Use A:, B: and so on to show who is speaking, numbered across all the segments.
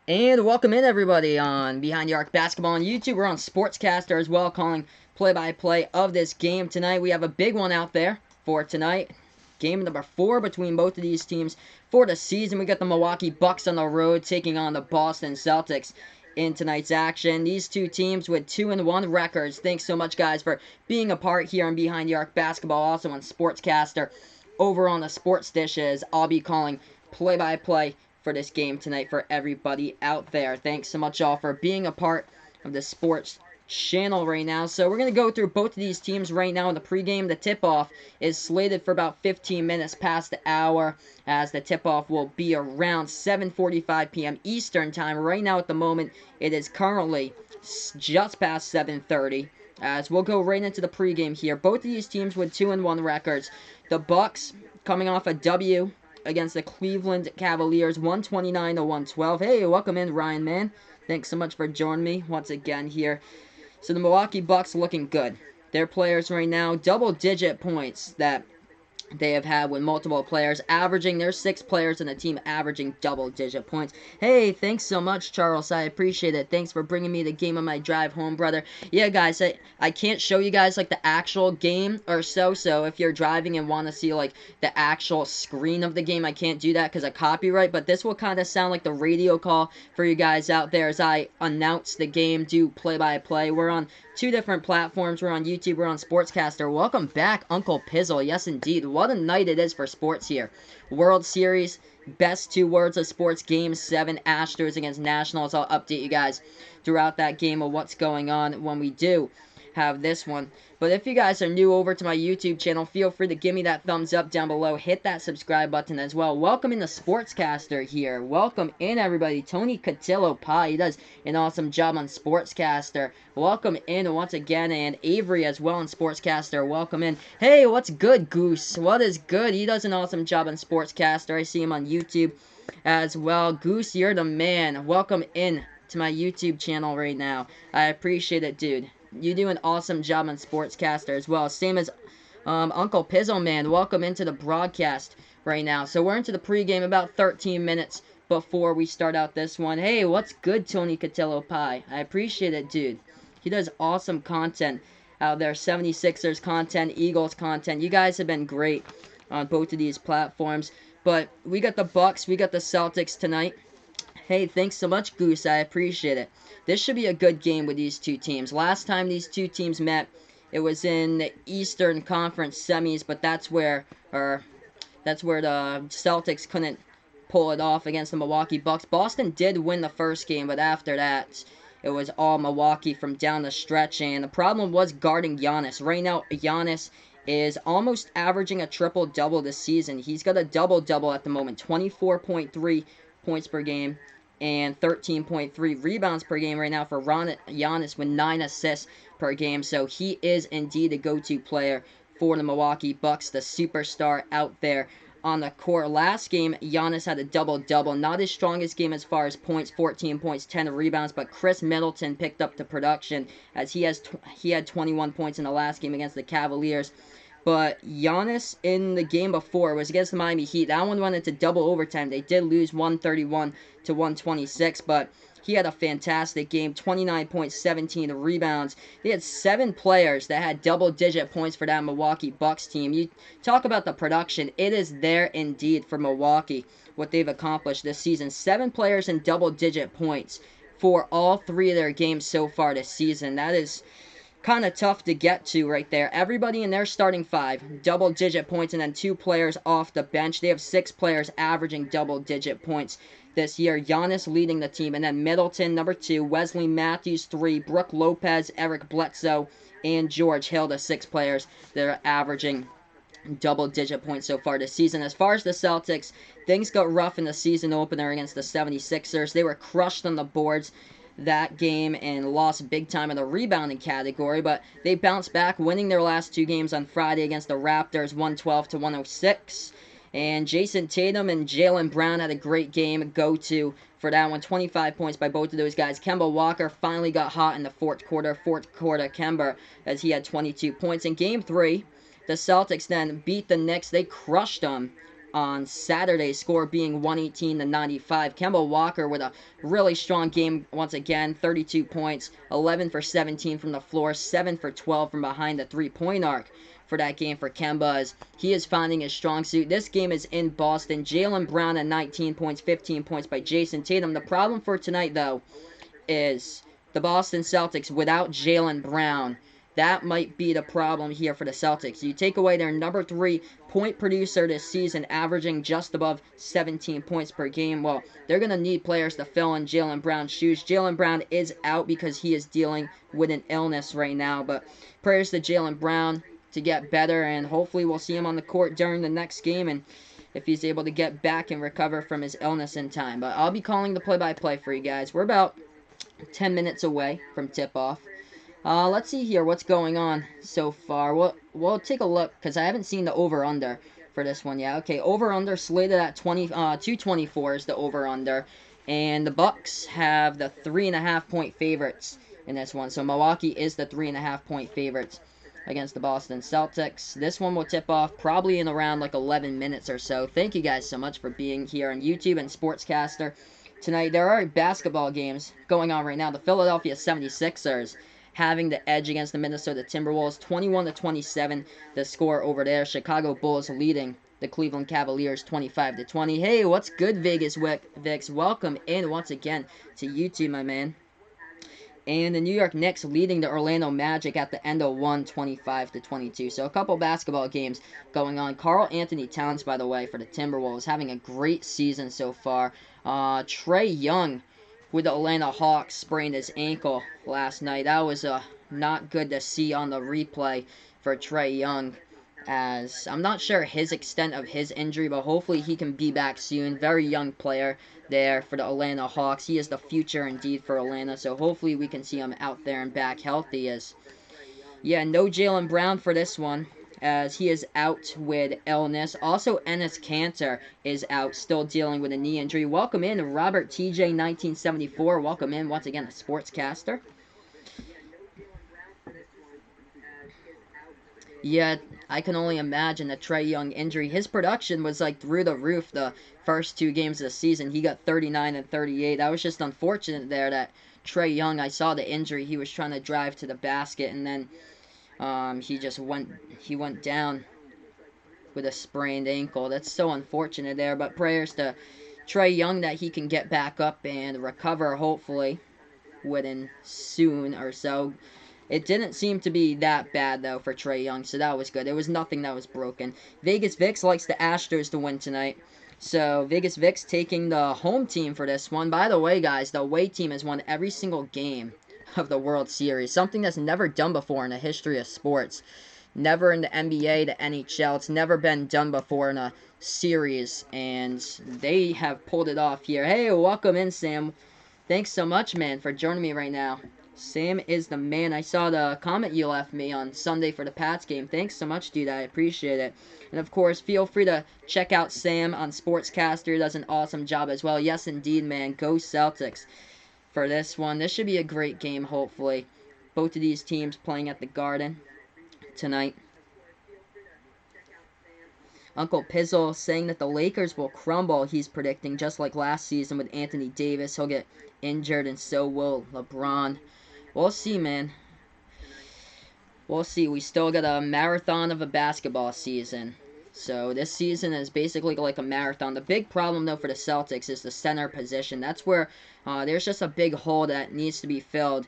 A: And welcome in everybody on Behind the Arc Basketball on YouTube. We're on Sportscaster as well, calling play-by-play of this game tonight. We have a big one out there for tonight. Game number 4 between both of these teams for the season. We got the Milwaukee Bucks on the road taking on the Boston Celtics in tonight's action. These two teams with 2-1 records. Thanks so much, guys, for being a part here on Behind the Arc Basketball, also on Sportscaster. Over on the Sports Dishes, I'll be calling play-by-play for this game tonight for everybody out there. Thanks so much all for being a part of the sports channel right now. So we're going to go through both of these teams right now in the pregame. The tip-off is slated for about 15 minutes past the hour, as the tip-off will be around 7:45 p.m. Eastern time. Right now at the moment, it is currently just past 7:30. As we'll go right into the pregame here. Both of these teams with 2-1 records. The Bucks coming off a W against the Cleveland Cavaliers, 129-112. Hey, welcome in, Ryan, man. Thanks so much for joining me once again here. So the Milwaukee Bucks looking good. Their players right now, double-digit points that they have had with multiple players averaging. There's 6 players in the team averaging double-digit points. Hey, thanks so much, Charles. I appreciate it. Thanks for bringing me the game on my drive home, brother. Yeah, guys, I can't show you guys, like, the actual game or so if you're driving and want to see, like, the actual screen of the game, I can't do that because of copyright, but this will kind of sound like the radio call for you guys out there as I announce the game, do play-by-play. We're on 2 different platforms. We're on YouTube. We're on Sportscaster. Welcome back, Uncle Pizzle. Yes, indeed. What a night it is for sports here. World Series, best 2 words of sports, Game 7, Astros against Nationals. I'll update you guys throughout that game of what's going on when we do have this one. But if you guys are new over to my YouTube channel, feel free to give me that thumbs up down below. Hit that subscribe button as well. Welcome in the Sportscaster here. Welcome in, everybody. Tony Cotillo Pie. He does an awesome job on Sportscaster. Welcome in once again. And Avery as well on Sportscaster. Welcome in. Hey, what's good, Goose? What is good? He does an awesome job on Sportscaster. I see him on YouTube as well. Goose, you're the man. Welcome in to my YouTube channel right now. I appreciate it, dude. You do an awesome job on Sportscaster as well. Same as Uncle Pizzo, man. Welcome into the broadcast right now. So we're into the pregame about 13 minutes before we start out this one. Hey, what's good, Tony Cotillo Pie? I appreciate it, dude. He does awesome content out there. 76ers content, Eagles content. You guys have been great on both of these platforms. But we got the Bucks, we got the Celtics tonight. Hey, thanks so much, Goose. I appreciate it. This should be a good game with these two teams. Last time these two teams met, it was in the Eastern Conference semis, but that's where the Celtics couldn't pull it off against the Milwaukee Bucks. Boston did win the first game, but after that, it was all Milwaukee from down the stretch, and the problem was guarding Giannis. Right now, Giannis is almost averaging a triple-double this season. He's got a double-double at the moment, 24.3 points per game and 13.3 rebounds per game right now for Giannis with 9 assists per game. So he is indeed a go-to player for the Milwaukee Bucks, the superstar out there on the court. Last game, Giannis had a double-double. Not his strongest game as far as points, 14 points, 10 rebounds, but Chris Middleton picked up the production as he had 21 points in the last game against the Cavaliers. But Giannis in the game before was against the Miami Heat. That one went into double overtime. They did lose 131-126, but he had a fantastic game. 29 points, 17 rebounds. They had 7 players that had double-digit points for that Milwaukee Bucks team. You talk about the production. It is there indeed for Milwaukee, what they've accomplished this season. 7 players in double-digit points for all 3 of their games so far this season. That is kind of tough to get to right there. Everybody in their starting 5, double-digit points, and then 2 players off the bench. They have 6 players averaging double-digit points this year. Giannis leading the team, and then Middleton, number 2, Wesley Matthews, 3, Brook Lopez, Eric Bledsoe, and George Hill, the 6 players that are averaging double-digit points so far this season. As far as the Celtics, things got rough in the season opener against the 76ers. They were crushed on the boards that game and lost big time in the rebounding category, but they bounced back, winning their last 2 games on Friday against the Raptors, 112-106. And Jason Tatum and Jaylen Brown had a great game go-to for that one. 25 points by both of those guys. Kemba Walker finally got hot in the fourth quarter. Kemba, as he had 22 points. In Game 3, the Celtics then beat the Knicks. They crushed them on Saturday, score being 118-95. Kemba Walker with a really strong game once again, 32 points, 11 for 17 from the floor, 7 for 12 from behind the three-point arc for that game for Kemba, as he is finding his strong suit. This game is in Boston. Jaylen Brown at 19 points, 15 points by Jason Tatum. The problem for tonight, though, is the Boston Celtics without Jaylen Brown. That might be the problem here for the Celtics. You take away their number 3 point producer this season, averaging just above 17 points per game. Well, they're going to need players to fill in Jaylen Brown's shoes. Jaylen Brown is out because he is dealing with an illness right now. But prayers to Jaylen Brown to get better, and hopefully we'll see him on the court during the next game, and if he's able to get back and recover from his illness in time. But I'll be calling the play-by-play for you guys. We're about 10 minutes away from tip-off. Let's see here what's going on so far. We'll take a look, because I haven't seen the over-under for this one yet. Okay, over-under slated at 224 is the over-under. And the Bucks have the 3.5-point favorites in this one. So Milwaukee is the 3.5-point favorites against the Boston Celtics. This one will tip off probably in around like 11 minutes or so. Thank you guys so much for being here on YouTube and Sportscaster. Tonight, there are basketball games going on right now. The Philadelphia 76ers having the edge against the Minnesota Timberwolves, 21-27, the score over there. Chicago Bulls leading the Cleveland Cavaliers 25-20. Hey, what's good, Vegas Vix? Welcome in once again to YouTube, my man. And the New York Knicks leading the Orlando Magic at the end of one, 25-22. So a couple basketball games going on. Karl Anthony Towns, by the way, for the Timberwolves, having a great season so far. Trae Young with the Atlanta Hawks sprained his ankle last night. That was not good to see on the replay for Trae Young, as I'm not sure his extent of his injury, but hopefully he can be back soon. Very young player there for the Atlanta Hawks. He is the future indeed for Atlanta, so hopefully we can see him out there and back healthy. As yeah, no Jaylen Brown for this one, as he is out with illness. Also, Enes Kanter is out, still dealing with a knee injury. Welcome in, Robert TJ 1974. Welcome in once again, a sportscaster. Yeah, I can only imagine the Trae Young injury. His production was like through the roof the first 2 games of the season. He got 39 and 38. That was just unfortunate there that Trae Young, I saw the injury. He was trying to drive to the basket, and then he went down with a sprained ankle. That's so unfortunate there, but prayers to Trae Young that he can get back up and recover, hopefully within soon or so. It didn't seem to be that bad, though, for Trae Young, so that was good. There was nothing that was broken. Vegas Vix likes the Astros to win tonight. So, Vegas Vix taking the home team for this one. By the way, guys, the away team has won every single game of the World Series. Something that's never done before in the history of sports. Never in the NBA, the NHL. It's never been done before in a series, and they have pulled it off here. Hey, welcome in, Sam. Thanks so much, man, for joining me right now. Sam is the man. I saw the comment you left me on Sunday for the Pats game. Thanks so much, dude. I appreciate it. And, of course, feel free to check out Sam on Sportscaster. He does an awesome job as well. Yes, indeed, man. Go Celtics for this one. This should be a great game, hopefully. Both of these teams playing at the Garden tonight. Uncle Pizzle saying that the Lakers will crumble, he's predicting, just like last season with Anthony Davis. He'll get injured, and so will LeBron. We'll see, man. We'll see. We still got a marathon of a basketball season. So this season is basically like a marathon. The big problem, though, for the Celtics is the center position. That's where there's just a big hole that needs to be filled.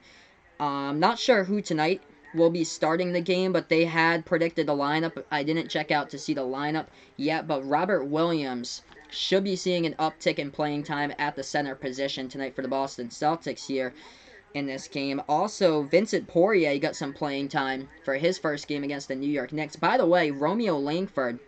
A: I'm not sure who tonight will be starting the game, but they had predicted the lineup. I didn't check out to see the lineup yet, but Robert Williams should be seeing an uptick in playing time at the center position tonight for the Boston Celtics here in this game. Also, Vincent Poirier got some playing time for his first game against the New York Knicks. By the way, Romeo Langford,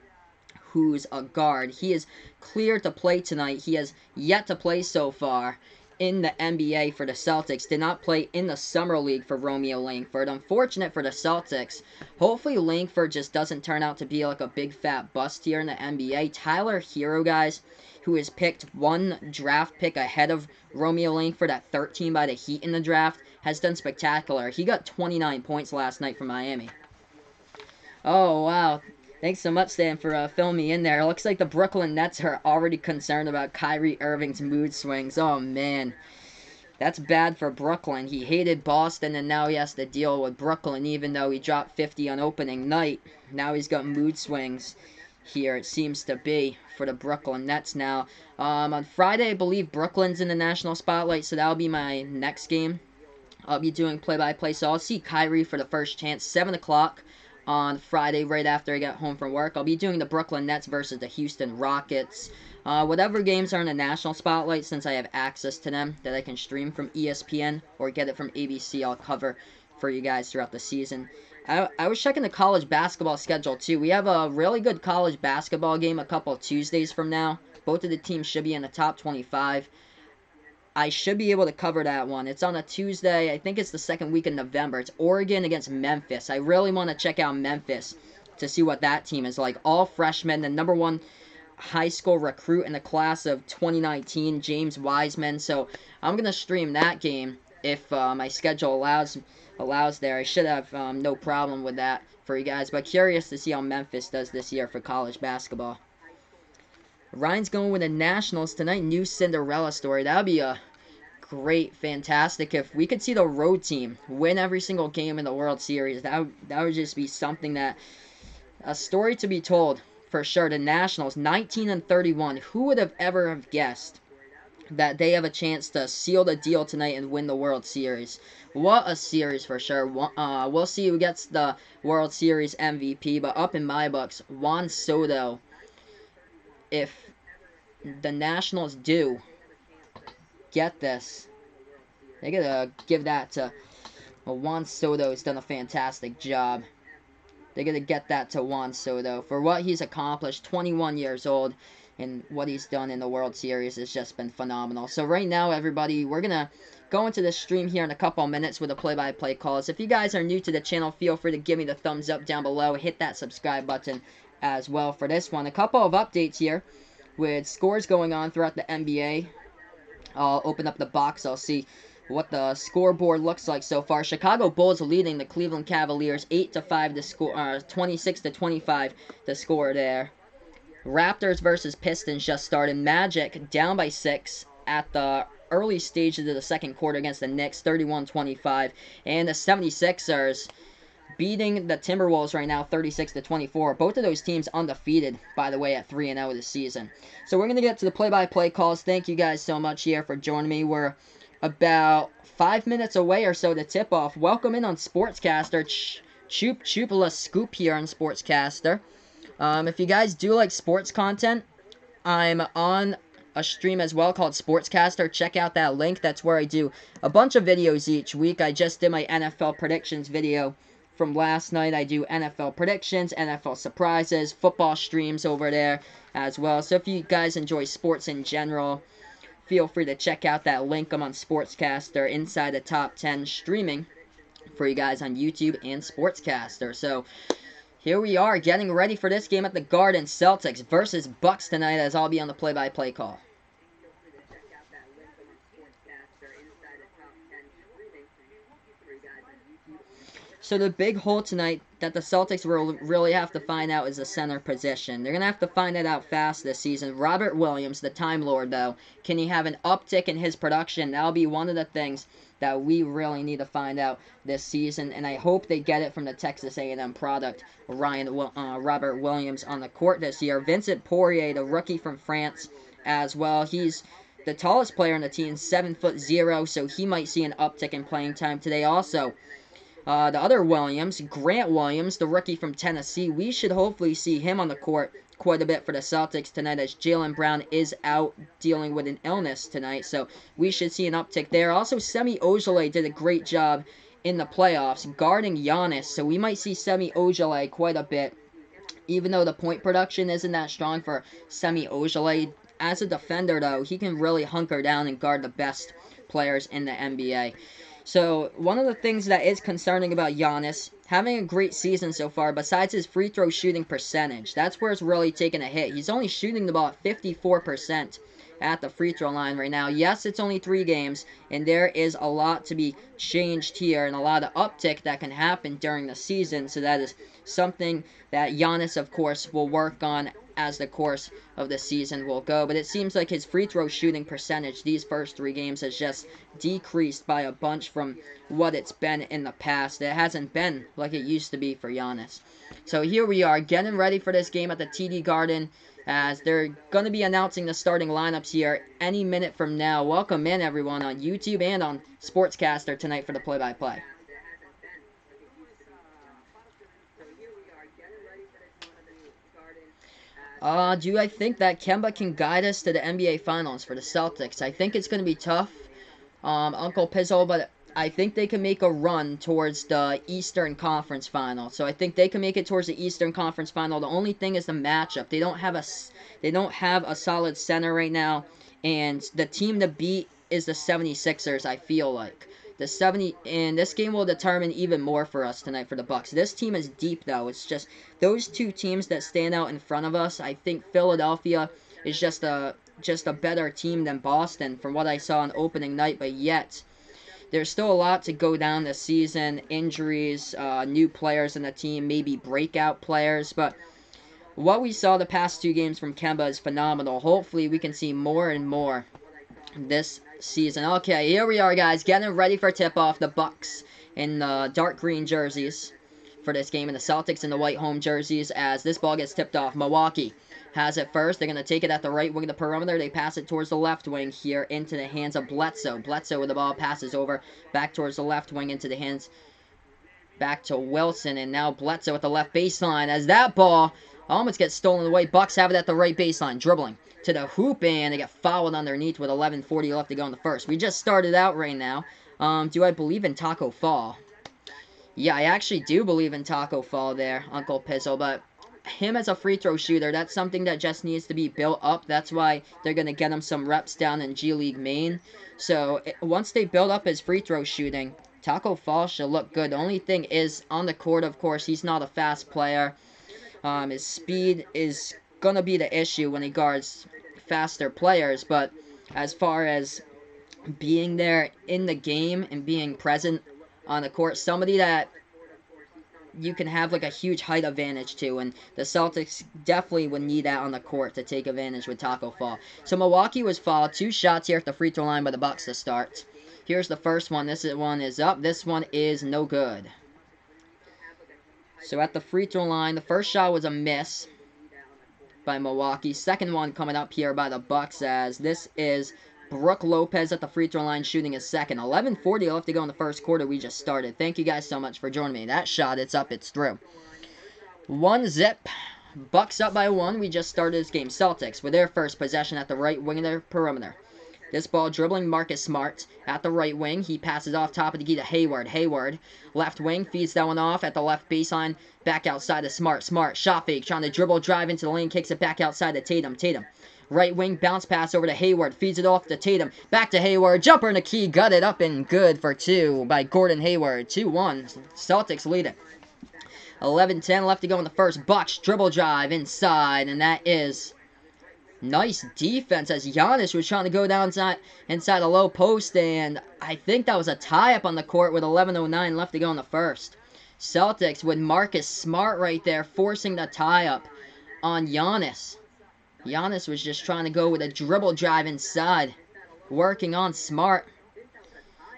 A: who's a guard, he is cleared to play tonight. He has yet to play so far in the NBA for the Celtics. Did not play in the Summer League for Romeo Langford. Unfortunate for the Celtics. Hopefully Langford just doesn't turn out to be like a big fat bust here in the NBA. Tyler Hero, guys, who is picked 1 draft pick ahead of Romeo Langford at 13 by the Heat in the draft, has done spectacular. He got 29 points last night for Miami. Oh, wow. Thanks so much, Stan, for filling me in there. It looks like the Brooklyn Nets are already concerned about Kyrie Irving's mood swings. Oh, man. That's bad for Brooklyn. He hated Boston, and now he has to deal with Brooklyn, even though he dropped 50 on opening night. Now he's got mood swings here, it seems to be, for the Brooklyn Nets now. On Friday, I believe Brooklyn's in the national spotlight, so that'll be my next game. I'll be doing play-by-play, so I'll see Kyrie for the first chance, 7 o'clock on Friday, right after I get home from work. I'll be doing the Brooklyn Nets versus the Houston Rockets. Whatever games are in the national spotlight, since I have access to them that I can stream from ESPN or get it from ABC, I'll cover for you guys throughout the season. I was checking the college basketball schedule too. We have a really good college basketball game a couple of Tuesdays from now. Both of the teams should be in the top 25. I should be able to cover that one. It's on a Tuesday. I think it's the second week in November. It's Oregon against Memphis. I really want to check out Memphis to see what that team is like. All freshmen, the number one high school recruit in the class of 2019, James Wiseman. So I'm going to stream that game if my schedule allows there. I should have no problem with that for you guys. But curious to see how Memphis does this year for college basketball. Ryan's going with the Nationals tonight. New Cinderella story. That would be a great, fantastic if we could see the road team win every single game in the World Series. That would just be something that, a story to be told for sure. The Nationals, 19-31. Who would have ever have guessed that they have a chance to seal the deal tonight and win the World Series? What a series for sure. We'll see who gets the World Series MVP, but up in my books, Juan Soto. If the Nationals do get this, they gotta give that to Juan Soto. Has done a fantastic job. They gotta get that to Juan Soto for what he's accomplished. 21 years old, and what he's done in the World Series has just been phenomenal. So right now, everybody, we're gonna go into the stream here in a couple minutes with the play-by-play calls. If you guys are new to the channel, feel free to give me the thumbs up down below. Hit that subscribe button as well for this one. A couple of updates here with scores going on throughout the NBA. I'll open up the box. I'll see what the scoreboard looks like so far. Chicago Bulls leading the Cleveland Cavaliers 8-5 to score, 26-25 to score there. Raptors versus Pistons just started. Magic down by 6 at the early stages of the second quarter against the Knicks, 31-25. And the 76ers beating the Timberwolves right now, 36-24. Both of those teams undefeated, by the way, at 3-0 this season. So we're going to get to the play-by-play calls. Thank you guys so much here for joining me. We're about 5 minutes away or so to tip-off. Welcome in on Sportscaster. Choop Scoop here on Sportscaster. If you guys do like sports content, I'm on a stream as well called Sportscaster. Check out that link. That's where I do a bunch of videos each week. I just did my NFL predictions video from last night. I do NFL predictions, NFL surprises, football streams over there as well. So if you guys enjoy sports in general, feel free to check out that link. I'm on Sportscaster inside the top 10 streaming for you guys on YouTube and Sportscaster. So here we are getting ready for this game at the Garden. Celtics versus Bucks tonight, as I'll be on the play-by-play call. So the big hole tonight that the Celtics will really have to find out is the center position. They're going to have to find it out fast this season. Robert Williams, the Time Lord, though, can he have an uptick in his production? That'll be one of the things that we really need to find out this season, and I hope they get it from the Texas A&M product, Robert Williams, on the court this year. Vincent Poirier, the rookie from France, as well. He's the tallest player on the team, 7'0", so he might see an uptick in playing time today also. The other Williams, Grant Williams, the rookie from Tennessee, we should hopefully see him on the court quite a bit for the Celtics tonight, as Jaylen Brown is out dealing with an illness tonight, so we should see an uptick there. Also, Semi Ojeleye did a great job in the playoffs guarding Giannis, so we might see Semi Ojeleye quite a bit, even though the point production isn't that strong for Semi Ojeleye. As a defender, though, he can really hunker down and guard the best players in the NBA. So, one of the things that is concerning about Giannis, having a great season so far, besides his free throw shooting percentage, that's where it's really taken a hit. He's only shooting the ball at 54%, at the free throw line right now. Yes, it's only 3 games, and there is a lot to be changed here and a lot of uptick that can happen during the season. So that is something that Giannis, of course, will work on as the course of the season will go. But it seems like his free throw shooting percentage these first 3 games has just decreased by a bunch from what it's been in the past. It hasn't been like it used to be for Giannis. So here we are getting ready for this game at the TD Garden, as they're going to be announcing the starting lineups here any minute from now. Welcome in, everyone, on YouTube and on Sportscaster tonight for the play-by-play. Do I think that Kemba can guide us to the NBA Finals for the Celtics? I think it's going to be tough, Uncle Pizzle, but I think they can make a run towards the Eastern Conference Final. So I think they can make it towards the Eastern Conference Final. The only thing is the matchup. They don't have a solid center right now, and the team to beat is the 76ers, I feel like. And this game will determine even more for us tonight for the Bucks. This team is deep, though. It's just those 2 teams that stand out in front of us. I think Philadelphia is just a better team than Boston from what I saw on opening night, but yet there's still a lot to go down this season. Injuries, new players in the team, maybe breakout players, but what we saw the past 2 games from Kemba is phenomenal. Hopefully we can see more and more this season. Okay, here we are, guys, getting ready for tip-off. The Bucks in the dark green jerseys for this game, and the Celtics in the white home jerseys as this ball gets tipped off. Milwaukee has it first. They're going to take it at the right wing of the perimeter. They pass it towards the left wing here into the hands of Bledsoe. Bledsoe with the ball passes over back towards the left wing into the hands back to Wilson, and now Bledsoe at the left baseline as that ball almost gets stolen away. Bucks have it at the right baseline, dribbling to the hoop, and they get fouled underneath with 11:40 left to go in the first. We just started out right now. Do I believe in Taco Fall? Yeah, I actually do believe in Taco Fall there, Uncle Pizzle, but him as a free throw shooter, that's something that just needs to be built up. That's why they're going to get him some reps down in G League Maine. So once they build up his free throw shooting, Taco Fall should look good. The only thing is, on the court, of course, he's not a fast player. His speed is going to be the issue when he guards faster players, but as far as being there in the game and being present on the court, somebody that you can have like a huge height advantage to, and the Celtics definitely would need that on the court to take advantage with Taco Fall. So Milwaukee was fouled. 2 shots here at the free throw line by the Bucks to start. Here's the first one. This one is up. This one is no good. So at the free throw line, the first shot was a miss by Milwaukee. Second one coming up here by the Bucks, as this is Brook Lopez at the free throw line shooting his second. 11:40 left to go in the first quarter. We just started. Thank you guys so much for joining me. That shot, it's up, it's through. 1-0. Bucks up by 1. We just started this game. Celtics with their first possession at the right wing of their perimeter. This ball dribbling Marcus Smart at the right wing. He passes off top of the key to Hayward. Hayward, left wing, feeds that one off at the left baseline. Back outside to Smart. Smart, shot fake, trying to dribble, drive into the lane, kicks it back outside to Tatum. Tatum, right wing, bounce pass over to Hayward. Feeds it off to Tatum. Back to Hayward. Jumper in the key. Got it up and good for 2 by Gordon Hayward. 2-1. Celtics lead it. 11:10 left to go in the first. Bucks dribble drive inside, and that is nice defense as Giannis was trying to go down inside a low post, and I think that was a tie-up on the court with 11:09 left to go in the first. Celtics with Marcus Smart right there forcing the tie-up on Giannis. Giannis was just trying to go with a dribble drive inside, working on Smart.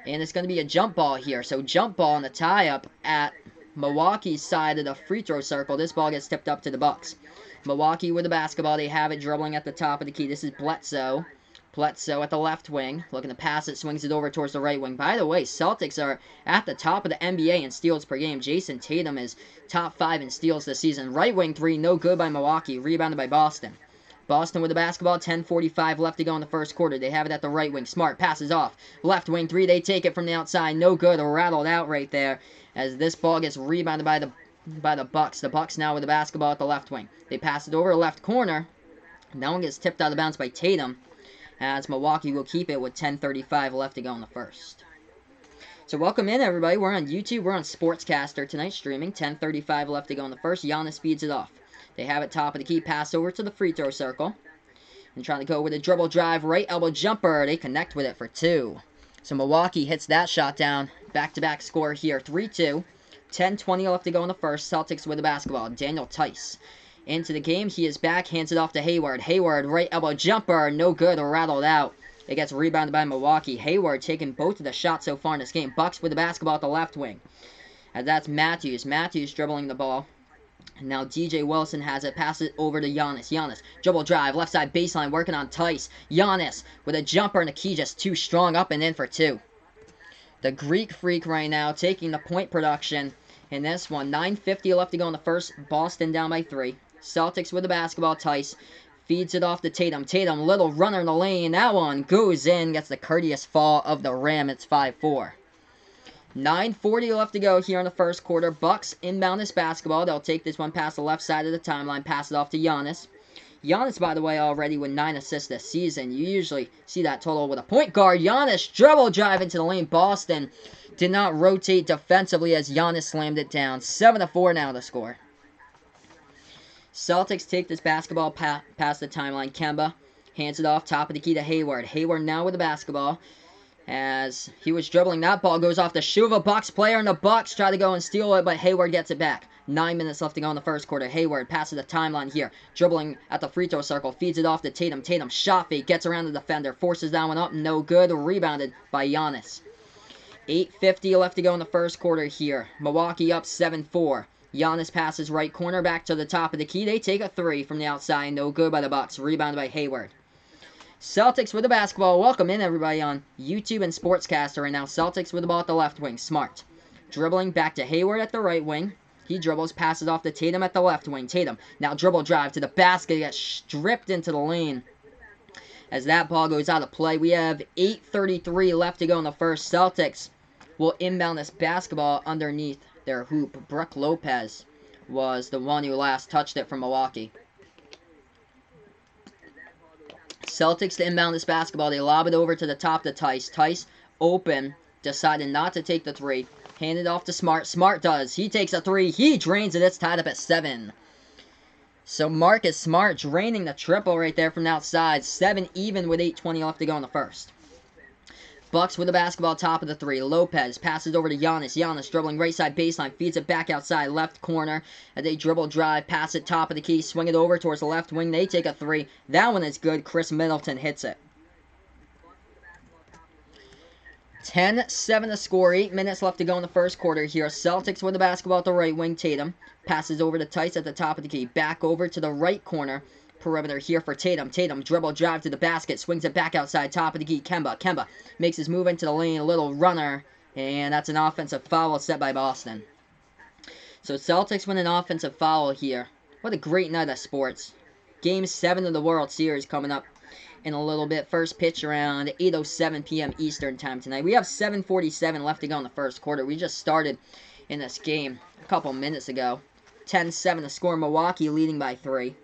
A: And it's going to be a jump ball here. So jump ball on the tie-up at Milwaukee's side of the free throw circle. This ball gets tipped up to the Bucks. Milwaukee with the basketball. They have it dribbling at the top of the key. This is Bledsoe. Bledsoe at the left wing. Looking to pass it. Swings it over towards the right wing. By the way, Celtics are at the top of the NBA in steals per game. Jason Tatum is top 5 in steals this season. Right wing 3. No good by Milwaukee. Rebounded by Boston. Boston with the basketball. 10:45 left to go in the first quarter. They have it at the right wing. Smart passes off. Left wing 3. They take it from the outside. No good. Rattled out right there as this ball gets rebounded by the Bucks. The Bucks now with the basketball at the left wing. They pass it over the left corner. That one gets tipped out of bounds by Tatum, as Milwaukee will keep it with 10:35 left to go in the first. So welcome in, everybody. We're on YouTube. We're on Sportscaster tonight, streaming. 10:35 left to go in the first. Giannis speeds it off. They have it top of the key. Pass over to the free throw circle. And trying to go with a dribble drive, right elbow jumper. They connect with it for 2. So Milwaukee hits that shot down. Back-to-back score here, 3-2. 10:20 left to go in the first. Celtics with the basketball. Daniel Tice into the game. He is back, hands it off to Hayward. Hayward, right elbow jumper, no good, rattled out. It gets rebounded by Milwaukee. Hayward taking both of the shots so far in this game. Bucks with the basketball at the left wing. And that's Matthews. Matthews dribbling the ball. And now DJ Wilson has it. Pass it over to Giannis. Giannis, dribble drive, left side baseline, working on Tice. Giannis with a jumper and a key just too strong, up and in for 2. The Greek Freak right now taking the point production in this one. 9:50 left to go in the first. Boston down by 3. Celtics with the basketball. Tice feeds it off to Tatum. Tatum, little runner in the lane. That one goes in. Gets the courteous fall of the rim. It's 5-4. 9:40 left to go here in the first quarter. Bucks inbound this basketball. They'll take this one past the left side of the timeline. Pass it off to Giannis. Giannis, by the way, already with 9 assists this season. You usually see that total with a point guard. Giannis, dribble drive into the lane. Boston did not rotate defensively as Giannis slammed it down. 7-4 now the score. Celtics take this basketball past the timeline. Kemba hands it off, top of the key to Hayward. Hayward now with the basketball. As he was dribbling, that ball goes off the shoe of a Bucks player, and the Bucks try to go and steal it, but Hayward gets it back. 9 minutes left to go in the first quarter. Hayward passes the timeline here, dribbling at the free throw circle, feeds it off to Tatum. Tatum shot fake, gets around the defender, forces that one up, no good, rebounded by Giannis. 8:50 left to go in the first quarter here. Milwaukee up 7-4. Giannis passes right corner back to the top of the key. They take a 3 from the outside, no good by the Bucks, rebounded by Hayward. Celtics with the basketball. Welcome in, everybody, on YouTube and Sportscaster right now. Celtics with the ball at the left wing. Smart. Dribbling back to Hayward at the right wing. He dribbles, passes off to Tatum at the left wing. Tatum now dribble drive to the basket. Gets stripped into the lane as that ball goes out of play. We have 8:33 left to go in the first. Celtics will inbound this basketball underneath their hoop. Brook Lopez was the one who last touched it from Milwaukee. Celtics to inbound this basketball. They lob it over to the top to Tice. Tice, open, decided not to take the 3. Handed off to Smart. Smart does. He takes a 3. He drains it. It's tied up at 7. So Marcus Smart draining the triple right there from the outside. 7 even with 8:20 left to go in the first. Bucks with the basketball, top of the 3. Lopez passes over to Giannis. Giannis dribbling right side baseline, feeds it back outside left corner. As they dribble drive, pass it top of the key, swing it over towards the left wing. They take a 3. That one is good. Chris Middleton hits it. 10-7 to score. 8 minutes left to go in the first quarter here. Celtics with the basketball at the right wing. Tatum passes over to Tice at the top of the key. Back over to the right corner. Perimeter here for Tatum. Tatum dribble drive to the basket. Swings it back outside. Top of the key. Kemba. Kemba makes his move into the lane. A little runner. And that's an offensive foul set by Boston. So Celtics win an offensive foul here. What a great night of sports. Game 7 of the World Series coming up in a little bit. First pitch around 8:07 p.m. Eastern time tonight. We have 7:47 left to go in the first quarter. We just started in this game a couple minutes ago. 10-7 to score. Milwaukee leading by 3.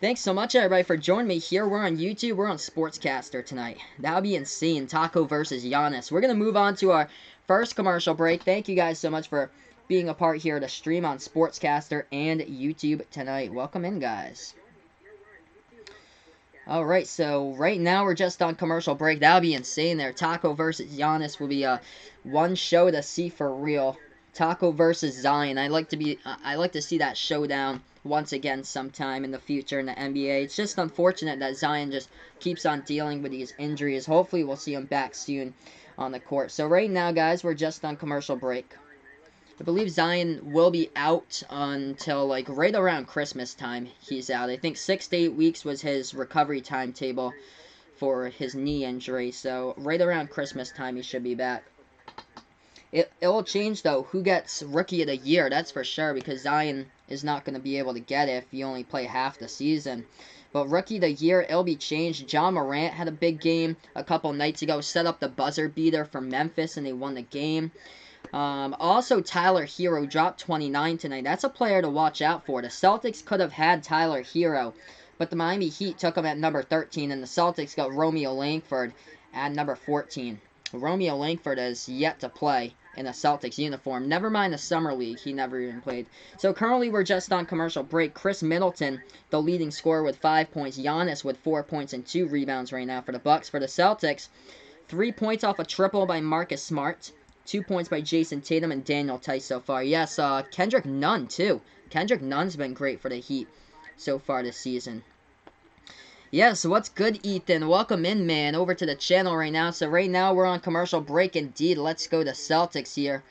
A: Thanks so much, everybody, for joining me here. We're on YouTube. We're on Sportscaster tonight. That would be insane. Taco versus Giannis. We're going to move on to our first commercial break. Thank you guys so much for being a part here to stream on Sportscaster and YouTube tonight. Welcome in, guys. Alright, so right now we're just on commercial break. That would be insane there. Taco versus Giannis will be one show to see for real. Taco versus Zion. I like to see that showdown once again sometime in the future in the NBA. It's just unfortunate that Zion just keeps on dealing with these injuries. Hopefully we'll see him back soon on the court. So right now, guys, we're just on commercial break. I believe Zion will be out until like right around Christmas time. He's out. I think 6 to 8 weeks was his recovery timetable for his knee injury. So right around Christmas time he should be back. It will change, though, who gets Rookie of the Year, that's for sure, because Zion is not going to be able to get it if you only play half the season. But Rookie of the Year, it'll be changed. John Morant had a big game a couple nights ago, set up the buzzer beater for Memphis, and they won the game. Also, Tyler Hero dropped 29 tonight. That's a player to watch out for. The Celtics could have had Tyler Hero, but the Miami Heat took him at number 13, and the Celtics got Romeo Langford at number 14. Romeo Langford is yet to play in a Celtics uniform. Never mind the Summer League. He never even played. So currently we're just on commercial break. Chris Middleton, the leading scorer with 5 points. Giannis with 4 points and 2 rebounds right now for the Bucks. For the Celtics, 3 points off a triple by Marcus Smart. 2 points by Jason Tatum and Daniel Tice so far. Yes, Kendrick Nunn too. Kendrick Nunn's been great for the Heat so far this season. Yeah, so what's good, Ethan? Welcome in, man, over to the channel right now. So right now we're on commercial break indeed. Let's go to Celtics here.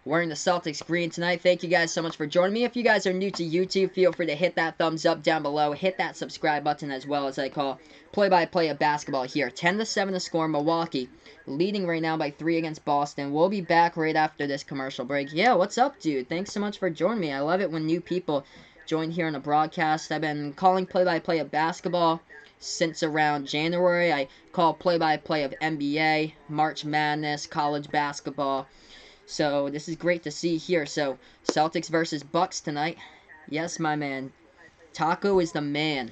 A: Wearing the Celtics green tonight. Thank you guys so much for joining me. If you guys are new to YouTube, feel free to hit that thumbs up down below. Hit that subscribe button as well, as I call play-by-play of basketball here. 10-7 to score. Milwaukee leading right now by 3 against Boston. We'll be back right after this commercial break. Yeah, what's up, dude? Thanks so much for joining me. I love it when new people join here on the broadcast. I've been calling play-by-play of basketball since around January. I call play-by-play of NBA, March Madness, college basketball. So this is great to see here. So Celtics versus Bucks tonight. Yes, my man. Taco is the man.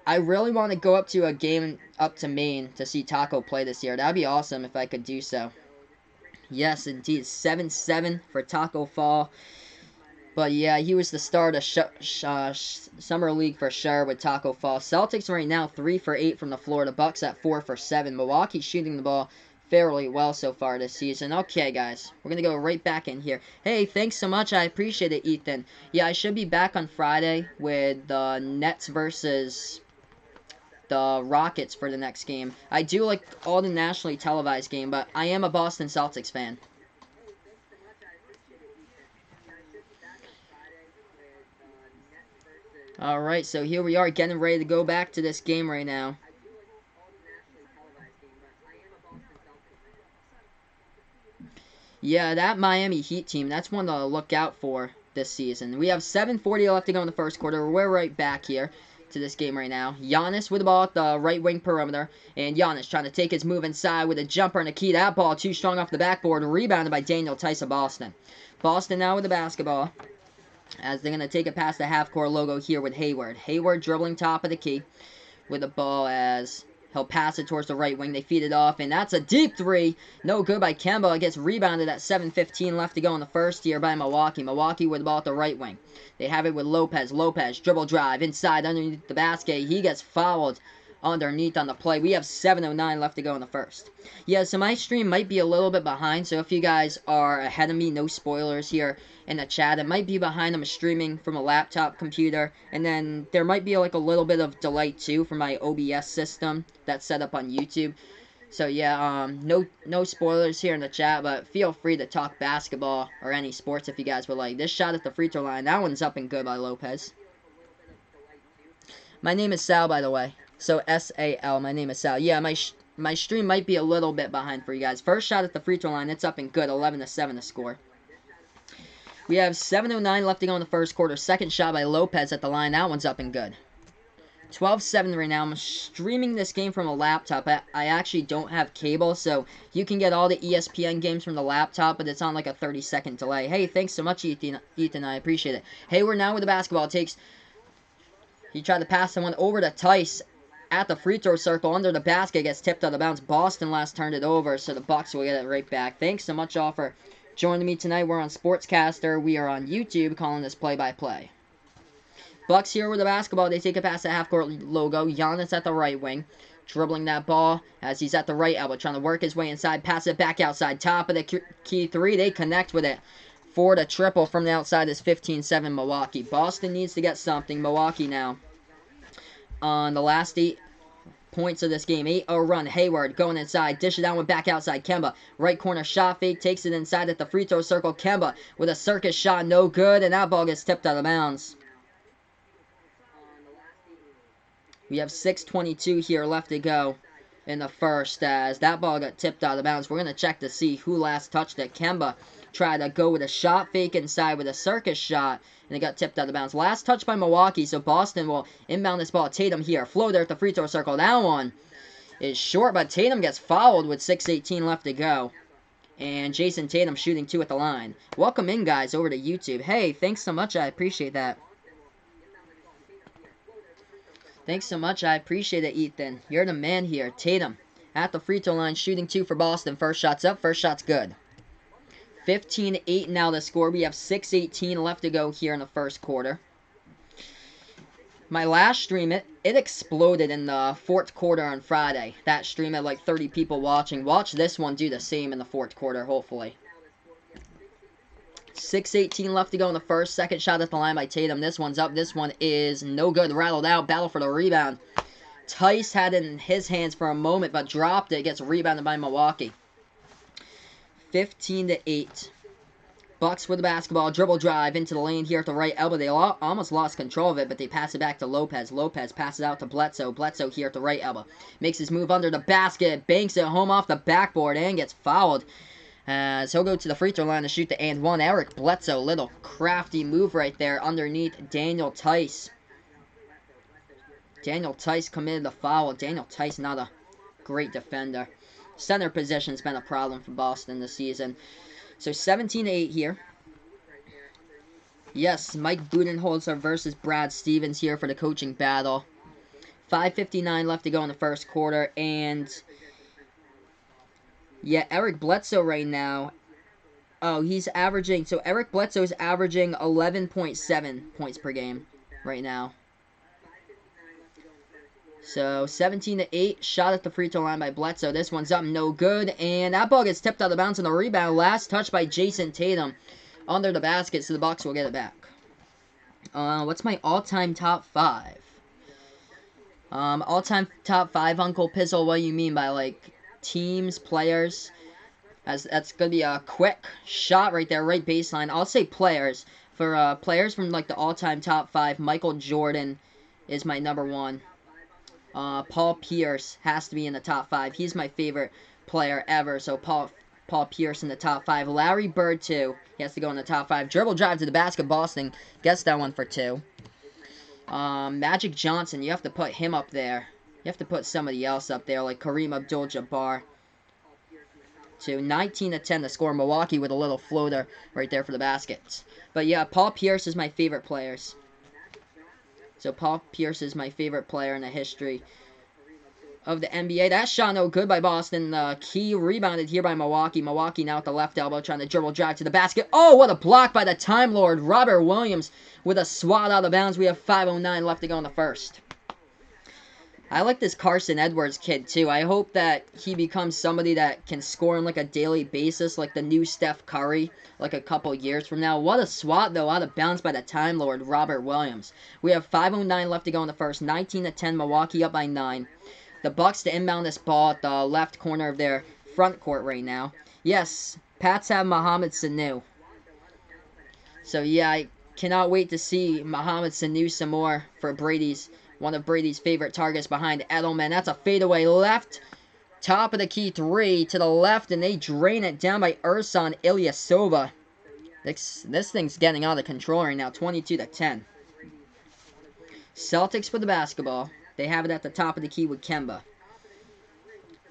A: I really want to go up to a game up to Maine to see Taco play this year. That'd be awesome if I could do so. Yes, indeed. 7-7 for Taco Fall. But yeah, he was the star of the Summer League for sure with Taco Fall. Celtics right now 3 for 8 from the floor. The Bucks at 4 for 7. Milwaukee shooting the ball fairly well so far this season. Okay, guys, we're going to go right back in here. Hey, thanks so much. I appreciate it, Ethan. Yeah, I should be back on Friday with the Nets versus the Rockets for the next game. I do like all the nationally televised game, but I am a Boston Celtics fan. Alright, so here we are getting ready to go back to this game right now. Yeah, that Miami Heat team, that's one to look out for this season. We have 7:40 left to go in the first quarter. We're right back here to this game right now. Giannis with the ball at the right wing perimeter. And Giannis trying to take his move inside with a jumper and a key. That ball too strong off the backboard. Rebounded by Daniel Tice of Boston. Boston now with the basketball, as they're going to take it past the half-court logo here with Hayward. Hayward dribbling top of the key with the ball as he'll pass it towards the right wing. They feed it off, and that's a deep three. No good by Kemba. It gets rebounded at 7:15 left to go in the first here by Milwaukee. Milwaukee with the ball at the right wing. They have it with Lopez. Lopez, dribble drive, inside underneath the basket. He gets fouled underneath on the play. We have 7:09 left to go in the first. Yeah, so my stream might be a little bit behind, so if you guys are ahead of me, no spoilers here in the chat. It might be behind. I'm streaming from a laptop computer, and then there might be like a little bit of delay too from my OBS system that's set up on YouTube. So yeah, no spoilers here in the chat, but feel free to talk basketball or any sports if you guys would like. This shot at the free throw line, that one's up and good by Lopez. My name is Sal, by the way. So S-A-L, my name is Sal. Yeah, my stream might be a little bit behind for you guys. First shot at the free throw line, it's up and good. 11-7 to score. We have 7:09 left to go in the first quarter. Second shot by Lopez at the line. That one's up and good. 12-7 right now. I'm streaming this game from a laptop. I actually don't have cable, so you can get all the ESPN games from the laptop, but it's on like a 30-second delay. Hey, thanks so much, Ethan. I appreciate it. Hayward now with the basketball. He tried to pass the one over to Tice at the free throw circle under the basket. Gets tipped out of bounds. Boston last turned it over, so the Bucks will get it right back. Thanks so much all for joining me tonight. We're on Sportscaster. We are on YouTube calling this play-by-play. Bucks here with the basketball. They take it past the half-court logo. Giannis at the right wing. Dribbling that ball as he's at the right elbow. Trying to work his way inside. Pass it back outside. Top of the key three. They connect with it. For the triple from the outside is 15-7 Milwaukee. Boston needs to get something. Milwaukee now on the last 8 points of this game. 8-0 run. Hayward going inside. Dish it down with back outside. Kemba. Right corner shot fake. Takes it inside at the free throw circle. Kemba with a circus shot. No good. And that ball gets tipped out of bounds. We have 6:22 here left to go in the first as that ball got tipped out of bounds. We're going to check to see who last touched it. Kemba tried to go with a shot fake inside with a circus shot, and it got tipped out of bounds. Last touch by Milwaukee, so Boston will inbound this ball. Tatum here. Floater at the free throw circle. That one is short, but Tatum gets fouled with 6:18 left to go. And Jason Tatum shooting 2 at the line. Welcome in, guys, over to YouTube. Hey, thanks so much. I appreciate that. Thanks so much. I appreciate it, Ethan. You're the man here. Tatum at the free throw line, shooting 2 for Boston. First shot's up. First shot's good. 15-8 now the score. We have 6:18 left to go here in the first quarter. My last stream, it exploded in the fourth quarter on Friday. That stream had like 30 people watching. Watch this one do the same in the fourth quarter, hopefully. 6:18 left to go in the first. Second shot at the line by Tatum. This one's up. This one is no good. Rattled out. Battle for the rebound. Tice had it in his hands for a moment, but dropped it. Gets rebounded by Milwaukee. 15-8. Bucks with the basketball. Dribble drive into the lane here at the right elbow. They almost lost control of it, but they pass it back to Lopez. Lopez passes out to Bledsoe. Bledsoe here at the right elbow. Makes his move under the basket. Banks it home off the backboard and gets fouled. As he'll go to the free throw line to shoot the and one. Eric Bledsoe, little crafty move right there underneath Daniel Tice. Daniel Tice committed the foul. Daniel Tice not a great defender. Center position's been a problem for Boston this season. So 17-8 here. Yes, Mike Budenholzer versus Brad Stevens here for the coaching battle. 5:59 left to go in the first quarter. And yeah, Eric Bledsoe right now. Oh, he's averaging. So Eric Bledsoe is averaging 11.7 points per game right now. So 17-8, shot at the free throw line by Bledsoe. This one's up, no good. And that ball gets tipped out of bounds on the rebound. Last touch by Jason Tatum under the basket, so the Bucks will get it back. What's my all-time top 5? All-time top 5, Uncle Pizzle, what do you mean by, like, teams, players? That's going to be a quick shot right there, right baseline. I'll say players. For players from, like, the all-time top 5, Michael Jordan is my number 1. Paul Pierce has to be in the top 5. He's my favorite player ever. So Paul Pierce in the top 5. Larry Bird, too. He has to go in the top 5. Dribble drive to the basket. Boston gets that one for 2. Magic Johnson, you have to put him up there. You have to put somebody else up there, like Kareem Abdul-Jabbar. 19-10 the score. Milwaukee with a little floater right there for the baskets. But yeah, Paul Pierce is my favorite players. So Paul Pierce is my favorite player in the history of the NBA. That shot no good by Boston. Key rebounded here by Milwaukee. Milwaukee now at the left elbow trying to dribble drive to the basket. Oh, what a block by the Time Lord. Robert Williams with a swat out of bounds. We have 5:09 left to go in the first. I like this Carson Edwards kid, too. I hope that he becomes somebody that can score on, like, a daily basis, like the new Steph Curry, like, a couple years from now. What a swat, though, out of bounds by the Time Lord, Robert Williams. We have 5:09 left to go in the first. 19-10, Milwaukee up by 9. The Bucks to inbound this ball at the left corner of their front court right now. Yes, Pats have Mohamed Sanu. So, yeah, I cannot wait to see Mohamed Sanu some more for one of Brady's favorite targets behind Edelman. That's a fadeaway left. Top of the key 3 to the left, and they drain it down by Ersan Ilyasova. This thing's getting out of control right now, 22-10. Celtics with the basketball. They have it at the top of the key with Kemba.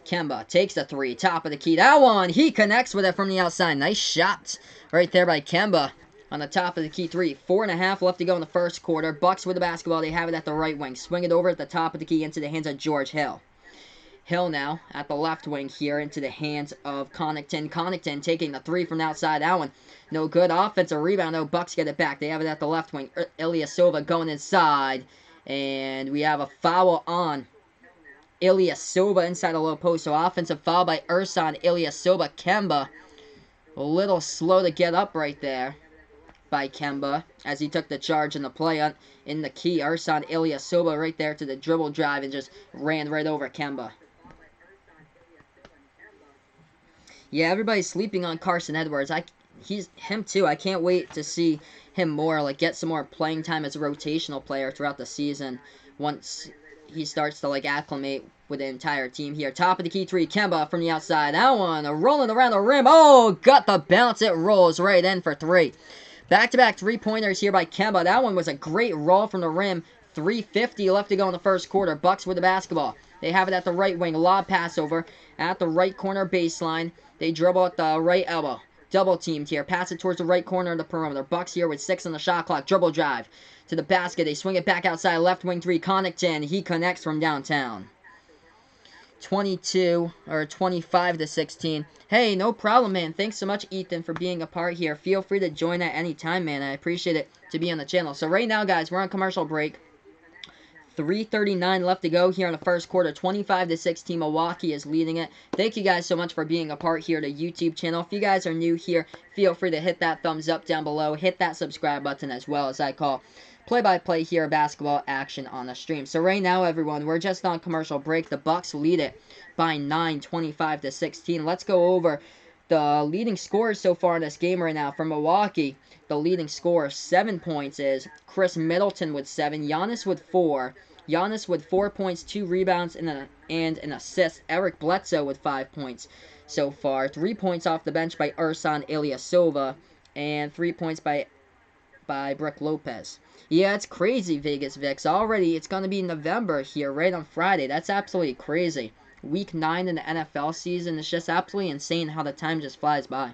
A: Kemba takes the 3, top of the key. That one, he connects with it from the outside. Nice shot right there by Kemba. On the top of the key 3. 4:30 left to go in the first quarter. Bucks with the basketball. They have it at the right wing. Swing it over at the top of the key into the hands of George Hill. Hill now at the left wing here into the hands of Connaughton. Connaughton taking the 3 from outside. That one no good. Offensive rebound though. Bucks get it back. They have it at the left wing. Ilyasova going inside. And we have a foul on Ilyasova inside the low post. So offensive foul by Ersan Ilyasova. Kemba a little slow to get up right there by Kemba as he took the charge in the play in the key. Ersan Ilyasova right there to the dribble drive and just ran right over Kemba. Yeah, everybody's sleeping on Carson Edwards. Him too. I can't wait to see him more, like get some more playing time as a rotational player throughout the season once he starts to like acclimate with the entire team here. Top of the key 3, Kemba from the outside. That one rolling around the rim. Oh, got the bounce. It rolls right in for 3. Back-to-back 3-pointers here by Kemba. That one was a great roll from the rim. 3:50 left to go in the first quarter. Bucks with the basketball. They have it at the right wing. Lob pass over at the right corner baseline. They dribble at the right elbow. Double teamed here. Pass it towards the right corner of the perimeter. Bucks here with 6 on the shot clock. Dribble drive to the basket. They swing it back outside. Left wing 3. Connaughton. He connects from downtown. 22 or 25 to 16. Hey, no problem, man. Thanks so much, Ethan, for being a part here. Feel free to join at any time, man. I appreciate it to be on the channel. So right now, guys, we're on commercial break. 3:39 left to go here in the first quarter. 25 to 16, Milwaukee is leading it. Thank you guys so much for being a part here to the YouTube channel. If you guys are new here, feel free to hit that thumbs up down below. Hit that subscribe button as well, as I call play-by-play here, basketball action on the stream. So right now, everyone, we're just on commercial break. The Bucks lead it by 9, 25 to 16. Let's go over the leading scorers so far in this game right now. For Milwaukee, the leading scorer, 7 points, is Chris Middleton with 7, Giannis with 4. Giannis with 4 points, 2 rebounds, and an assist. Eric Bledsoe with 5 points so far. 3 points off the bench by Ersan Ilyasova, and 3 points by Brook Lopez. Yeah, it's crazy, Vegas Vix. Already, it's going to be November here, right on Friday. That's absolutely crazy. Week 9 in the NFL season. It's just absolutely insane how the time just flies by.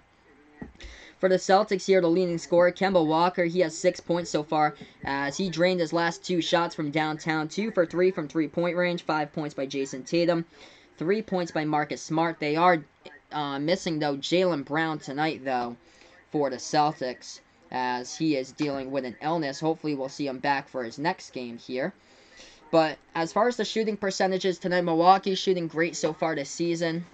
A: For the Celtics here, the leading scorer, Kemba Walker, he has 6 points so far as he drained his last 2 shots from downtown. 2 for 3 from three-point range. 5 points by Jason Tatum. 3 points by Marcus Smart. They are missing, though, Jaylen Brown tonight, though, for the Celtics, as he is dealing with an illness. Hopefully we'll see him back for his next game here. But as far as the shooting percentages tonight, Milwaukee's shooting great so far this season.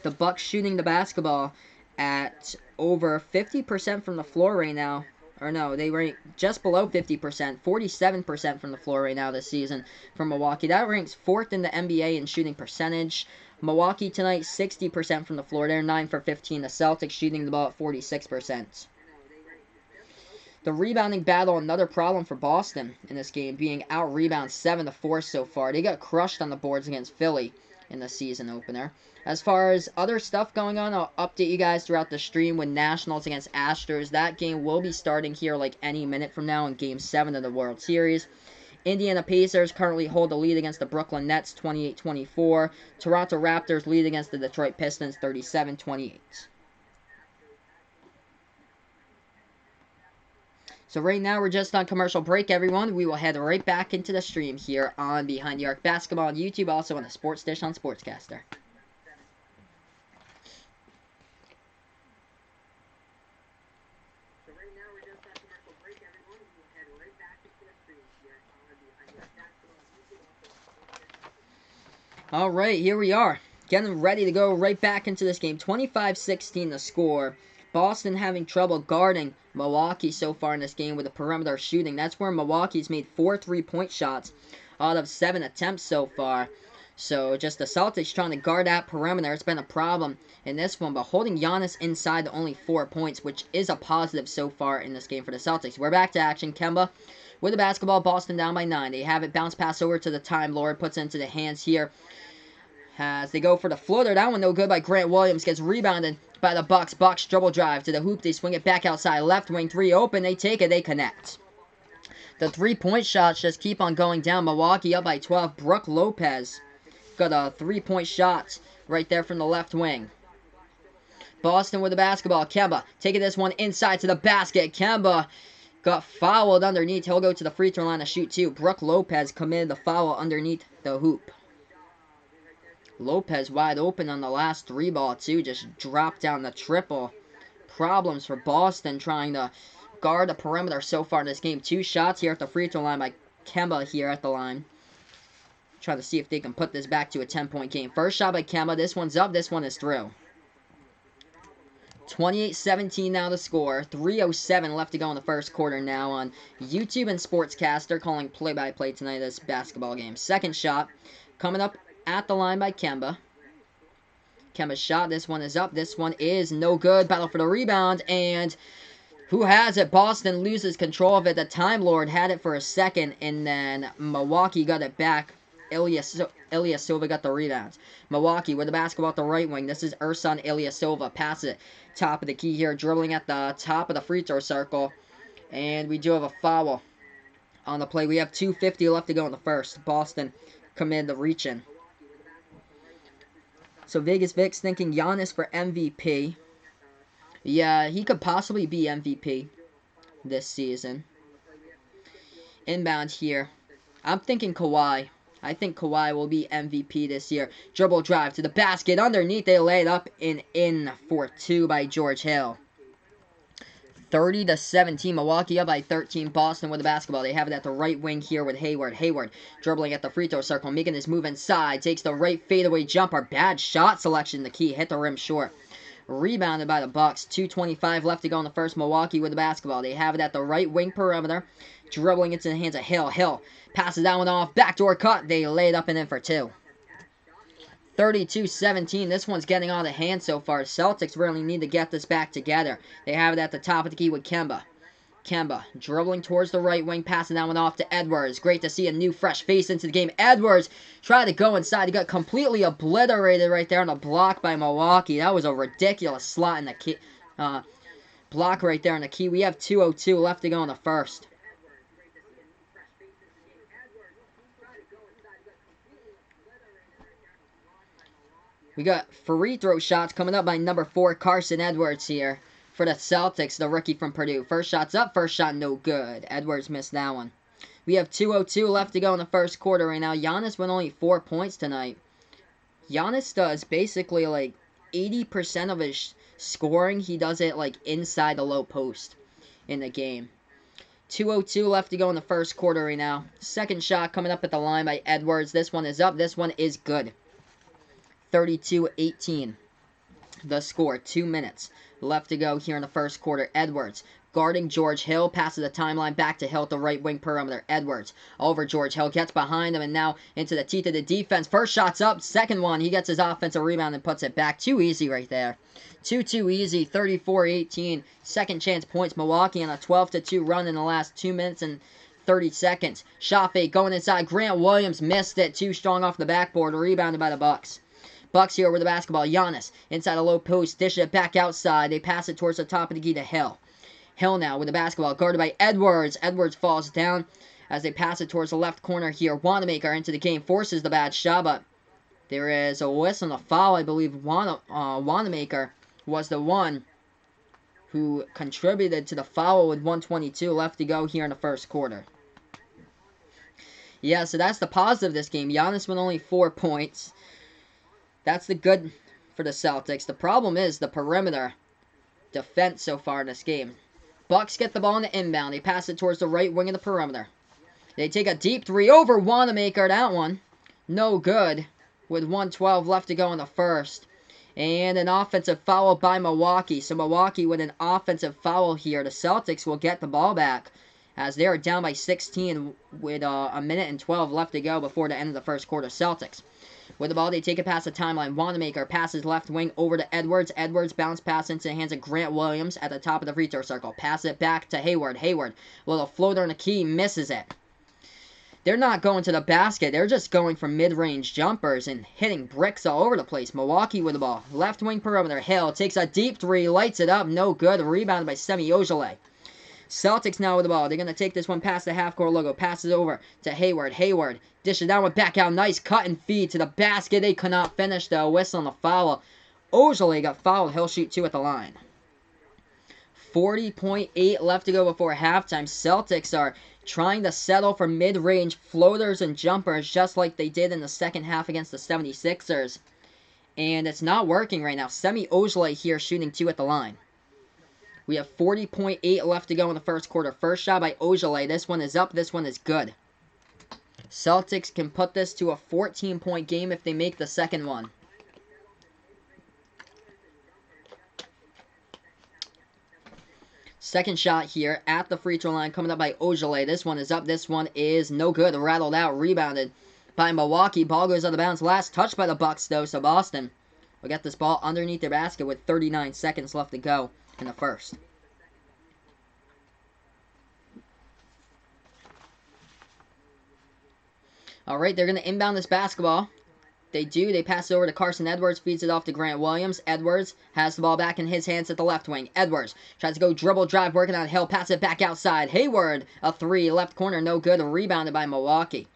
A: The Bucks shooting the basketball at over 50% from the floor right now. Or no, they rank just below 50%, 47% from the floor right now this season for Milwaukee. That ranks 4th in the NBA in shooting percentage. Milwaukee tonight, 60% from the floor. They're 9 for 15. The Celtics shooting the ball at 46%. The rebounding battle, another problem for Boston in this game, being out-rebounded 7-4 so far. They got crushed on the boards against Philly in the season opener. As far as other stuff going on, I'll update you guys throughout the stream with Nationals against Astros. That game will be starting here like any minute from now in Game 7 of the World Series. Indiana Pacers currently hold the lead against the Brooklyn Nets 28-24. Toronto Raptors lead against the Detroit Pistons 37-28. So right now, we're just on commercial break, everyone. We will head right back into the stream here on Behind the Arc Basketball on YouTube, also on the Sports Dish on Sportscaster. Alright, here we are. Getting ready to go right back into this game. 25-16 the score. Boston having trouble guarding Milwaukee so far in this game with the perimeter shooting. That's where Milwaukee's made 4 3-point shots out of 7 attempts so far. So just the Celtics trying to guard that perimeter. It's been a problem in this one. But holding Giannis inside to only 4 points, which is a positive so far in this game for the Celtics. We're back to action. Kemba with the basketball. Boston down by 9. They have it bounce pass over to the Time Lord. Puts it into the hands here as they go for the floater. That one no good by Grant Williams. Gets rebounded by the Bucks. Bucks dribble drive to the hoop. They swing it back outside. Left wing 3 open. They take it. They connect. The 3-point shots just keep on going down. Milwaukee up by 12. Brook Lopez got a 3-point shot right there from the left wing. Boston with the basketball. Kemba taking this one inside to the basket. Kemba got fouled underneath. He'll go to the free throw line to shoot 2. Brook Lopez committed the foul underneath the hoop. Lopez wide open on the last 3 ball, too. Just dropped down the triple. Problems for Boston trying to guard the perimeter so far in this game. 2 shots here at the free throw line by Kemba here at the line. Trying to see if they can put this back to a 10-point game. First shot by Kemba. This one's up. This one is through. 28-17 now the score. 3:07 left to go in the first quarter now on YouTube and Sportscaster, calling play-by-play tonight this basketball game. Second shot coming up at the line by Kemba. Kemba's shot. This one is up. This one is no good. Battle for the rebound. And who has it? Boston loses control of it. The Time Lord had it for a second. And then Milwaukee got it back. Ilyasova got the rebound. Milwaukee with the basketball at the right wing. This is Ersan Ilyasova. Pass it. Top of the key here. Dribbling at the top of the free throw circle. And we do have a foul on the play. We have 2:50 left to go in the first. Boston committed the reach-in. So Vegas Vic's thinking Giannis for MVP. Yeah, he could possibly be MVP this season. Inbound here. I'm thinking Kawhi. I think Kawhi will be MVP this year. Dribble drive to the basket. Underneath, they lay it up and in for 2 by George Hill. 30-17. Milwaukee up by 13. Boston with the basketball. They have it at the right wing here with Hayward. Hayward dribbling at the free throw circle, making his move inside. Takes the right fadeaway jumper. Bad shot selection. The key hit the rim short. Rebounded by the Bucks. 2:25 left to go in the first. Milwaukee with the basketball. They have it at the right wing perimeter. Dribbling into the hands of Hill. Hill passes that one off. Backdoor cut. They lay it up and in for 2. 32-17. This one's getting out of hand so far. Celtics really need to get this back together. They have it at the top of the key with Kemba. Kemba dribbling towards the right wing, passing that one off to Edwards. Great to see a new fresh face into the game. Edwards tried to go inside. He got completely obliterated right there on a block by Milwaukee. That was a ridiculous slot in the key. Block right there in the key. We have 2:02 left to go in the first. We got free throw shots coming up by number 4, Carson Edwards here for the Celtics, the rookie from Purdue. First shot's up, first shot no good. Edwards missed that one. We have 2:02 left to go in the first quarter right now. Giannis went only 4 points tonight. Giannis does basically like 80% of his scoring. He does it like inside the low post in the game. 2:02 left to go in the first quarter right now. Second shot coming up at the line by Edwards. This one is up. This one is good. 32-18. The score. 2 minutes left to go here in the first quarter. Edwards guarding George Hill. Passes the timeline back to Hill at the right wing perimeter. Edwards over George Hill. Gets behind him and now into the teeth of the defense. First shot's up. Second one. He gets his offensive rebound and puts it back. Too easy right there. Too easy. 34-18. Second chance points. Milwaukee on a 12-2 run in the last 2 minutes and 30 seconds. Shot fake going inside. Grant Williams missed it. Too strong off the backboard. Rebounded by the Bucks. Bucks here with the basketball. Giannis inside a low post. Dish it back outside. They pass it towards the top of the key to Hill. Hill now with the basketball. Guarded by Edwards. Edwards falls down as they pass it towards the left corner here. Wanamaker into the game. Forces the bad shot, but there is a whistle and a foul. I believe Wanamaker was the one who contributed to the foul with 1:22 left to go here in the first quarter. Yeah, so that's the positive of this game. Giannis with only 4 points. That's the good for the Celtics. The problem is the perimeter defense so far in this game. Bucks get the ball in the inbound. They pass it towards the right wing of the perimeter. They take a deep three over Wanamaker. That one, no good with 1:12 left to go in the first. And an offensive foul by Milwaukee. So Milwaukee with an offensive foul here. The Celtics will get the ball back as they are down by 16 with a minute and 12 left to go before the end of the first quarter. Celtics with the ball, they take it past the timeline. Wanamaker passes left wing over to Edwards. Edwards bounce pass into the hands of Grant Williams at the top of the free throw circle. Pass it back to Hayward. Hayward, little floater in the key, misses it. They're not going to the basket. They're just going for mid-range jumpers and hitting bricks all over the place. Milwaukee with the ball. Left wing perimeter. Hill takes a deep three, lights it up. No good. Rebounded by Semi Ojeleye. Celtics now with the ball. They're going to take this one past the half-court logo. Passes over to Hayward. Hayward dishes that one back out. Nice cut and feed to the basket. They could not finish though. Whistle on the foul. Ojeleye got fouled. He'll shoot 2 at the line. 40.8 left to go before halftime. Celtics are trying to settle for mid-range floaters and jumpers just like they did in the second half against the 76ers. And it's not working right now. Semi Ojeleye here shooting 2 at the line. We have 40.8 left to go in the first quarter. First shot by Ojeleye. This one is up. This one is good. Celtics can put this to a 14-point game if they make the second one. Second shot here at the free throw line coming up by Ojeleye. This one is up. This one is no good. Rattled out. Rebounded by Milwaukee. Ball goes out of bounds. Last touch by the Bucks though. So Boston will get this ball underneath their basket with 39 seconds left to go in the first. Alright, they're going to inbound this basketball. They do. They pass it over to Carson Edwards. Feeds it off to Grant Williams. Edwards has the ball back in his hands at the left wing. Edwards tries to go dribble drive, working on Hill. Pass it back outside. Hayward, a 3. Left corner, no good. Rebounded by Milwaukee.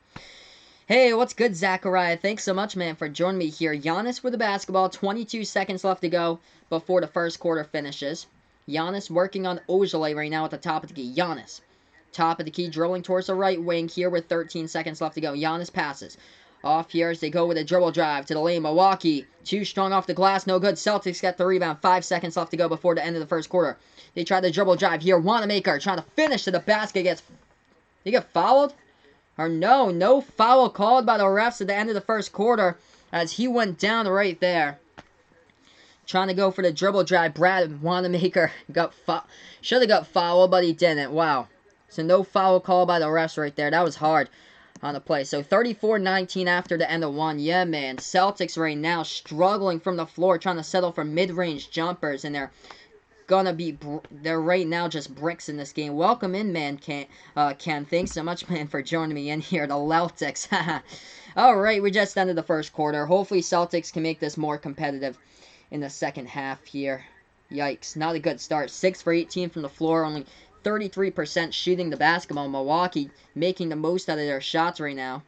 A: Hey, what's good, Zachariah? Thanks so much, man, for joining me here. Giannis with the basketball. 22 seconds left to go before the first quarter finishes. Giannis working on Ojeleye right now at the top of the key. Giannis top of the key, dribbling towards the right wing here with 13 seconds left to go. Giannis passes. Off here as they go with a dribble drive to the lane. Milwaukee, too strong off the glass, no good. Celtics get the rebound. 5 seconds left to go before the end of the first quarter. They try the dribble drive here. Wanamaker trying to finish to the basket. He get fouled? Or no foul called by the refs at the end of the first quarter as he went down right there. Trying to go for the dribble drive. Brad Wanamaker should have got fouled, but he didn't. Wow. So no foul call by the refs right there. That was hard on the play. So 34-19 after the end of one. Yeah, man. Celtics right now struggling from the floor, trying to settle for mid-range jumpers, and they're right now just bricks in this game. Welcome in, man, Ken. Thanks so much, man, for joining me in here. The Celtics. Alright, we just ended the first quarter. Hopefully Celtics can make this more competitive in the second half here. Yikes. Not a good start. 6 for 18 from the floor. Only 33% shooting the basketball. Milwaukee making the most out of their shots right now.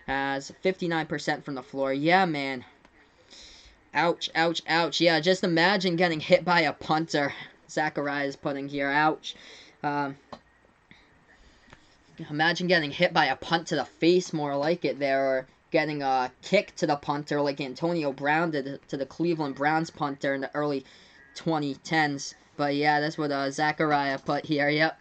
A: As 59% from the floor. Yeah, man. Ouch, ouch, ouch. Yeah, just imagine getting hit by a punter. Zachariah is putting here. Ouch. Imagine getting hit by a punt to the face, more like it there. Or getting a kick to the punter like Antonio Brown did to the Cleveland Browns punter in the early 2010s. But yeah, that's what Zachariah put here. Yep.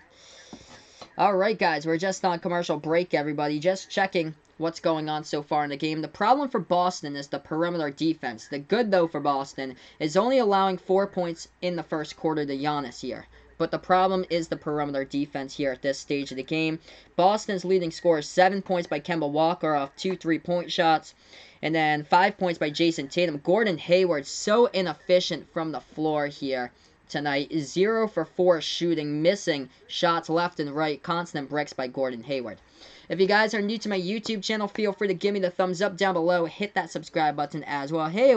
A: Alright, guys. We're just on commercial break, everybody. Just checking what's going on so far in the game. The problem for Boston is the perimeter defense. The good, though, for Boston is only allowing 4 points in the first quarter to Giannis here. But the problem is the perimeter defense here at this stage of the game. Boston's leading scorer is 7 points by Kemba Walker off 2 3-point shots. And then 5 points by Jason Tatum. Gordon Hayward, so inefficient from the floor here tonight. 0 for 4 shooting, missing shots left and right. Constant bricks by Gordon Hayward. If you guys are new to my YouTube channel, feel free to give me the thumbs up down below. Hit that subscribe button as well. Hey,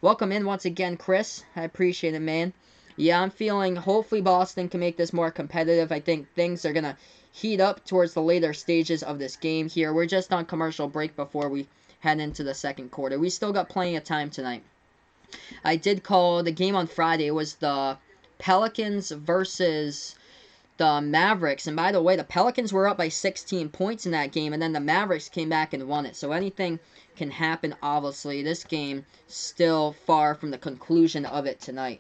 A: welcome in once again, Chris. I appreciate it, man. Yeah, I'm feeling hopefully Boston can make this more competitive. I think things are going to heat up towards the later stages of this game here. We're just on commercial break before we head into the second quarter. We still got plenty of time tonight. I did call the game on Friday. It was the Pelicans versus the Mavericks. And by the way, the Pelicans were up by 16 points in that game, and then the Mavericks came back and won it. So anything can happen, obviously. This game still far from the conclusion of it tonight.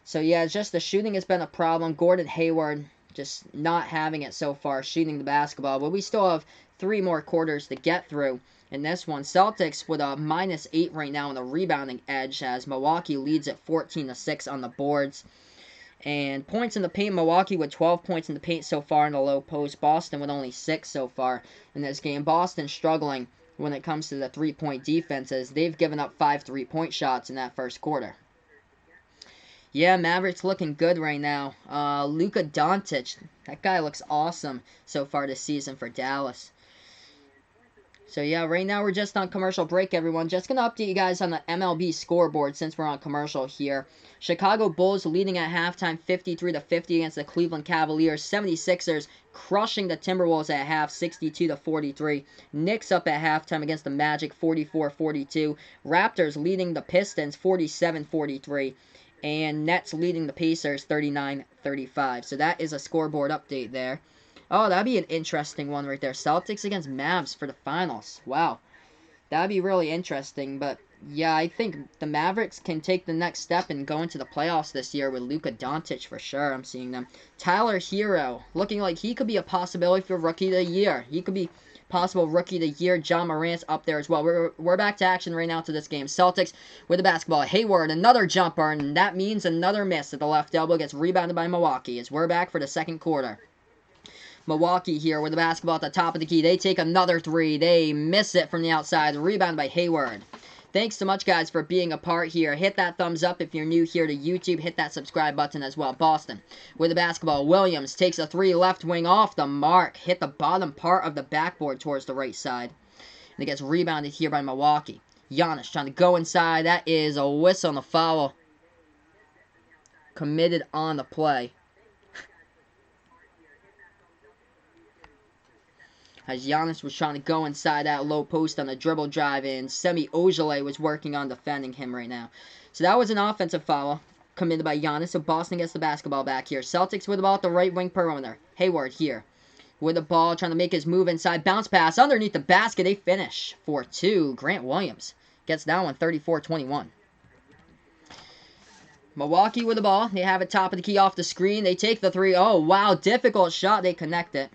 A: So yeah, it's just the shooting has been a problem. Gordon Hayward just not having it so far, shooting the basketball. But we still have 3 more quarters to get through in this one. Celtics with a -8 right now on the rebounding edge as Milwaukee leads at 14-6 on the boards. And points in the paint, Milwaukee with 12 points in the paint so far in the low post. Boston with only 6 so far in this game. Boston struggling when it comes to the 3-point defenses. They've given up 5 3-point shots in that first quarter. Yeah, Mavericks looking good right now. Luka Doncic, that guy looks awesome so far this season for Dallas. So yeah, right now we're just on commercial break, everyone. Just going to update you guys on the MLB scoreboard since we're on commercial here. Chicago Bulls leading at halftime 53-50 against the Cleveland Cavaliers. 76ers crushing the Timberwolves at half 62-43. Knicks up at halftime against the Magic 44-42. Raptors leading the Pistons 47-43. And Nets leading the Pacers 39-35. So that is a scoreboard update there. Oh, that'd be an interesting one right there. Celtics against Mavs for the finals. Wow. That'd be really interesting. But, yeah, I think the Mavericks can take the next step and go into the playoffs this year with Luka Doncic for sure. I'm seeing them. Tyler Hero, looking like he could be a possibility for Rookie of the Year. He could be possible Rookie of the Year. John Morant's up there as well. We're back to action right now to this game. Celtics with the basketball. Hayward, another jumper, and that means another miss at the left elbow. Gets rebounded by Milwaukee as we're back for the second quarter. Milwaukee here with the basketball at the top of the key. They take another 3. They miss it from the outside. Rebound by Hayward. Thanks so much, guys, for being a part here. Hit that thumbs up if you're new here to YouTube. Hit that subscribe button as well. Boston with the basketball. Williams takes a 3 left wing off the mark. Hit the bottom part of the backboard towards the right side. And it gets rebounded here by Milwaukee. Giannis trying to go inside. That is a whistle on the foul committed on the play. As Giannis was trying to go inside that low post on the dribble drive, and Semi Ojeleye was working on defending him right now. So that was an offensive foul committed by Giannis. So Boston gets the basketball back here. Celtics with the ball at the right wing perimeter. Hayward here with the ball, trying to make his move inside. Bounce pass underneath the basket. They finish for 2. Grant Williams gets that one 34-21. Milwaukee with the ball. They have it top of the key off the screen. They take the 3. Oh, wow. Difficult shot. They connect it.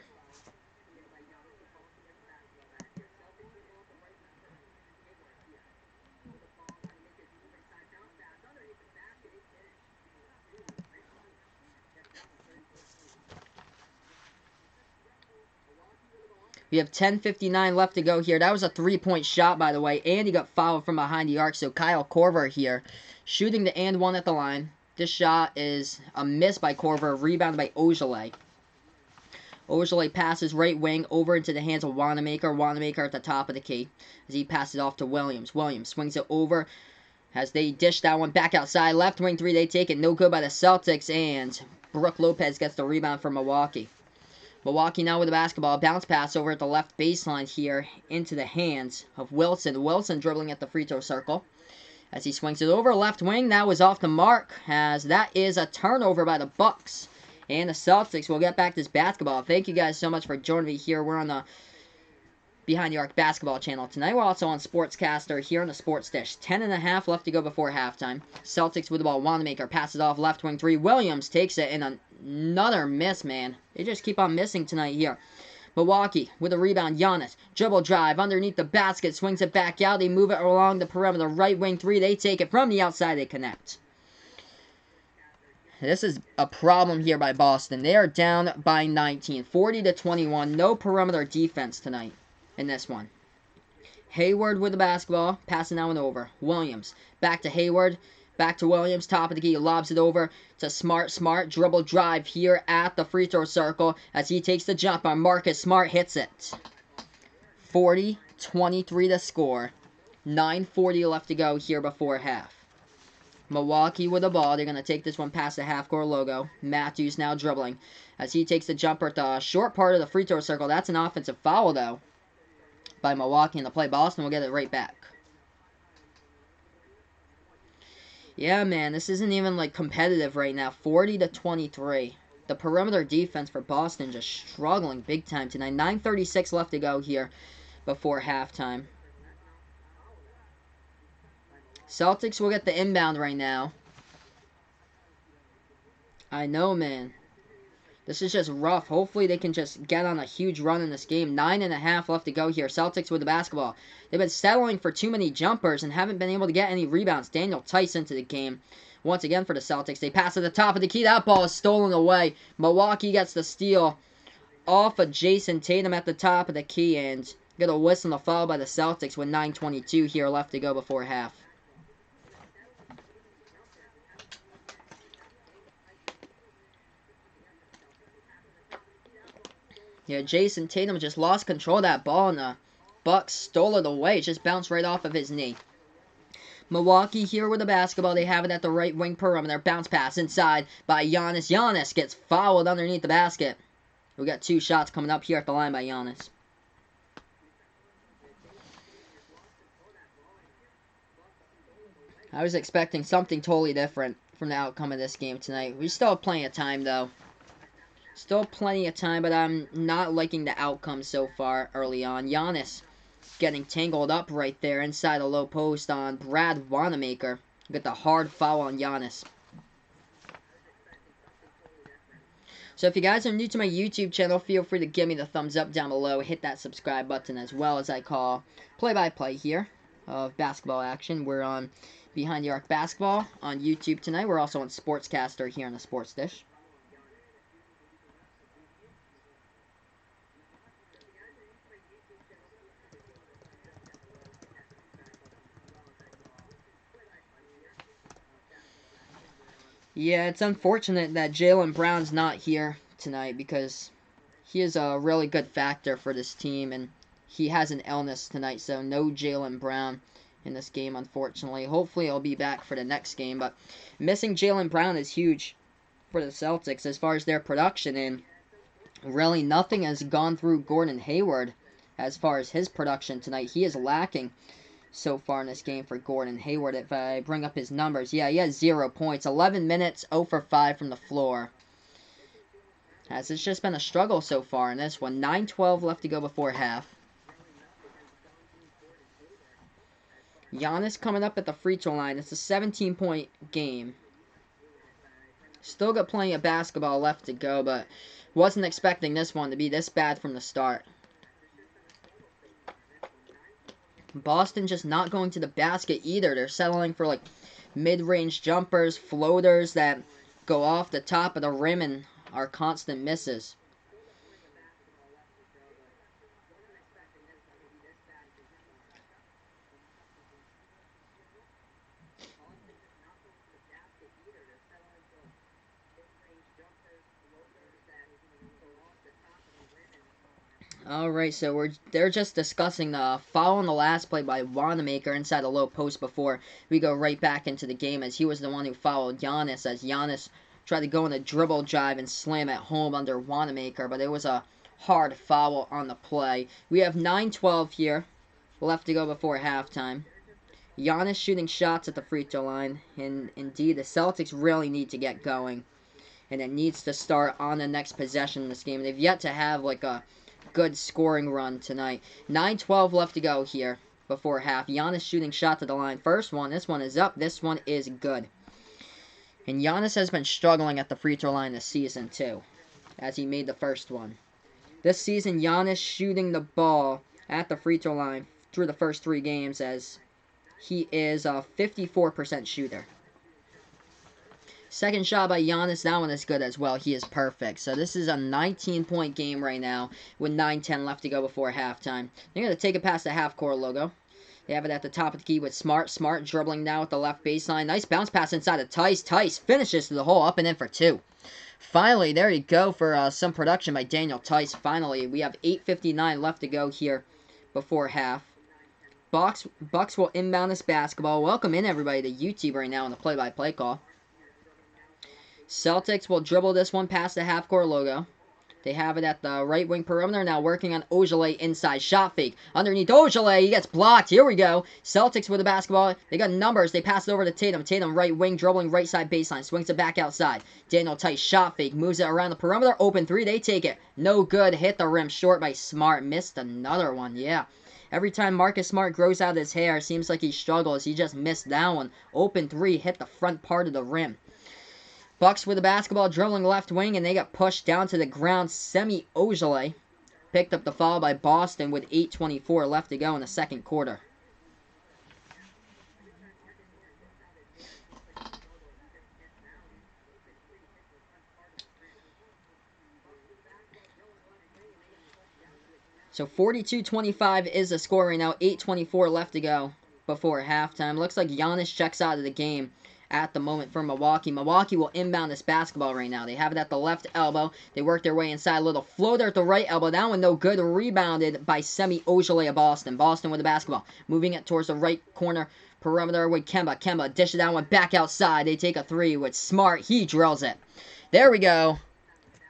A: We have 10:59 left to go here. That was a 3-point shot, by the way, and he got fouled from behind the arc. So Kyle Korver here, shooting the and one at the line. This shot is a miss by Korver, rebounded by Ojale. Ojale passes right wing over into the hands of Wanamaker. Wanamaker at the top of the key as he passes off to Williams. Williams swings it over as they dish that one back outside. Left wing 3, they take it. No good by the Celtics, and Brook Lopez gets the rebound for Milwaukee. Milwaukee now with the basketball. Bounce pass over at the left baseline here into the hands of Wilson. Wilson dribbling at the free throw circle as he swings it over left wing. That was off the mark, as that is a turnover by the Bucks. And the Celtics will get back this basketball. Thank you guys so much for joining me here. We're on the Behind the Arc basketball channel tonight. We're also on Sportscaster here on the Sports Dish. 10:30 left to go before halftime. Celtics with the ball. Wanamaker passes off left wing 3. Williams takes it, and another miss, man. They just keep on missing tonight here. Milwaukee with a rebound. Giannis. Dribble drive underneath the basket. Swings it back out. They move it along the perimeter. Right wing 3. They take it from the outside. They connect. This is a problem here by Boston. They are down by 19. 40-21. No perimeter defense tonight in this one. Hayward with the basketball, passing that one over. Williams, back to Hayward, back to Williams, top of the key, lobs it over to Smart. Smart, dribble drive here at the free throw circle as he takes the jump on Marcus Smart, hits it. 40-23 to score. 9:40 left to go here before half. Milwaukee with the ball. They're going to take this one past the half-court logo. Matthews now dribbling as he takes the jumper at the short part of the free throw circle. That's an offensive foul, though, by Milwaukee in the play. Boston will get it right back. Yeah, man, this isn't even, like, competitive right now. 40-23. The perimeter defense for Boston just struggling big time tonight. 9:36 left to go here before halftime. Celtics will get the inbound right now. I know, man. This is just rough. Hopefully they can just get on a huge run in this game. 9:30 left to go here. Celtics with the basketball. They've been settling for too many jumpers and haven't been able to get any rebounds. Daniel Tice into the game. Once again for the Celtics. They pass at the top of the key. That ball is stolen away. Milwaukee gets the steal off of Jason Tatum at the top of the key, and get a whistle and a foul by the Celtics with 9:22 here left to go before half. Yeah, Jason Tatum just lost control of that ball, and the Bucks stole it away. It just bounced right off of his knee. Milwaukee here with the basketball. They have it at the right wing perimeter. Bounce pass inside by Giannis. Giannis gets fouled underneath the basket. We got 2 shots coming up here at the line by Giannis. I was expecting something totally different from the outcome of this game tonight. We still have plenty of time, though. Still plenty of time, but I'm not liking the outcome so far early on. Giannis getting tangled up right there inside the low post on Brad Wanamaker. Get the hard foul on Giannis. So if you guys are new to my YouTube channel, feel free to give me the thumbs up down below. Hit that subscribe button as well, as I call play-by-play here of basketball action. We're on Behind the Arc Basketball on YouTube tonight. We're also on Sportscaster here on the Sports Dish. Yeah, it's unfortunate that Jaylen Brown's not here tonight because he is a really good factor for this team, and he has an illness tonight, so no Jaylen Brown in this game, unfortunately. Hopefully he'll be back for the next game, but missing Jaylen Brown is huge for the Celtics as far as their production, and really nothing has gone through Gordon Hayward as far as his production tonight. He is lacking so far in this game for Gordon Hayward. If I bring up his numbers, yeah, he has 0 points. 11 minutes, 0 for 5 from the floor. As it's just been a struggle so far in this one. 9:12 left to go before half. Giannis coming up at the free throw line. It's a 17-point game. Still got plenty of basketball left to go, but wasn't expecting this one to be this bad from the start. Boston just not going to the basket either. They're settling for like mid-range jumpers, floaters that go off the top of the rim and are constant misses. Alright, so they're just discussing the foul on the last play by Wanamaker inside the low post before we go right back into the game, as he was the one who fouled Giannis, as Giannis tried to go in a dribble drive and slam it home under Wanamaker, but it was a hard foul on the play. We have 9:12 here left to go before halftime. Giannis shooting shots at the free throw line, and indeed the Celtics really need to get going, and it needs to start on the next possession in this game. They've yet to have like a good scoring run tonight. 9:12 left to go here before half. Giannis shooting shots at the line. First one. This one is up. This one is good. And Giannis has been struggling at the free throw line this season too, as he made the first one. This season, Giannis shooting the ball at the free throw line through the first 3 games, as he is a 54% shooter. Second shot by Giannis, that one is good as well. He is perfect. So this is a 19-point game right now with 9:10 left to go before halftime. They're going to take it past the half-court logo. They have it at the top of the key with Smart. Smart dribbling now at the left baseline. Nice bounce pass inside of Tice. Tice finishes to the hole, up and in for 2. Finally, there you go for some production by Daniel Tice. Finally, we have 8:59 left to go here before half. Bucks will inbound this basketball. Welcome in, everybody, to YouTube right now on the play-by-play call. Celtics will dribble this one past the half-court logo. They have it at the right wing perimeter. Now working on Ojale inside. Shot fake. Underneath Ojale. He gets blocked. Here we go. Celtics with the basketball. They got numbers. They pass it over to Tatum. Tatum right wing dribbling right side baseline. Swings it back outside. Daniel Tice shot fake. Moves it around the perimeter. Open 3. They take it. No good. Hit the rim short by Smart. Missed another one. Yeah. Every time Marcus Smart grows out his hair, seems like he struggles. He just missed that one. Open 3. Hit the front part of the rim. Bucks with the basketball, dribbling left wing, and they got pushed down to the ground. Semi Ojale picked up the foul by Boston with 8:24 left to go in the second quarter. So 42-25 is the score right now. 8:24 left to go before halftime. Looks like Giannis checks out of the game at the moment for Milwaukee. Milwaukee will inbound this basketball right now. They have it at the left elbow. They work their way inside. A little floater at the right elbow. That one no good. Rebounded by Semi Ojale of Boston. Boston with the basketball. Moving it towards the right corner perimeter with Kemba. Kemba dishes that one back outside. They take a 3 with Smart. He drills it. There we go.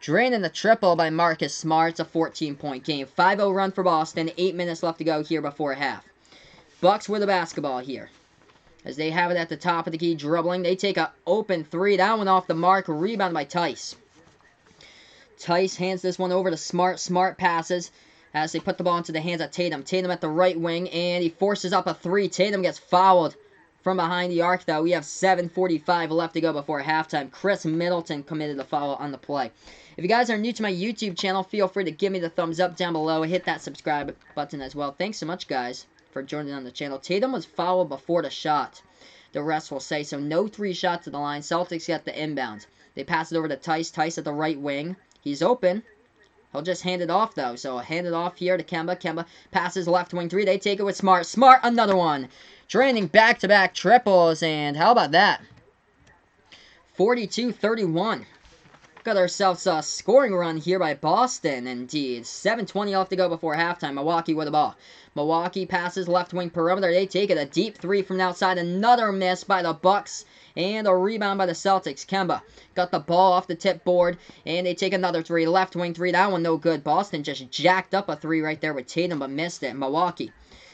A: Draining the triple by Marcus Smart. It's a 14-point game. 5-0 run for Boston. 8 minutes left to go here before half. Bucks with the basketball here, as they have it at the top of the key, dribbling. They take an open 3. That one off the mark. Rebound by Tice. Tice hands this one over to Smart. Smart passes as they put the ball into the hands of Tatum. Tatum at the right wing, and he forces up a 3. Tatum gets fouled from behind the arc, though. We have 7:45 left to go before halftime. Chris Middleton committed a foul on the play. If you guys are new to my YouTube channel, feel free to give me the thumbs up down below. Hit that subscribe button as well. Thanks so much, guys, for joining on the channel. Tatum was fouled before the shot. The rest will say so. No 3 shots at the line. Celtics get the inbounds. They pass it over to Tice. Tice at the right wing. He's open. He'll just hand it off, though. So hand it off here to Kemba. Kemba passes left wing 3. They take it with Smart. Smart, another one. Draining back-to-back triples. And how about that? 42-31. Got ourselves a scoring run here by Boston, indeed. 7:20 left to go before halftime. Milwaukee with the ball. Milwaukee passes left wing perimeter. They take it. A deep 3 from outside. Another miss by the Bucks. And a rebound by the Celtics. Kemba got the ball off the tip board. And they take another 3. Left wing 3. That one no good. Boston just jacked up a 3 right there with Tatum, but missed it. Milwaukee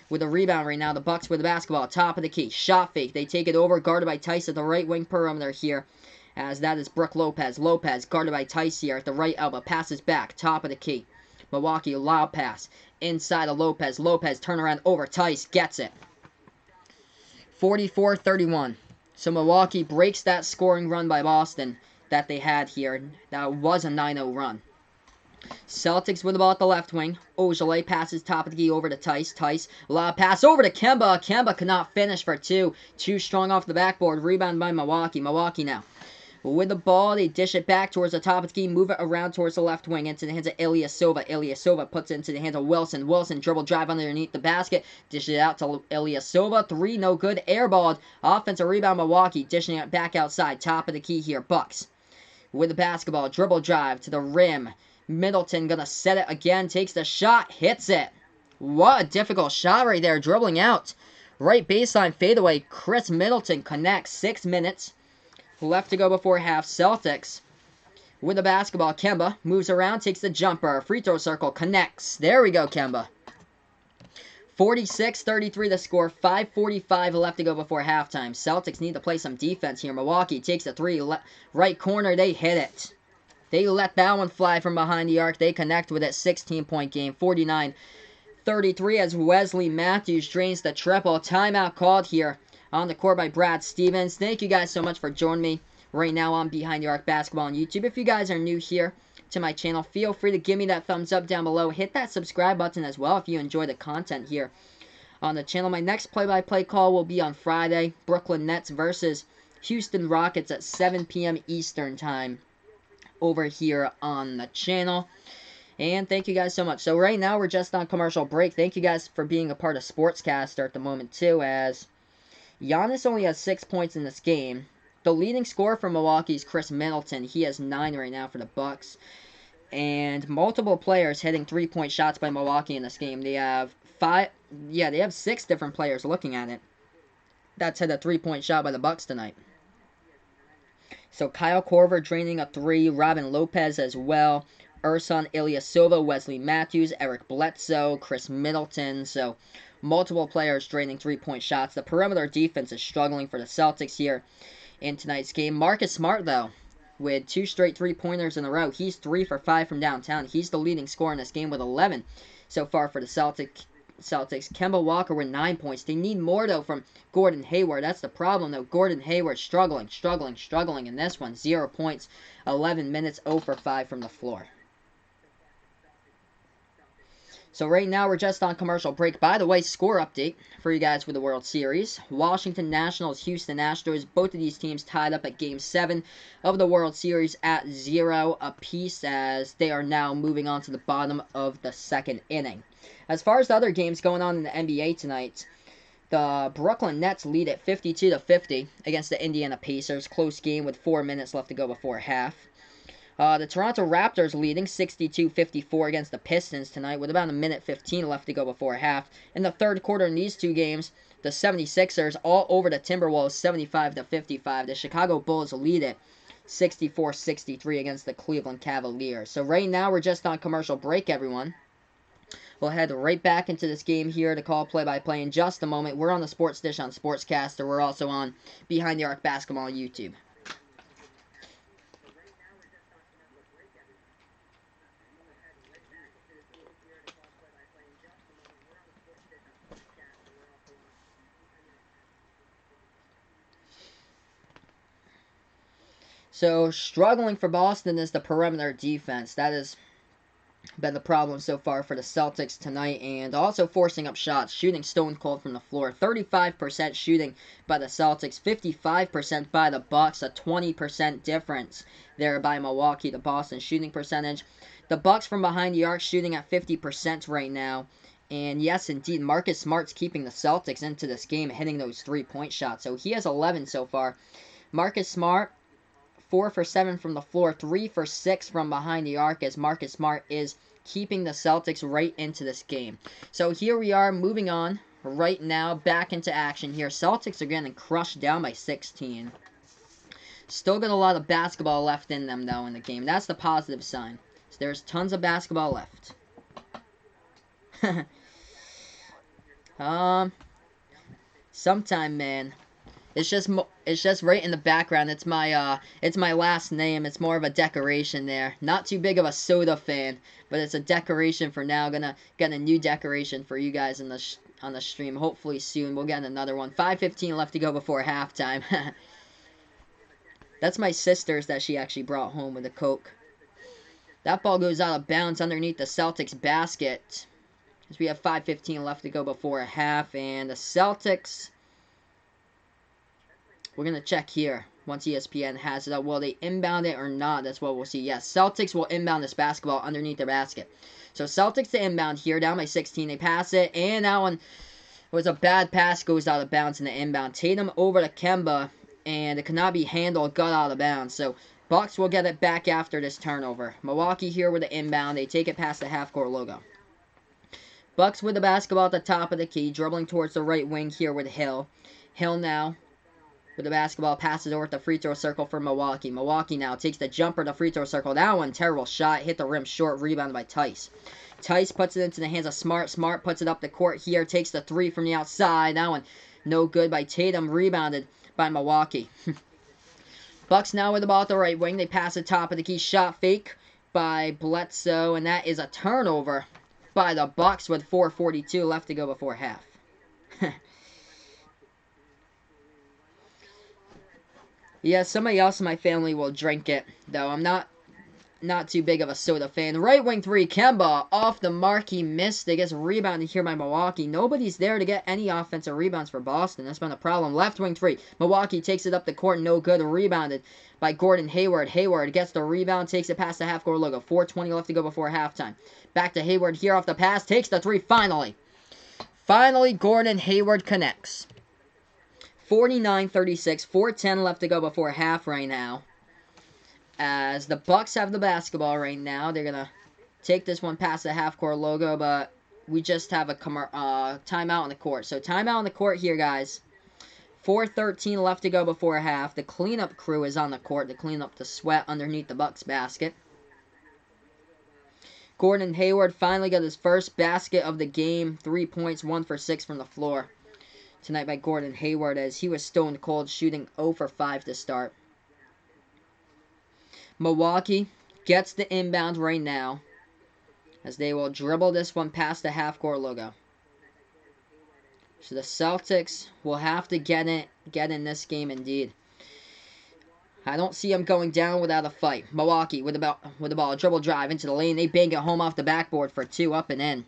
A: with a rebound right now. The Bucks with the basketball. Top of the key. Shot fake. They take it over. Guarded by Tice at the right wing perimeter here, as that is Brook Lopez. Lopez guarded by Tice here at the right elbow. Passes back. Top of the key. Milwaukee lob pass. Inside of Lopez. Lopez turnaround over Tice. Gets it. 44-31. So Milwaukee breaks that scoring run by Boston that they had here. That was a 9-0 run. Celtics with the ball at the left wing. Ojale passes top of the key over to Tice. Tice, lob pass over to Kemba. Kemba could not finish for two. Too strong off the backboard. Rebound by Milwaukee. Milwaukee now with the ball, they dish it back towards the top of the key, move it around towards the left wing into the hands of Ilyasova. Ilyasova puts it into the hands of Wilson. Wilson dribble drive underneath the basket, dishes it out to Ilyasova. Three, no good, airballed. Offensive rebound, Milwaukee, dishing it back outside. Top of the key here, Bucks with the basketball, dribble drive to the rim. Middleton gonna set it again, takes the shot, hits it. What a difficult shot right there, dribbling out. Right baseline fadeaway, Chris Middleton connects. 6 minutes left to go before half. Celtics with the basketball. Kemba moves around, takes the jumper. Free throw circle, connects. There we go, Kemba. 46-33 the score. 5:45 left to go before halftime. Celtics need to play some defense here. Milwaukee takes the three. Right corner, they hit it. They let that one fly from behind the arc. They connect with it. 16-point game. 49-33 as Wesley Matthews drains the triple. Timeout called here on the court by Brad Stevens. Thank you guys so much for joining me right now on Behind the Arc Basketball on YouTube. If you guys are new here to my channel, feel free to give me that thumbs up down below. Hit that subscribe button as well if you enjoy the content here on the channel. My next play-by-play call will be on Friday. Brooklyn Nets versus Houston Rockets at 7 p.m. Eastern Time over here on the channel. And thank you guys so much. So right now we're just on commercial break. Thank you guys for being a part of Sportscaster at the moment too, as Giannis only has 6 points in this game. The leading scorer for Milwaukee is Chris Middleton. He has 9 right now for the Bucks. And multiple players hitting 3-point shots by Milwaukee in this game. They have 6 different players looking at it. That's hit a 3-point shot by the Bucks tonight. So Kyle Korver draining a 3. Robin Lopez as well. Ersan Ilyasova, Wesley Matthews, Eric Bledsoe, Chris Middleton. So multiple players draining 3-point shots. The perimeter defense is struggling for the Celtics here in tonight's game. Marcus Smart, though, with 2 straight 3-pointers in a row. He's 3 for 5 from downtown. He's the leading scorer in this game with 11 so far for the Celtics. Kemba Walker with 9 points. They need more, though, from Gordon Hayward. That's the problem, though. Gordon Hayward struggling in this one. 0 points, 11 minutes, 0 for 5 from the floor. So right now we're just on commercial break. By the way, score update for you guys for the World Series. Washington Nationals, Houston Astros. Both of these teams tied up at Game 7 of the World Series at 0 apiece, as they are now moving on to the bottom of the 2nd inning. As far as the other games going on in the NBA tonight, the Brooklyn Nets lead at 52-50 against the Indiana Pacers. Close game with 4 minutes left to go before half. The Toronto Raptors leading 62-54 against the Pistons tonight with about 1:15 left to go before half. In the third quarter in these two games, the 76ers all over the Timberwolves 75-55. The Chicago Bulls lead it 64-63 against the Cleveland Cavaliers. So right now we're just on commercial break, everyone. We'll head right back into this game here to call play-by-play in just a moment. We're on the Sports Dish on Sportscaster. We're also on Behind the Arc Basketball on YouTube. So, struggling for Boston is the perimeter defense. That has been the problem so far for the Celtics tonight, and also forcing up shots, shooting stone cold from the floor. 35% shooting by the Celtics, 55% by the Bucks, a 20% difference there by Milwaukee to Boston shooting percentage. The Bucks from behind the arc shooting at 50% right now. And yes, indeed, Marcus Smart's keeping the Celtics into this game, hitting those 3-point shots. So he has 11 so far. Marcus Smart, 4 for 7 from the floor, 3 for 6 from behind the arc, as Marcus Smart is keeping the Celtics right into this game. So here we are, moving on right now, back into action here. Celtics are getting crushed down by 16. Still got a lot of basketball left in them, though, in the game. That's the positive sign. So there's tons of basketball left. Sometime, man, It's just right in the background. It's my last name. It's more of a decoration there. Not too big of a soda fan, but it's a decoration for now. Gonna get a new decoration for you guys in the on the stream. Hopefully soon we'll get another one. 5:15 left to go before halftime. That's my sister's that she actually brought home with a Coke. That ball goes out of bounds underneath the Celtics basket. As we have 5:15 left to go before a half, and the Celtics. We're going to check here once ESPN has it up. Will they inbound it or not? That's what we'll see. Yes, Celtics will inbound this basketball underneath their basket. So Celtics to inbound here, down by 16. They pass it, and that one was a bad pass, goes out of bounds in the inbound. Tatum over to Kemba, and it cannot be handled, got out of bounds. So Bucks will get it back after this turnover. Milwaukee here with the inbound. They take it past the half-court logo. Bucks with the basketball at the top of the key, dribbling towards the right wing here with Hill. Hill now with the basketball, passes over at the free throw circle for Milwaukee. Milwaukee now takes the jumper to the free throw circle. That one, terrible shot. Hit the rim short, rebounded by Tice. Tice puts it into the hands of Smart. Smart puts it up the court here, takes the three from the outside. That one, no good by Tatum, rebounded by Milwaukee. Bucks now with the ball at the right wing. They pass the top of the key, shot fake by Bledsoe, and that is a turnover by the Bucks with 4:42 left to go before half. Yeah, somebody else in my family will drink it, though. I'm not too big of a soda fan. Right wing three, Kemba off the mark. He missed. They gets rebounded here by Milwaukee. Nobody's there to get any offensive rebounds for Boston. That's been a problem. Left wing three, Milwaukee takes it up the court. No good. Rebounded by Gordon Hayward. Hayward gets the rebound, takes it past the half-court logo. 4:20 left to go before halftime. Back to Hayward here off the pass. Takes the three finally. Finally, Gordon Hayward connects. 49-36, 4:10 left to go before half right now. As the Bucks have the basketball right now, they're gonna take this one past the half-court logo, but we just have a timeout on the court. So timeout on the court here, guys. 4:13 left to go before half. The cleanup crew is on the court to clean up the sweat underneath the Bucks basket. Gordon Hayward finally got his first basket of the game. 3 points, 1 for 6 from the floor tonight by Gordon Hayward, as he was stone cold, shooting 0 for 5 to start. Milwaukee gets the inbound right now, as they will dribble this one past the half-court logo. So the Celtics will have to get in this game indeed. I don't see them going down without a fight. Milwaukee with the ball, dribble drive into the lane. They bang it home off the backboard for 2, up and in.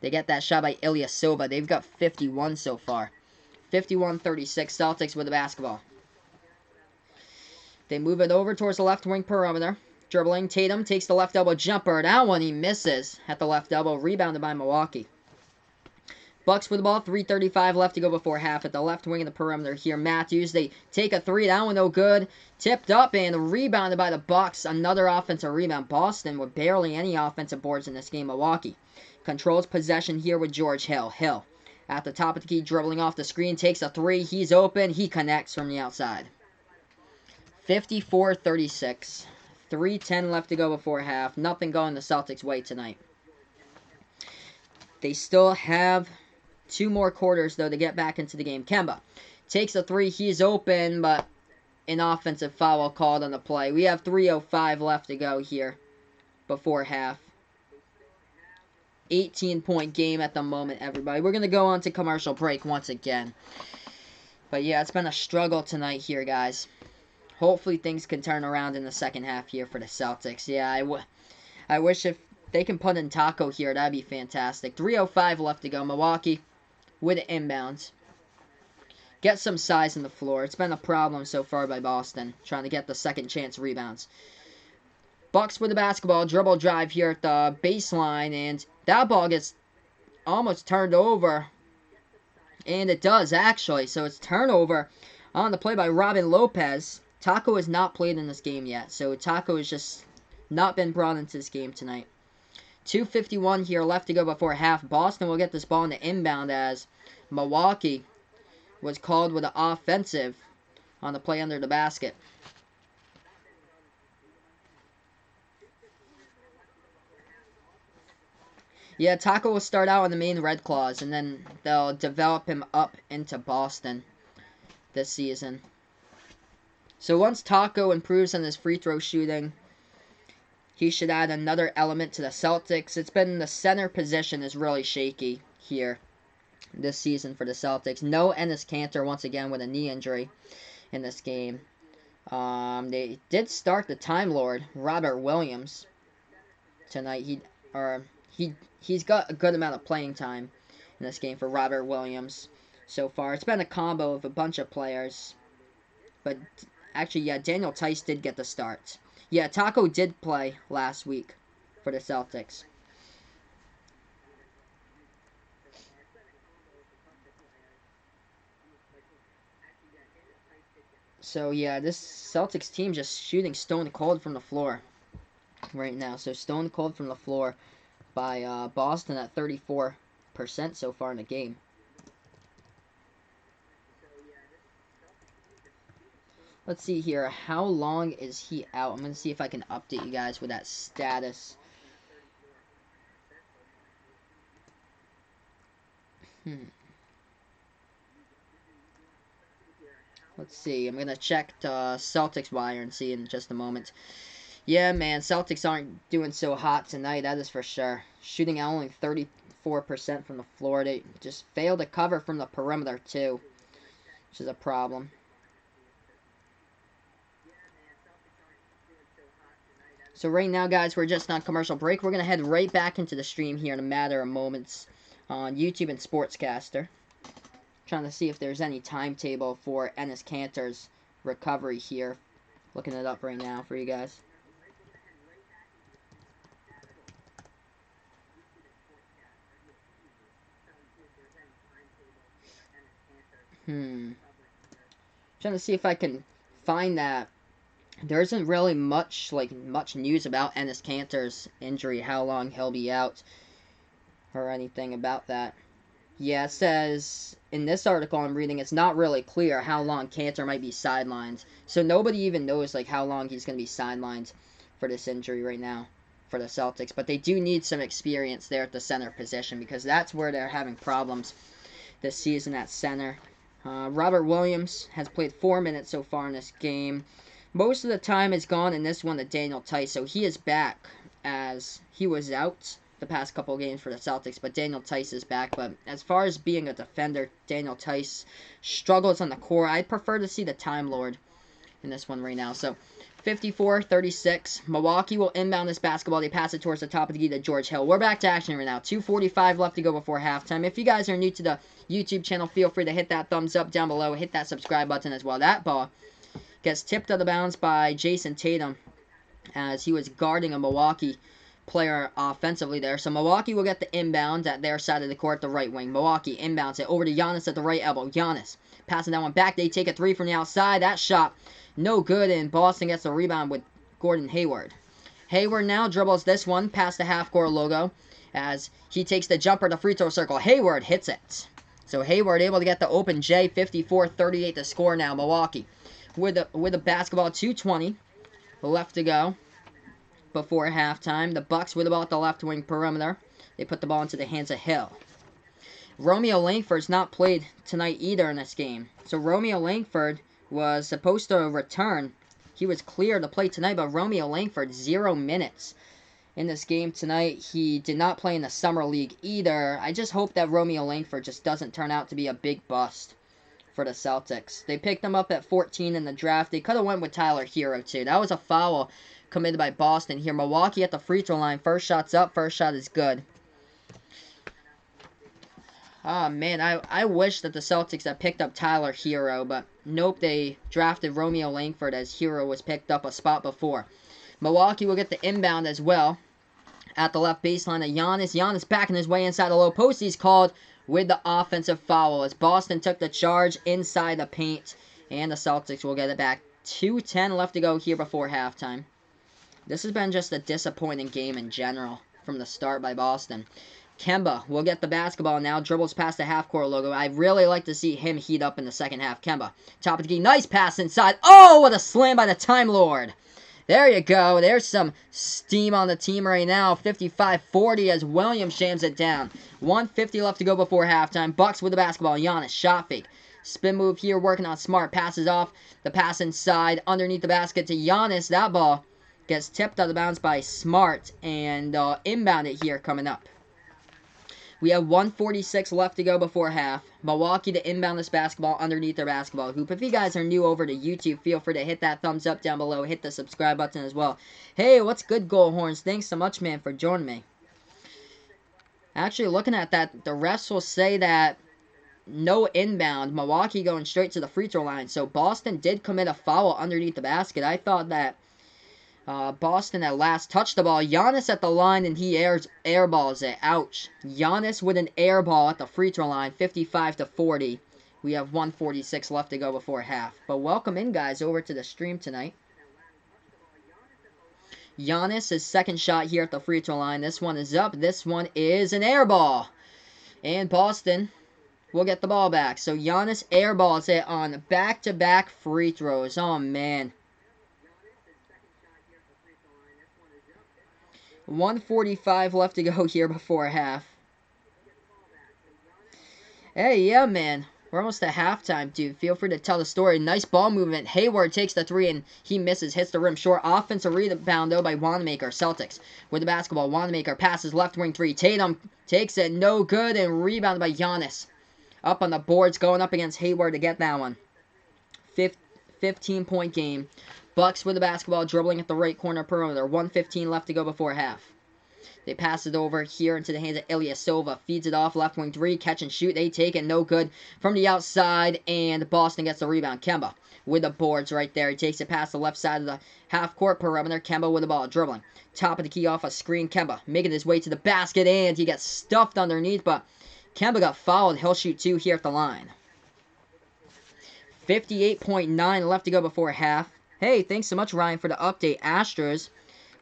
A: They get that shot by Ilyasova. They've got 51 so far. 51-36, Celtics with the basketball. They move it over towards the left wing perimeter. Dribbling, Tatum takes the left elbow jumper. That one he misses at the left elbow. Rebounded by Milwaukee. Bucks with the ball, 3:35 left to go before half at the left wing of the perimeter here. Matthews, they take a three. That one no good. Tipped up and rebounded by the Bucks. Another offensive rebound. Boston with barely any offensive boards in this game. Milwaukee controls possession here with George Hill. Hill at the top of the key, dribbling off the screen, takes a three. He's open. He connects from the outside. 54-36. 3:10 left to go before half. Nothing going the Celtics' way tonight. They still have 2 more quarters, though, to get back into the game. Kemba takes a three. He's open, but an offensive foul called on the play. We have 3:05 left to go here before half. 18-point game at the moment, everybody. We're going to go on to commercial break once again. But yeah, it's been a struggle tonight here, guys. Hopefully things can turn around in the second half here for the Celtics. Yeah, I wish if they can put in Taco here, that'd be fantastic. 3:05 left to go. Milwaukee with inbounds. Get some size in the floor. It's been a problem so far by Boston, trying to get the second chance rebounds. Bucks with the basketball, dribble drive here at the baseline, and that ball gets almost turned over. And it does, actually. So it's turnover on the play by Robin Lopez. Taco has not played in this game yet, so Taco has just not been brought into this game tonight. 2:51 here left to go before half. Boston will get this ball in the inbound as Milwaukee was called with an offensive on the play under the basket. Yeah, Taco will start out on the main Red Claws, and then they'll develop him up into Boston. this season. So once Taco improves on his free throw shooting, he should add another element to the Celtics. It's been the center position is really shaky here this season for the Celtics. No Enes Kanter once again with a knee injury in this game. They did start the Time Lord, Robert Williams, tonight. He's got a good amount of playing time in this game for Robert Williams so far. It's been a combo of a bunch of players. But actually, yeah, Daniel Tice did get the start. Yeah, Taco did play last week for the Celtics. So, yeah, this Celtics team just shooting stone cold from the floor right now. So, stone cold from the floor by Boston at 34% so far in the game. Let's see here. How long is he out? I'm going to see if I can update you guys with that status. Let's see. I'm going to check the Celtics wire and see in just a moment. Yeah, man. Celtics aren't doing so hot tonight. That is for sure. Shooting out only 34% from the floor. They just failed to cover from the perimeter, too, which is a problem. So right now, guys, we're just on commercial break. We're going to head right back into the stream here in a matter of moments on YouTube and Sportscaster. Trying to see if there's any timetable for Enes Kanter's recovery here. Looking it up right now for you guys. Trying to see if I can find that. There isn't really much news about Enes Kanter's injury, how long he'll be out, or anything about that. Yeah, it says in this article I'm reading, it's not really clear how long Kanter might be sidelined. So nobody even knows how long he's going to be sidelined for this injury right now for the Celtics. But they do need some experience there at the center position because that's where they're having problems this season at center. Robert Williams has played 4 minutes so far in this game. Most of the time is gone in this one to Daniel Tice, so he is back as he was out the past couple of games for the Celtics, but Daniel Tice is back. But as far as being a defender, Daniel Tice struggles on the core. I'd prefer to see the Time Lord in this one right now. So 54-36. Milwaukee will inbound this basketball. They pass it towards the top of the key to George Hill. We're back to action right now. 2:45 left to go before halftime. If you guys are new to the YouTube channel, feel free to hit that thumbs up down below. Hit that subscribe button as well. That ball gets tipped out of bounds by Jason Tatum as he was guarding a Milwaukee player offensively there. So Milwaukee will get the inbound at their side of the court, the right wing. Milwaukee inbounds it over to Giannis at the right elbow. Giannis passing that one back. They take a three from the outside. That shot no good, and Boston gets the rebound with Gordon Hayward. Hayward now dribbles this one past the half-court logo as he takes the jumper to free throw circle. Hayward hits it. So Hayward able to get the open J. 54-38 to score now. Milwaukee with a basketball. 2:20 left to go before halftime. The Bucks with the ball at the left wing perimeter. They put the ball into the hands of Hill. Romeo Langford's not played tonight either in this game. So Romeo Langford was supposed to return. He was cleared to play tonight, but Romeo Langford, 0 minutes in this game tonight. He did not play in the Summer League either. I just hope that Romeo Langford just doesn't turn out to be a big bust for the Celtics. They picked him up at 14 in the draft. They could have went with Tyler Hero, too. That was a foul committed by Boston here. Milwaukee at the free throw line. First shot's up. First shot is good. Oh, man, I wish that the Celtics had picked up Tyler Hero, but nope, they drafted Romeo Langford as Hero was picked up a spot before. Milwaukee will get the inbound as well at the left baseline of Giannis. Giannis backing his way inside the low post. He's called with the offensive foul as Boston took the charge inside the paint, and the Celtics will get it back. 2:10 left to go here before halftime. This has been just a disappointing game in general from the start by Boston. Kemba will get the basketball now, dribbles past the half-court logo. I'd really like to see him heat up in the second half. Kemba, top of the key, nice pass inside. Oh, what a slam by the Time Lord. There you go. There's some steam on the team right now. 55-40 as Williams jams it down. 1:50 left to go before halftime. Bucks with the basketball. Giannis, shot fake. Spin move here, working on Smart. Passes off. The pass inside, underneath the basket to Giannis. That ball gets tipped out of bounds by Smart, and inbounded here coming up. We have 1:46 left to go before half. Milwaukee to inbound this basketball underneath their basketball hoop. If you guys are new over to YouTube, feel free to hit that thumbs up down below. Hit the subscribe button as well. Hey, what's good, Gold Horns? Thanks so much, man, for joining me. Actually, looking at that, the refs will say that no inbound. Milwaukee going straight to the free throw line. So Boston did commit a foul underneath the basket. I thought that Boston at last touched the ball. Giannis at the line, and he airballs it. Ouch. Giannis with an air ball at the free throw line, 55-40. We have 1:46 left to go before half. But welcome in, guys, over to the stream tonight. Giannis, his second shot here at the free throw line. This one is up. This one is an air ball. And Boston will get the ball back. So Giannis airballs it on back-to-back free throws. Oh, man. 1:45 left to go here before half. Hey, yeah, man. We're almost at halftime, dude. Feel free to tell the story. Nice ball movement. Hayward takes the three, and he misses. Hits the rim short. Offensive rebound, though, by Wanamaker. Celtics with the basketball. Wanamaker passes left wing three. Tatum takes it. No good, and rebounded by Giannis. Up on the boards, going up against Hayward to get that one. 15-point game. Bucks with the basketball, dribbling at the right corner perimeter. 1:15 left to go before half. They pass it over here into the hands of Ilyasova. Feeds it off, left wing three, catch and shoot. They take it, no good from the outside, and Boston gets the rebound. Kemba with the boards right there. He takes it past the left side of the half-court perimeter. Kemba with the ball, dribbling. Top of the key off a screen. Kemba making his way to the basket, and he gets stuffed underneath, but Kemba got fouled. He'll shoot two here at the line. 58.9 left to go before half. Hey, thanks so much, Ryan, for the update. Astros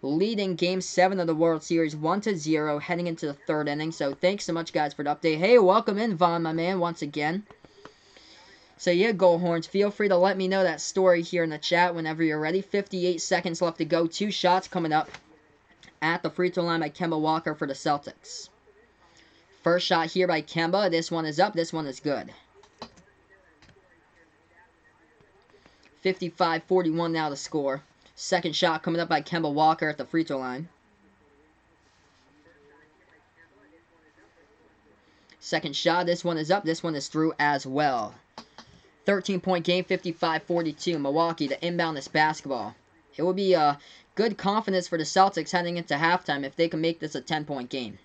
A: leading Game 7 of the World Series 1-0 heading into the third inning. So thanks so much, guys, for the update. Hey, welcome in, Vaughn, my man, once again. So yeah, Gold Horns, feel free to let me know that story here in the chat whenever you're ready. 58 seconds left to go. Two shots coming up at the free throw line by Kemba Walker for the Celtics. First shot here by Kemba. This one is up. This one is good. 55-41 now to score. Second shot coming up by Kemba Walker at the free throw line. Second shot, this one is up. This one is through as well. 13-point game, 55-42. Milwaukee to inbound this basketball. It will be good confidence for the Celtics heading into halftime if they can make this a 10-point game.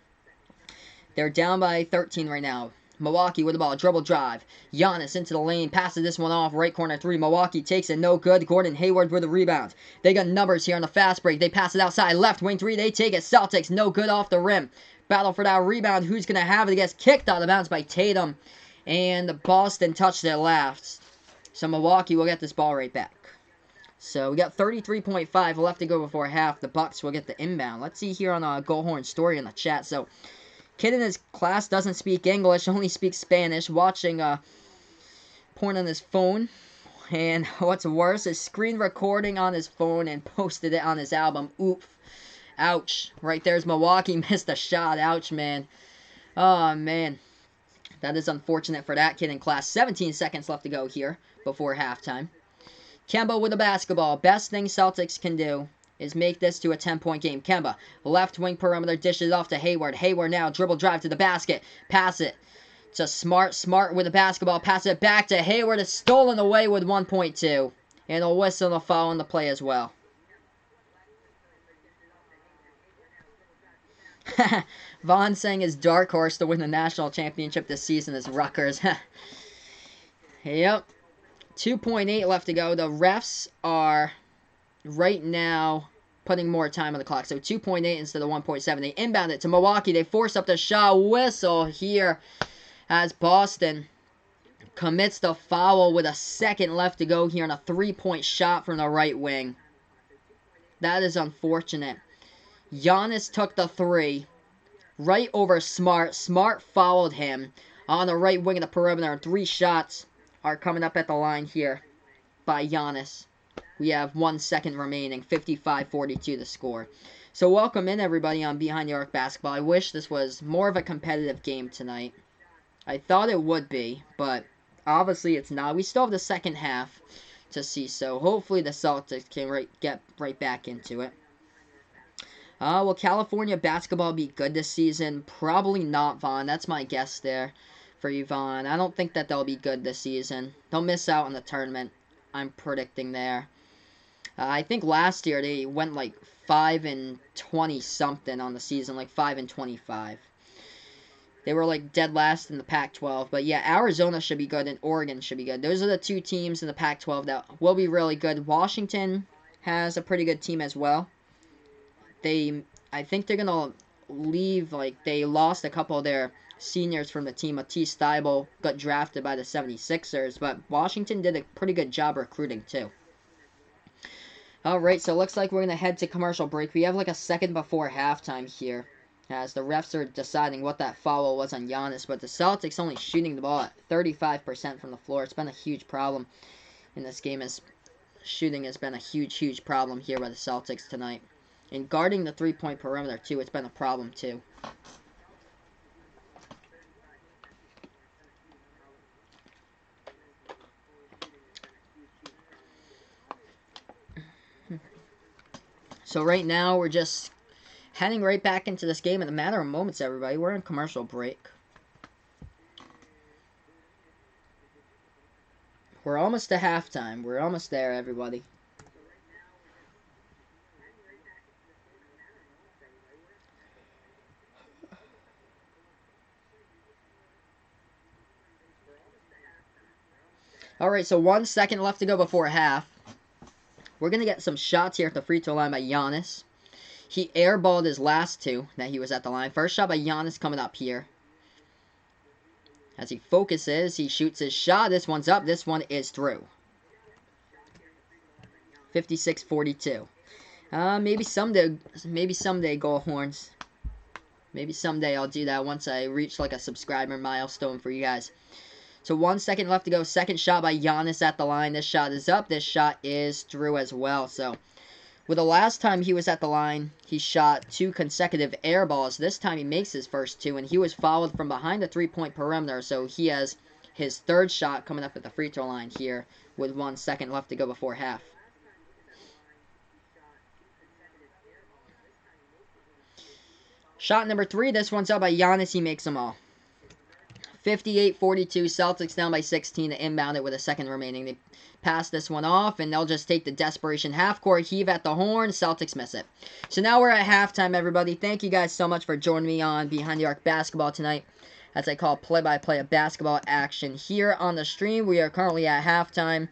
A: They're down by 13 right now. Milwaukee with the ball, dribble drive. Giannis into the lane, passes this one off, right corner three. Milwaukee takes it, no good. Gordon Hayward with the rebound. They got numbers here on the fast break. They pass it outside, left wing three. They take it. Celtics, no good off the rim. Battle for that rebound. Who's going to have it? It gets kicked out of bounds by Tatum. And Boston touched it last. So Milwaukee will get this ball right back. So we got 33.5 left to go before half. The Bucks will get the inbound. Let's see here on Gold Horn story in the chat. So kid in his class doesn't speak English, only speaks Spanish, watching porn on his phone. And what's worse is screen recording on his phone and posted it on his album. Oof. Ouch. Right there's Milwaukee missed a shot. Ouch, man. Oh, man. That is unfortunate for that kid in class. 17 seconds left to go here before halftime. Kemba with the basketball. Best thing Celtics can do is make this to a 10-point game. Kemba, left wing perimeter, dishes off to Hayward. Hayward now, dribble drive to the basket. Pass it to Smart. Smart with the basketball. Pass it back to Hayward. It's stolen away with 1.2. And a whistle and a foul on the play as well. Vaughn saying his dark horse to win the national championship this season is Rutgers. Yep. 2.8 left to go. The refs are right now putting more time on the clock. So 2.8 instead of 1.7. They inbound it to Milwaukee. They force up the shot. Whistle here as Boston commits the foul with a second left to go here on a three-point shot from the right wing. That is unfortunate. Giannis took the three right over Smart. Smart fouled him on the right wing of the perimeter. Three shots are coming up at the line here by Giannis. We have 1 second remaining. 55-42 the score. So welcome in, everybody, on Behind the Arc Basketball. I wish this was more of a competitive game tonight. I thought it would be, but obviously it's not. We still have the second half to see, so hopefully the Celtics can get right back into it. Will California basketball be good this season? Probably not, Vaughn. That's my guess there for you, Vaughn. I don't think that they'll be good this season. They'll miss out on the tournament, I'm predicting there. I think last year they went like 5-20 something on the season, like 5-25. They were like dead last in the Pac-12. But yeah, Arizona should be good and Oregon should be good. Those are the two teams in the Pac-12 that will be really good. Washington has a pretty good team as well. I think they're going to leave, like, they lost a couple of their seniors from the team. Matisse Thybulle got drafted by the 76ers, but Washington did a pretty good job recruiting, too. Alright, so it looks like we're going to head to commercial break. We have, like, a second before halftime here, as the refs are deciding what that foul was on Giannis, but the Celtics only shooting the ball at 35% from the floor. It's been a huge problem in this game, as shooting has been a huge problem here by the Celtics tonight. And guarding the three-point perimeter, too, it's been a problem, too. So right now, we're just heading right back into this game in a matter of moments, everybody. We're in commercial break. We're almost to halftime. We're almost there, everybody. Alright, so 1 second left to go before half. We're going to get some shots here at the free throw line by Giannis. He airballed his last two that he was at the line. First shot by Giannis coming up here. As he focuses, he shoots his shot. This one's up. This one is through. 56-42. Maybe someday, Goal Horns. Maybe someday I'll do that once I reach like a subscriber milestone for you guys. So 1 second left to go. Second shot by Giannis at the line. This shot is up. This shot is through as well. So with the last time he was at the line, he shot 2 consecutive air balls. This time he makes his first 2, and he was fouled from behind the three-point perimeter. So he has his third shot coming up at the free throw line here with 1 second left to go before half. Shot number 3. This one's up by Giannis. He makes them all. 58-42, Celtics down by 16 to inbound it with a second remaining. They pass this one off, and they'll just take the desperation half-court heave at the horn. Celtics miss it. So now we're at halftime, everybody. Thank you guys so much for joining me on Behind the Arc Basketball tonight, as I call play-by-play of basketball action here on the stream. We are currently at halftime,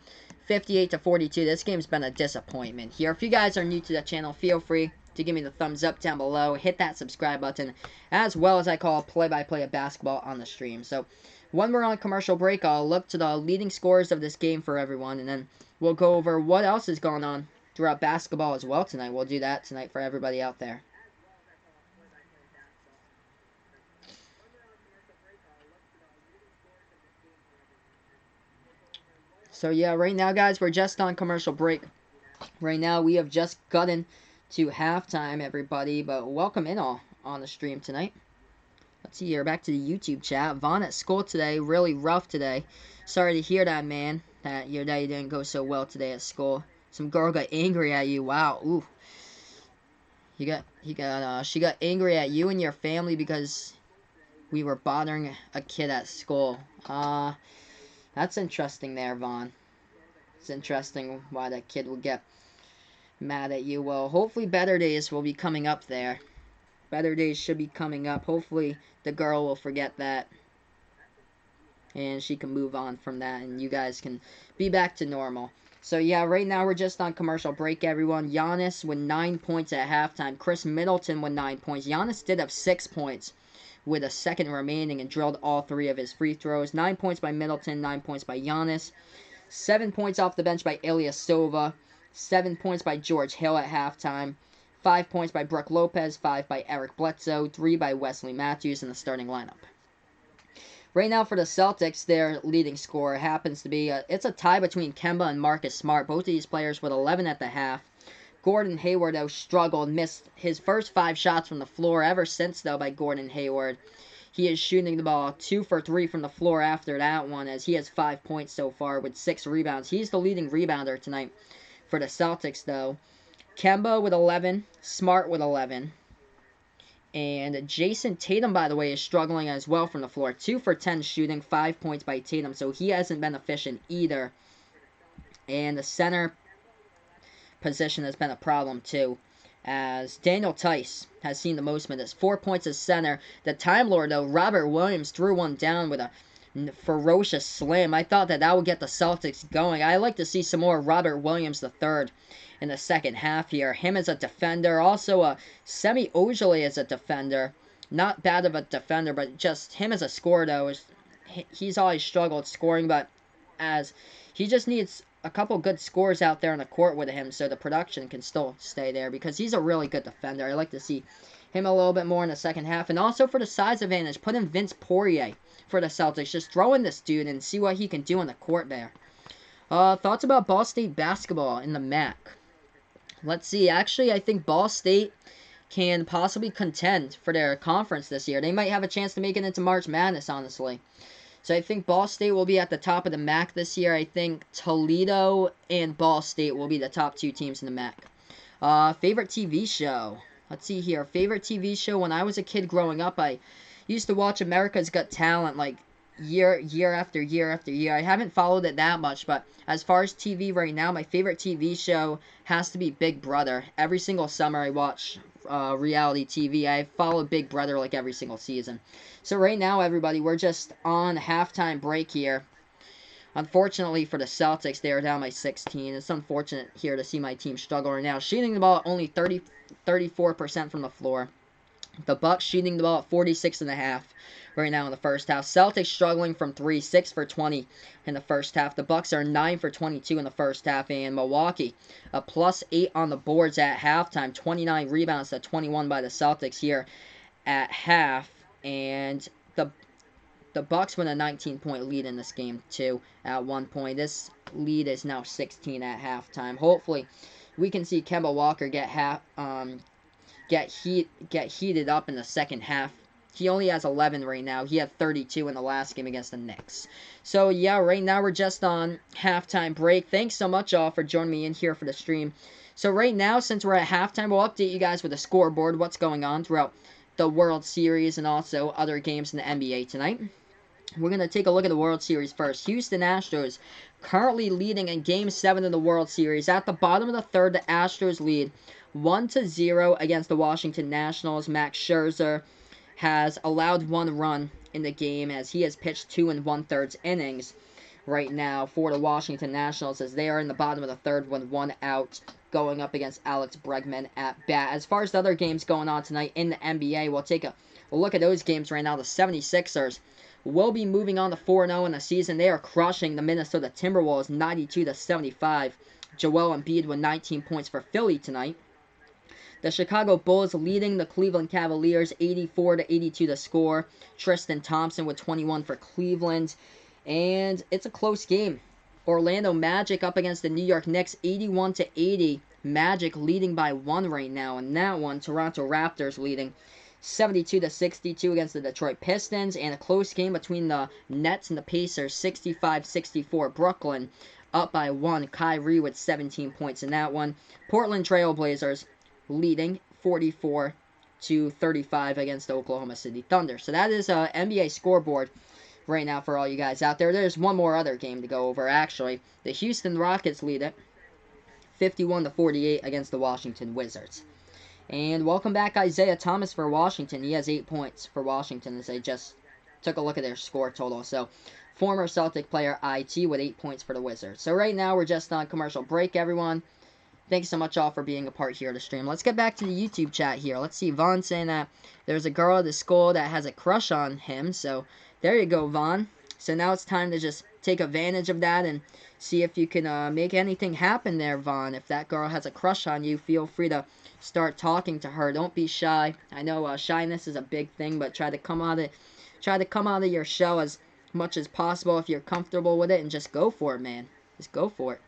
A: 58-42. This game's been a disappointment here. If you guys are new to the channel, feel free to give me the thumbs up down below. Hit that subscribe button, as well as I call play-by-play of basketball on the stream. So when we're on commercial break, I'll look to the leading scores of this game for everyone, and then we'll go over what else is going on throughout basketball as well tonight. We'll do that tonight for everybody out there. So yeah, right now, guys, we're just on commercial break. Right now, we have just gotten to halftime, everybody, but welcome in all on the stream tonight. Let's see here, back to the YouTube chat. Vaughn at school today, really rough today. Sorry to hear that, man, that your day didn't go so well today at school. Some girl got angry at you. Wow, ooh. She got angry at you and your family because we were bothering a kid at school. That's interesting there, Vaughn. It's interesting why that kid would get mad at you. Well, hopefully better days will be coming up there. Better days should be coming up. Hopefully the girl will forget that, and she can move on from that, and you guys can be back to normal. So yeah, right now we're just on commercial break, everyone. Giannis with 9 points at halftime. Chris Middleton with 9 points. Giannis did have 6 points with a second remaining and drilled all 3 of his free throws. 9 points by Middleton, 9 points by Giannis. 7 points off the bench by Ilyasova. 7 points by George Hill at halftime. 5 points by Brook Lopez. 5 by Eric Bledsoe. 3 by Wesley Matthews in the starting lineup. Right now for the Celtics, their leading scorer happens to be, it's a tie between Kemba and Marcus Smart. Both of these players with 11 at the half. Gordon Hayward, though, struggled, missed his first 5 shots from the floor ever since, though, by Gordon Hayward. He is shooting the ball 2 for 3 from the floor after that one, as he has 5 points so far with 6 rebounds. He's the leading rebounder tonight for the Celtics, though. Kemba with 11, Smart with 11. And Jason Tatum, by the way, is struggling as well from the floor. 2 for 10 shooting, 5 points by Tatum, so he hasn't been efficient either. And the center position has been a problem too, as Daniel Tice has seen the most minutes. 4 points as center. The Time Lord, though, Robert Williams, threw one down with a ferocious slam. I thought that would get the Celtics going. I like to see some more Robert Williams III in the second half here. Him as a defender. Also, Semi Ojeleye as a defender. Not bad of a defender, but just him as a scorer, though. He's always struggled scoring, but as he just needs a couple good scores out there on the court with him so the production can still stay there, because he's a really good defender. I like to see him a little bit more in the second half. And also for the size advantage, put in Vince Poirier for the Celtics. Just throw in this dude and see what he can do on the court there. Thoughts about Ball State basketball in the MAC? Let's see. Actually, I think Ball State can possibly contend for their conference this year. They might have a chance to make it into March Madness, honestly. So I think Ball State will be at the top of the MAC this year. I think Toledo and Ball State will be the top 2 teams in the MAC. Favorite TV show? Let's see here. Favorite TV show? When I was a kid growing up, I used to watch America's Got Talent like year after year after year. I haven't followed it that much, but as far as TV right now, my favorite TV show has to be Big Brother. Every single summer I watch reality TV. I follow Big Brother like every single season. So right now, everybody, we're just on halftime break here. Unfortunately for the Celtics, they are down by 16. It's unfortunate here to see my team struggle right now. Shooting the ball at only 34% from the floor. The Bucks shooting the ball at 46.5% right now in the first half. Celtics struggling from 3, 6 for 20 in the first half. The Bucks are 9 for 22 in the first half. And Milwaukee, a +8 on the boards at halftime. 29 rebounds to 21 by the Celtics here at half. And the Bucks win a 19-point lead in this game too at one point. This lead is now 16 at halftime. Hopefully, we can see Kemba Walker get heated up in the second half. He only has 11 right now. He had 32 in the last game against the Knicks. So yeah, right now we're just on halftime break. Thanks so much all for joining me in here for the stream. So right now, since we're at halftime, we'll update you guys with a scoreboard, what's going on throughout the World Series and also other games in the NBA tonight. We're going to take a look at the World Series first. Houston Astros currently leading in Game 7 of the World Series. At the bottom of the third, the Astros lead 1-0 against the Washington Nationals. Max Scherzer has allowed 1 run in the game as he has pitched 2 1/3 innings right now for the Washington Nationals, as they are in the bottom of the third with 1 out, going up against Alex Bregman at bat. As far as the other games going on tonight in the NBA, we'll take a look at those games right now. The 76ers will be moving on to 4-0 in the season. They are crushing the Minnesota Timberwolves 92-75. Joel Embiid with 19 points for Philly tonight. The Chicago Bulls leading the Cleveland Cavaliers 84-82 to score. Tristan Thompson with 21 for Cleveland. And it's a close game. Orlando Magic up against the New York Knicks 81-80. Magic leading by 1 right now. In that one, Toronto Raptors leading 72-62 against the Detroit Pistons. And a close game between the Nets and the Pacers 65-64. Brooklyn up by 1. Kyrie with 17 points in that one. Portland Trail Blazers leading 44-35 against the Oklahoma City Thunder. So that is an NBA scoreboard right now for all you guys out there. There's one more other game to go over, actually. The Houston Rockets lead it 51-48 against the Washington Wizards. And welcome back Isaiah Thomas for Washington. He has 8 points for Washington as they just took a look at their score total. So former Celtic player IT with 8 points for the Wizards. So right now we're just on commercial break, everyone. Thanks so much all for being a part here of the stream. Let's get back to the YouTube chat here. Let's see, Vaughn saying that there's a girl at the school that has a crush on him. So there you go, Vaughn. So now it's time to just take advantage of that and see if you can make anything happen there, Vaughn. If that girl has a crush on you, feel free to start talking to her. Don't be shy. I know shyness is a big thing, but try to come out of your shell as much as possible if you're comfortable with it, and just go for it, man. Just go for it.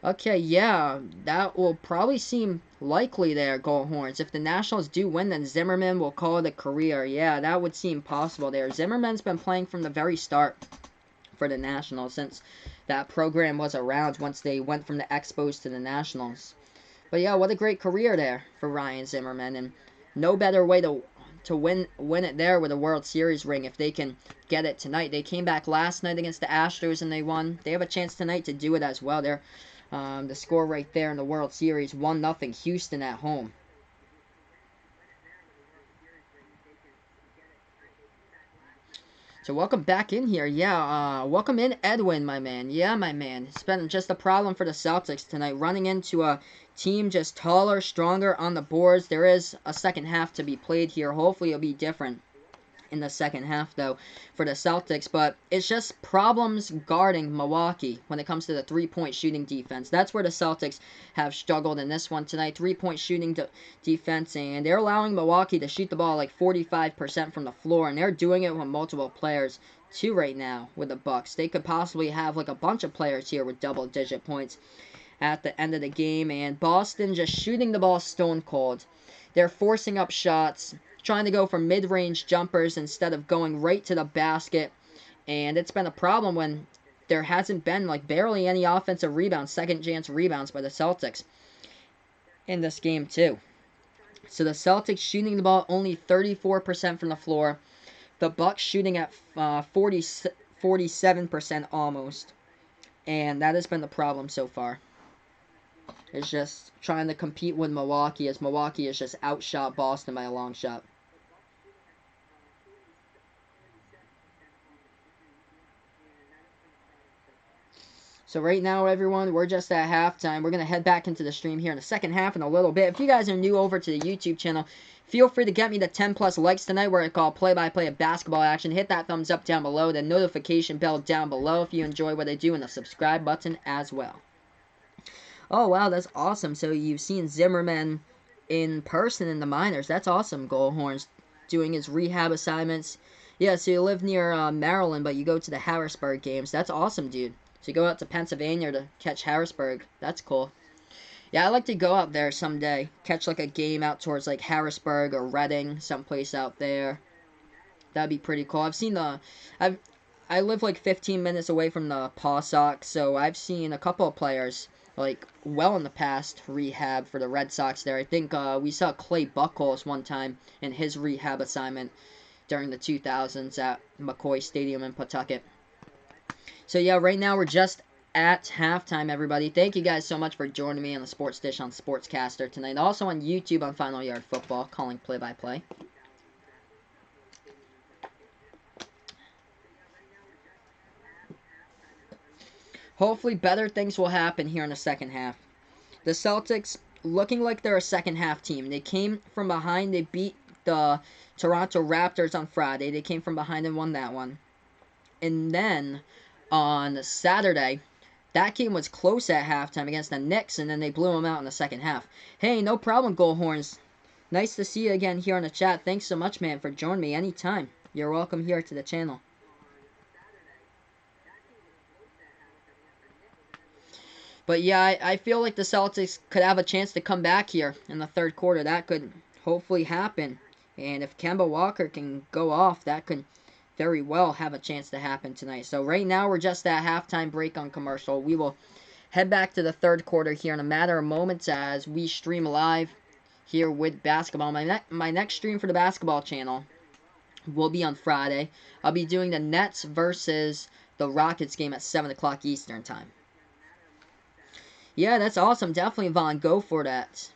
A: Okay, yeah, that will probably seem likely there, Gold Horns. If the Nationals do win, then Zimmerman will call it a career. Yeah, that would seem possible there. Zimmerman's been playing from the very start for the Nationals since that program was around once they went from the Expos to the Nationals. But yeah, what a great career there for Ryan Zimmerman, and no better way to win it there with a World Series ring if they can get it tonight. They came back last night against the Astros and they won. They have a chance tonight to do it as well. They're the score right there in the World Series, 1-0 Houston at home. So welcome back in here. Yeah, welcome in Edwin, my man. Yeah, my man. It's been just a problem for the Celtics tonight. Running into a team just taller, stronger on the boards. There is a second half to be played here. Hopefully it'll be different in the second half, though, for the Celtics. But it's just problems guarding Milwaukee when it comes to the three-point shooting defense. That's where the Celtics have struggled in this one tonight. Three-point shooting defense, and they're allowing Milwaukee to shoot the ball like 45% from the floor, and they're doing it with multiple players too right now with the Bucks. They could possibly have like a bunch of players here with double-digit points at the end of the game, and Boston just shooting the ball stone cold. They're forcing up shots, trying to go for mid-range jumpers instead of going right to the basket, and it's been a problem when there hasn't been like barely any offensive rebounds, second chance rebounds by the Celtics in this game too. So the Celtics shooting the ball only 34% from the floor, the Bucks shooting at 47% almost, and that has been the problem so far. It's just trying to compete with Milwaukee, as Milwaukee has just outshot Boston by a long shot. So right now, everyone, we're just at halftime. We're going to head back into the stream here in the second half in a little bit. If you guys are new over to the YouTube channel, feel free to get me the 10+ likes tonight where I call play-by-play of basketball action. Hit that thumbs up down below, the notification bell down below if you enjoy what I do, and the subscribe button as well. Oh, wow, that's awesome. So you've seen Zimmerman in person in the minors. That's awesome, Goldhorns, doing his rehab assignments. Yeah, so you live near Maryland, but you go to the Harrisburg games. That's awesome, dude. So you go out to Pennsylvania to catch Harrisburg. That's cool. Yeah, I'd like to go out there someday. Catch like a game out towards like Harrisburg or Reading, someplace out there. That'd be pretty cool. I live like 15 minutes away from the Paw Sox, so I've seen a couple of players like well in the past rehab for the Red Sox there. I think we saw Clay Buchholz one time in his rehab assignment during the 2000s at McCoy Stadium in Pawtucket. So yeah, right now we're just at halftime, everybody. Thank you guys so much for joining me on the Sports Dish on Sportscaster tonight. Also on YouTube on Final Yard Football, calling play-by-play. Hopefully better things will happen here in the second half. The Celtics looking like they're a second half team. They came from behind. They beat the Toronto Raptors on Friday. They came from behind and won that one. And then on Saturday, that game was close at halftime against the Knicks, and then they blew them out in the second half. Hey, no problem, Goldhorns. Nice to see you again here on the chat. Thanks so much, man, for joining me anytime. You're welcome here to the channel. But yeah, I feel like the Celtics could have a chance to come back here in the third quarter. That could hopefully happen. And if Kemba Walker can go off, that could very well have a chance to happen tonight. So right now we're just at halftime break on commercial. We will head back to the third quarter here in a matter of moments as we stream live here with basketball. My next stream for the basketball channel will be on Friday. I'll be doing the Nets versus the Rockets game at 7 o'clock Eastern time. Yeah, that's awesome. Definitely, Vaughn. Go for that.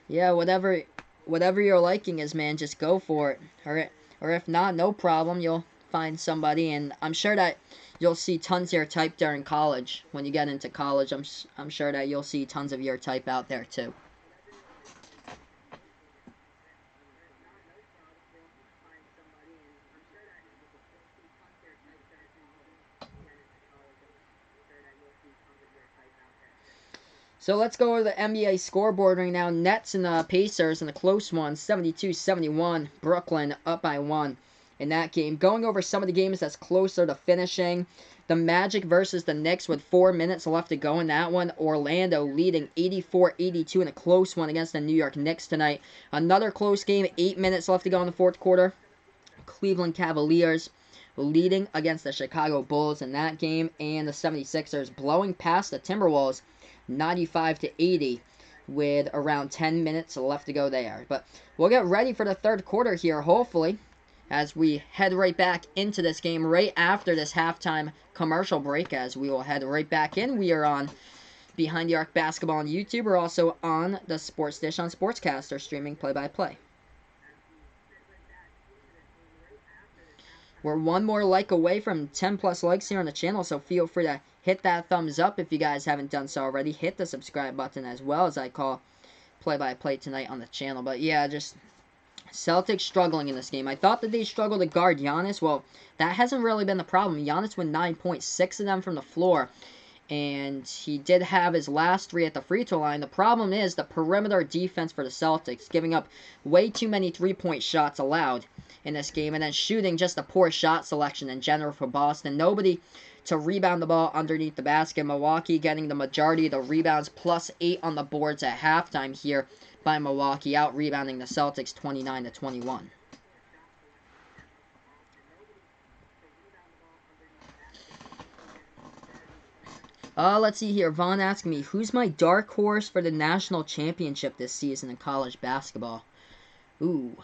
A: Yeah, whatever your liking is, man, just go for it. Or if not, no problem. You'll find somebody, and I'm sure that you'll see tons of your type during college. When you get into college, I'm sure that you'll see tons of your type out there too. So let's go over the NBA scoreboard right now. Nets and the Pacers in a close one, 72-71. Brooklyn up by 1. in that game. Going over some of the games that's closer to finishing. The Magic versus the Knicks with 4 minutes left to go in that one. Orlando leading 84-82 in a close one against the New York Knicks tonight. Another close game, 8 minutes left to go in the fourth quarter. Cleveland Cavaliers leading against the Chicago Bulls in that game. And the 76ers blowing past the Timberwolves 95-80 with around 10 minutes left to go there. But we'll get ready for the third quarter here, hopefully, as we head right back into this game right after this halftime commercial break, as we will head right back in. We are on Behind the Arc Basketball on YouTube. We're also on the Sports Dish on Sportscaster, streaming play-by-play. We're one more like away from 10 plus likes here on the channel, so feel free to hit that thumbs up if you guys haven't done so already. Hit the subscribe button as well, as I call play-by-play tonight on the channel. But yeah, just Celtics struggling in this game. I thought that they struggled to guard Giannis. Well, that hasn't really been the problem. Giannis went 9 points, 6 of them from the floor. And he did have his last 3 at the free throw line. The problem is the perimeter defense for the Celtics, giving up way too many three-point shots allowed in this game, and then shooting just a poor shot selection in general for Boston. Nobody to rebound the ball underneath the basket. Milwaukee getting the majority of the rebounds, plus 8 on the boards at halftime here by Milwaukee, out rebounding the Celtics 29-21. Let's see here. Vaughn asking me, who's my dark horse for the national championship this season in college basketball? Ooh.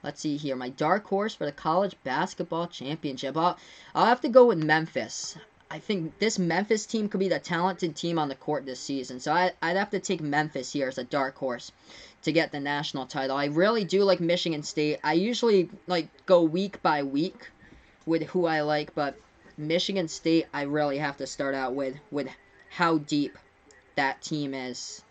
A: Let's see here. My dark horse for the college basketball championship. I'll have to go with Memphis. I think this Memphis team could be the talented team on the court this season. So I'd have to take Memphis here as a dark horse to get the national title. I really do like Michigan State. I usually go week by week with who I like, but Michigan State I really have to start out with how deep that team is.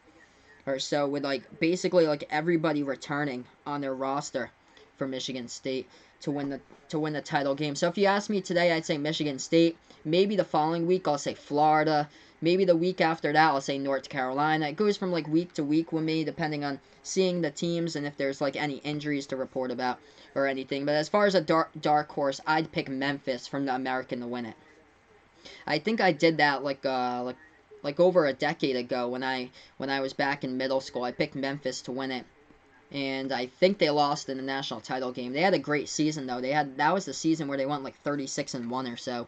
A: Or so, with basically everybody returning on their roster for Michigan State to win the title game. So if you ask me today, I'd say Michigan State. Maybe the following week I'll say Florida. Maybe the week after that I'll say North Carolina. It goes from week to week with me, depending on seeing the teams and if there's any injuries to report about or anything. But as far as a dark horse, I'd pick Memphis from the American to win it. I think I did that over a decade ago when I was back in middle school. I picked Memphis to win it. And I think they lost in the national title game. They had a great season, though. That was the season where they went 36-1 or so.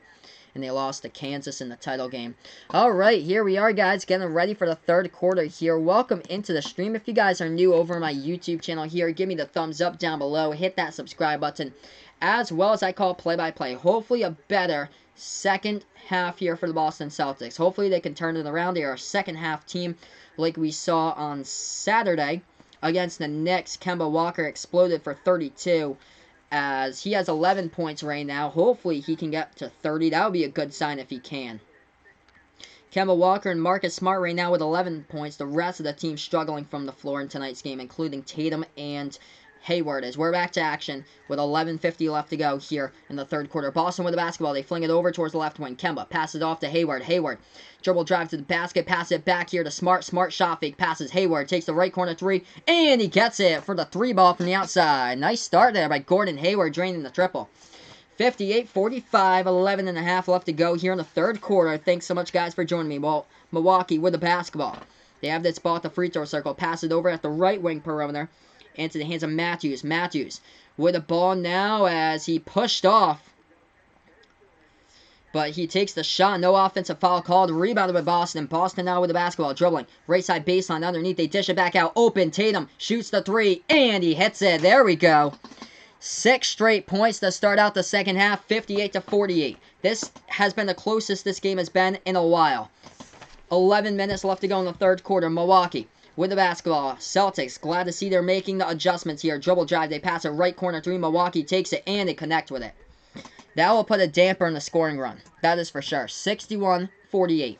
A: And they lost to Kansas in the title game. Alright, here we are, guys, getting ready for the third quarter here. Welcome into the stream. If you guys are new over my YouTube channel here, give me the thumbs up down below. Hit that subscribe button. As well as I call play-by-play. Hopefully a better second half here for the Boston Celtics. Hopefully they can turn it around. They are a second half team like we saw on Saturday against the Knicks. Kemba Walker exploded for 32 as he has 11 points right now. Hopefully he can get to 30. That would be a good sign if he can. Kemba Walker and Marcus Smart right now with 11 points. The rest of the team struggling from the floor in tonight's game, including Tatum and Hayward, as we're back to action with 11:50 left to go here in the third quarter. Boston with the basketball. They fling it over towards the left wing. Kemba passes it off to Hayward. Hayward, dribble drive to the basket. Pass it back here to Smart. Smart shot fake. Passes Hayward. Takes the right corner 3. And he gets it for the 3 ball from the outside. Nice start there by Gordon Hayward, draining the triple. 58-45, 11 and a half left to go here in the third quarter. Thanks so much, guys, for joining me. Well, Milwaukee with the basketball. They have this ball at the free throw circle. Pass it over at the right wing perimeter. Into the hands of Matthews. Matthews with the ball now as he pushed off. But he takes the shot. No offensive foul called. Rebounded by Boston. Boston now with the basketball. Dribbling. Right side baseline underneath. They dish it back out. Open. Tatum shoots the 3. And he hits it. There we go. 6 straight points to start out the second half. 58-48. This has been the closest this game has been in a while. 11 minutes left to go in the third quarter. Milwaukee with the basketball. Celtics, glad to see they're making the adjustments here. Dribble drive, they pass it right corner 3. Milwaukee takes it, and they connect with it. That will put a damper in the scoring run. That is for sure. 61-48.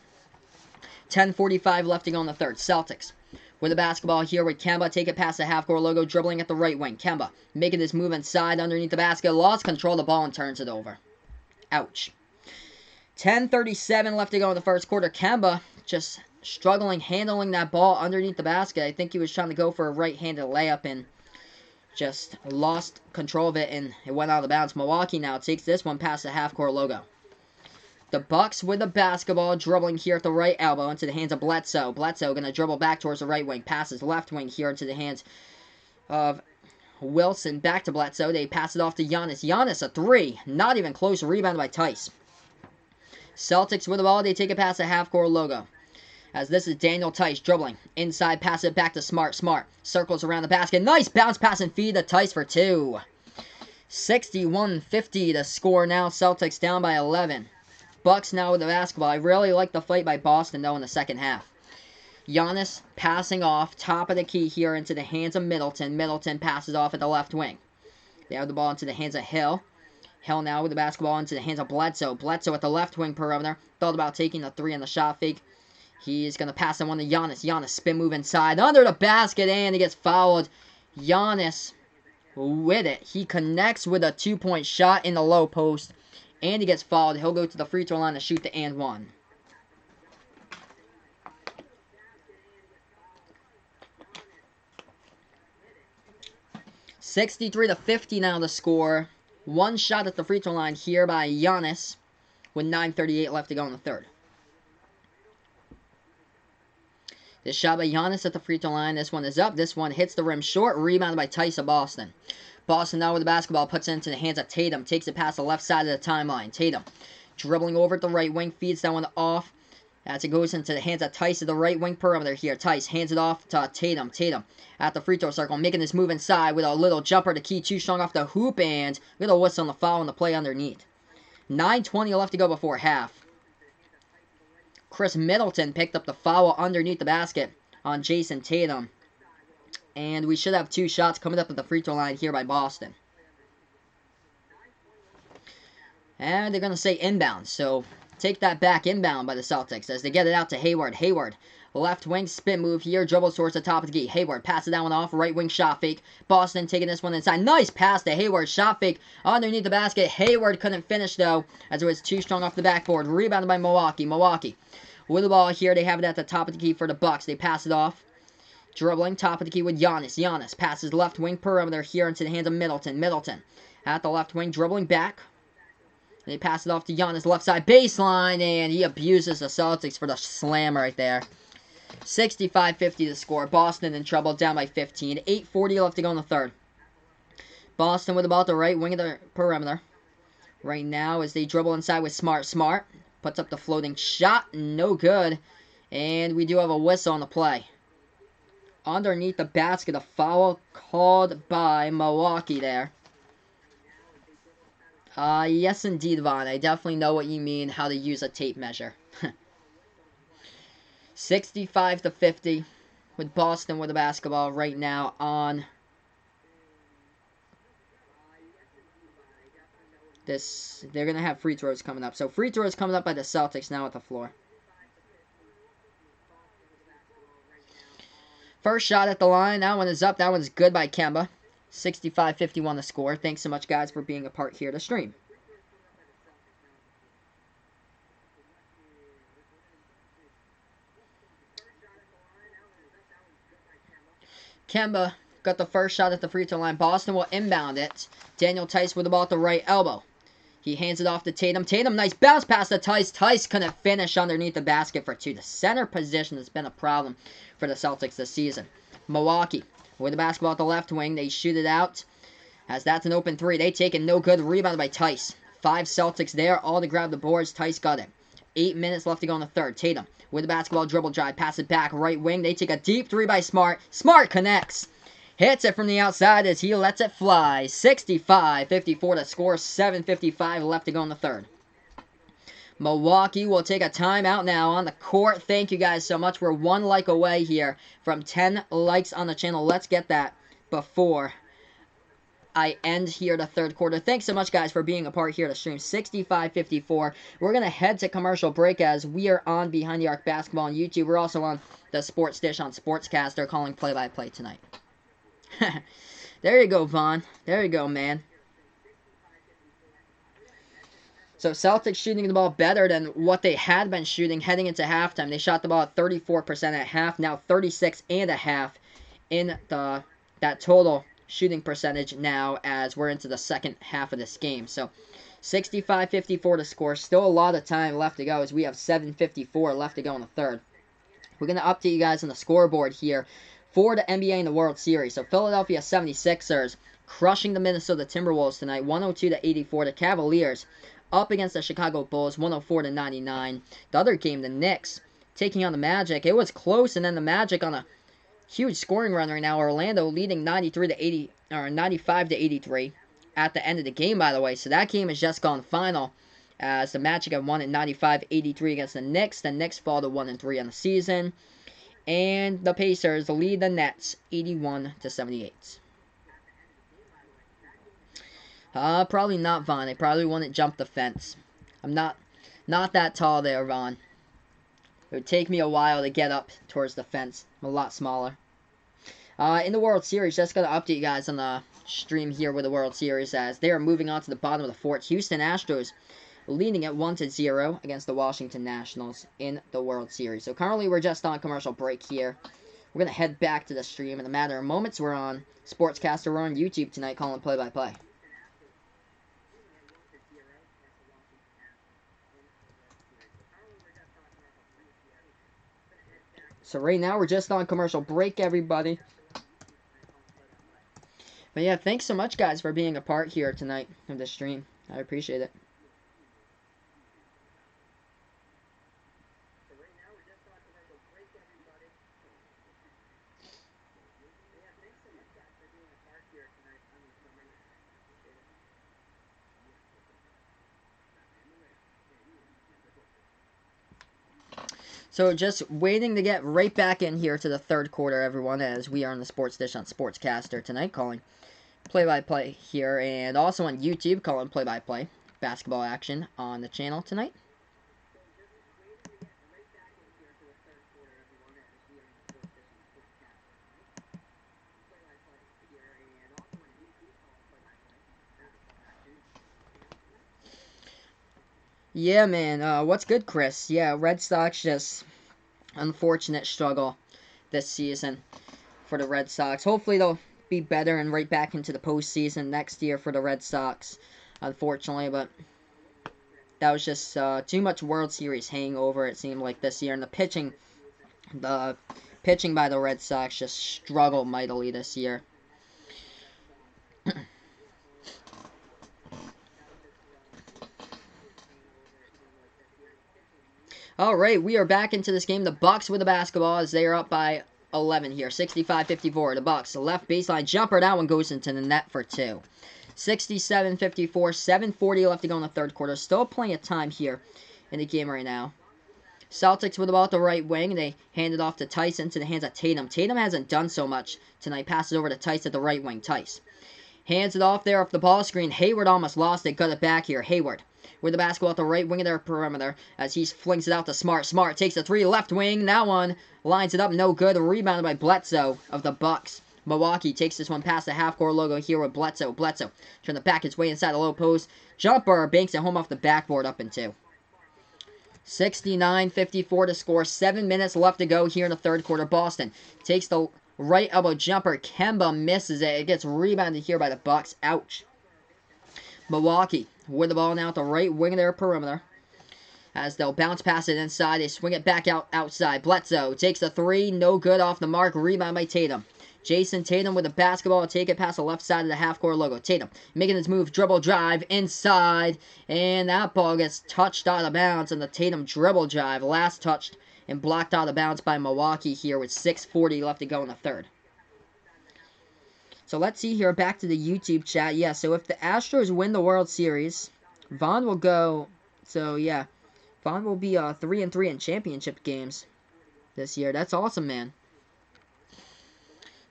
A: 10:45 left to go in the third. Celtics with the basketball here with Kemba. Take it past the half-court logo, dribbling at the right wing. Kemba making this move inside underneath the basket. Lost control of the ball and turns it over. Ouch. 10:37 left to go in the first quarter. Kemba just struggling handling that ball underneath the basket. I think he was trying to go for a right-handed layup, and just lost control of it, and it went out of bounds. Milwaukee now takes this one past the half-court logo. The Bucks with the basketball, dribbling here at the right elbow into the hands of Bledsoe. Bledsoe going to dribble back towards the right wing. Passes left wing here into the hands of Wilson. Back to Bledsoe. They pass it off to Giannis. Giannis, a three. Not even close. Rebounded by Tice. Celtics with the ball. They take it past the half-court logo. As this is Daniel Tice dribbling. Inside, pass it back to Smart. Smart circles around the basket. Nice bounce pass and feed to Tice for two. 61-50 to score now. Celtics down by 11. Bucks now with the basketball. I really like the fight by Boston, though, in the second half. Giannis passing off, top of the key here into the hands of Middleton. Middleton passes off at the left wing. They have the ball into the hands of Hill. Hill now with the basketball into the hands of Bledsoe. Bledsoe at the left wing perimeter. Thought about taking the three on the shot fake. He's going to pass the one to Giannis. Giannis spin move inside. Under the basket, and he gets fouled. Giannis with it. He connects with a two-point shot in the low post. And he gets fouled. He'll go to the free throw line to shoot the and one. $63-50 now the score. One shot at the free throw line here by Giannis with 9:38 left to go in the third. This shot by Giannis at the free throw line. This one is up. This one hits the rim short. Rebounded by Tice of Boston. Boston now with the basketball, puts it into the hands of Tatum. Takes it past the left side of the timeline. Tatum dribbling over at the right wing. Feeds that one off as it goes into the hands of Tice at the right wing perimeter here. Tice hands it off to Tatum. Tatum at the free throw circle, making this move inside with a little jumper to key. Too strong off the hoop, and little whistle on the foul on the play underneath. 9:20 left to go before half. Chris Middleton picked up the foul underneath the basket on Jason Tatum. And we should have two shots coming up at the free throw line here by Boston. And they're going to say inbound. So take that back inbound by the Celtics as they get it out to Hayward. Hayward, left wing spin move here. Dribbles towards the top of the key. Hayward passes that one off. Right wing shot fake. Boston taking this one inside. Nice pass to Hayward. Shot fake underneath the basket. Hayward couldn't finish though as it was too strong off the backboard. Rebounded by Milwaukee. Milwaukee with the ball here. They have it at the top of the key for the Bucks. They pass it off. Dribbling, top of the key with Giannis. Giannis passes left wing perimeter here into the hands of Middleton. Middleton at the left wing, dribbling back. And they pass it off to Giannis, left side baseline, and he abuses the Celtics for the slam right there. 65-50 to score. Boston in trouble, down by 15. 8:40 left to go in the third. Boston with the ball at the right wing of the perimeter. Right now as they dribble inside with Smart. Smart puts up the floating shot, no good. And we do have a whistle on the play. Underneath the basket, a foul called by Milwaukee there. Yes indeed, Vaughn. I definitely know what you mean, how to use a tape measure. 65-50 with Boston with the basketball right now on this. They're going to have free throws coming up. So free throws coming up by the Celtics now at the floor. First shot at the line. That one is up. That one's good by Kemba. 65-51 the score. Thanks so much, guys, for being a part here to stream. Kemba got the first shot at the free throw line. Boston will inbound it. Daniel Tice with the ball at the right elbow. He hands it off to Tatum. Tatum, nice bounce pass to Tice. Tice couldn't finish underneath the basket for two. The center position has been a problem for the Celtics this season. Milwaukee with the basketball at the left wing. They shoot it out as that's an open three. They take it, no good. Rebounded by Tice. 5 Celtics there, all to grab the boards. Tice got it. 8 minutes left to go in the third. Tatum with the basketball, dribble drive, pass it back, right wing. They take a deep three by Smart. Smart connects. Hits it from the outside as he lets it fly. 65-54 to score. 7:55 left to go in the third. Milwaukee will take a timeout now on the court. Thank you guys so much. We're 1 like away here from 10 likes on the channel. Let's get that before I end here the third quarter. Thanks so much, guys, for being a part here to stream. 65-54. We're going to head to commercial break as we are on Behind the Arc Basketball on YouTube. We're also on the Sports Dish on Sportscast. They're calling play-by-play tonight. There you go, Vaughn. There you go, man. So Celtics shooting the ball better than what they had been shooting heading into halftime. They shot the ball at 34% at half, now 36.5% in that total shooting percentage now as we're into the second half of this game. So 65-54 to score. Still a lot of time left to go as we have 7:54 left to go in the third. We're going to update you guys on the scoreboard here for the NBA and the World Series. So Philadelphia 76ers crushing the Minnesota Timberwolves tonight, 102-84. The Cavaliers up against the Chicago Bulls, 104-99. The other game, the Knicks taking on the Magic. It was close, and then the Magic on a huge scoring run right now. Orlando leading 95-83 at the end of the game, by the way. So that game has just gone final as the Magic have won at 95-83 against the Knicks. The Knicks fall to 1-3 on the season. And the Pacers lead the Nets 81-78. Probably not Vaughn. I probably wouldn't jump the fence. I'm not that tall there, Vaughn. It would take me a while to get up towards the fence. I'm a lot smaller. In the World Series, just going to update you guys on the stream here with the World Series as they are moving on to the bottom of the fourth. Houston Astros leading at 1-0 against the Washington Nationals in the World Series. So currently we're just on commercial break here. We're going to head back to the stream in a matter of moments. We're on Sportscaster. We're on YouTube tonight calling play-by-play. So right now we're just on commercial break, everybody. But yeah, thanks so much, guys, for being a part here tonight of the stream. I appreciate it. So just waiting to get right back in here to the third quarter, everyone, as we are on the Sports Dish on Sportscaster tonight, calling play-by-play here, and also on YouTube, calling play-by-play basketball action on the channel tonight. Yeah, man. What's good, Chris? Yeah, Red Sox just unfortunate struggle this season for the Red Sox. Hopefully they'll be better and right back into the postseason next year for the Red Sox, unfortunately. But that was just too much World Series hangover, it seemed like, this year. And the pitching by the Red Sox just struggled mightily this year. Alright, we are back into this game. The Bucks with the basketball as they are up by 11 here. 65-54. The Bucks. The left baseline jumper. That one goes into the net for 2. 67-54. 7:40 left to go in the third quarter. Still plenty of time here in the game right now. Celtics with the ball at the right wing. They hand it off to Tice into the hands of Tatum. Tatum hasn't done so much tonight. Passes over to Tice at the right wing. Tice hands it off there off the ball screen. Hayward almost lost it. Got it back here. Hayward with the basketball at the right wing of their perimeter as he flings it out to Smart. Smart takes the 3 left wing. That one lines it up. No good. Rebounded by Bledsoe of the Bucks. Milwaukee takes this one past the half-court logo here with Bledsoe. Bledsoe trying to back his way inside the low post. Jumper banks it home off the backboard up and 2. 69-54 to score. 7 minutes left to go here in the third quarter. Boston takes the right elbow jumper. Kemba misses it. It gets rebounded here by the Bucks. Ouch. Milwaukee with the ball now at the right wing of their perimeter as they'll bounce past it inside. They swing it back outside. Bledsoe takes the 3. No good off the mark. Rebound by Tatum. Jason Tatum with the basketball. Take it past the left side of the half-court logo. Tatum making his move. Dribble drive inside. And that ball gets touched out of bounds. And the Tatum dribble drive last touched and blocked out of bounds by Milwaukee here with 6:40 left to go in the third. So let's see here. Back to the YouTube chat. Yeah, so if the Astros win the World Series, Vaughn will go. So yeah, Vaughn will be 3-3 in championship games this year. That's awesome, man.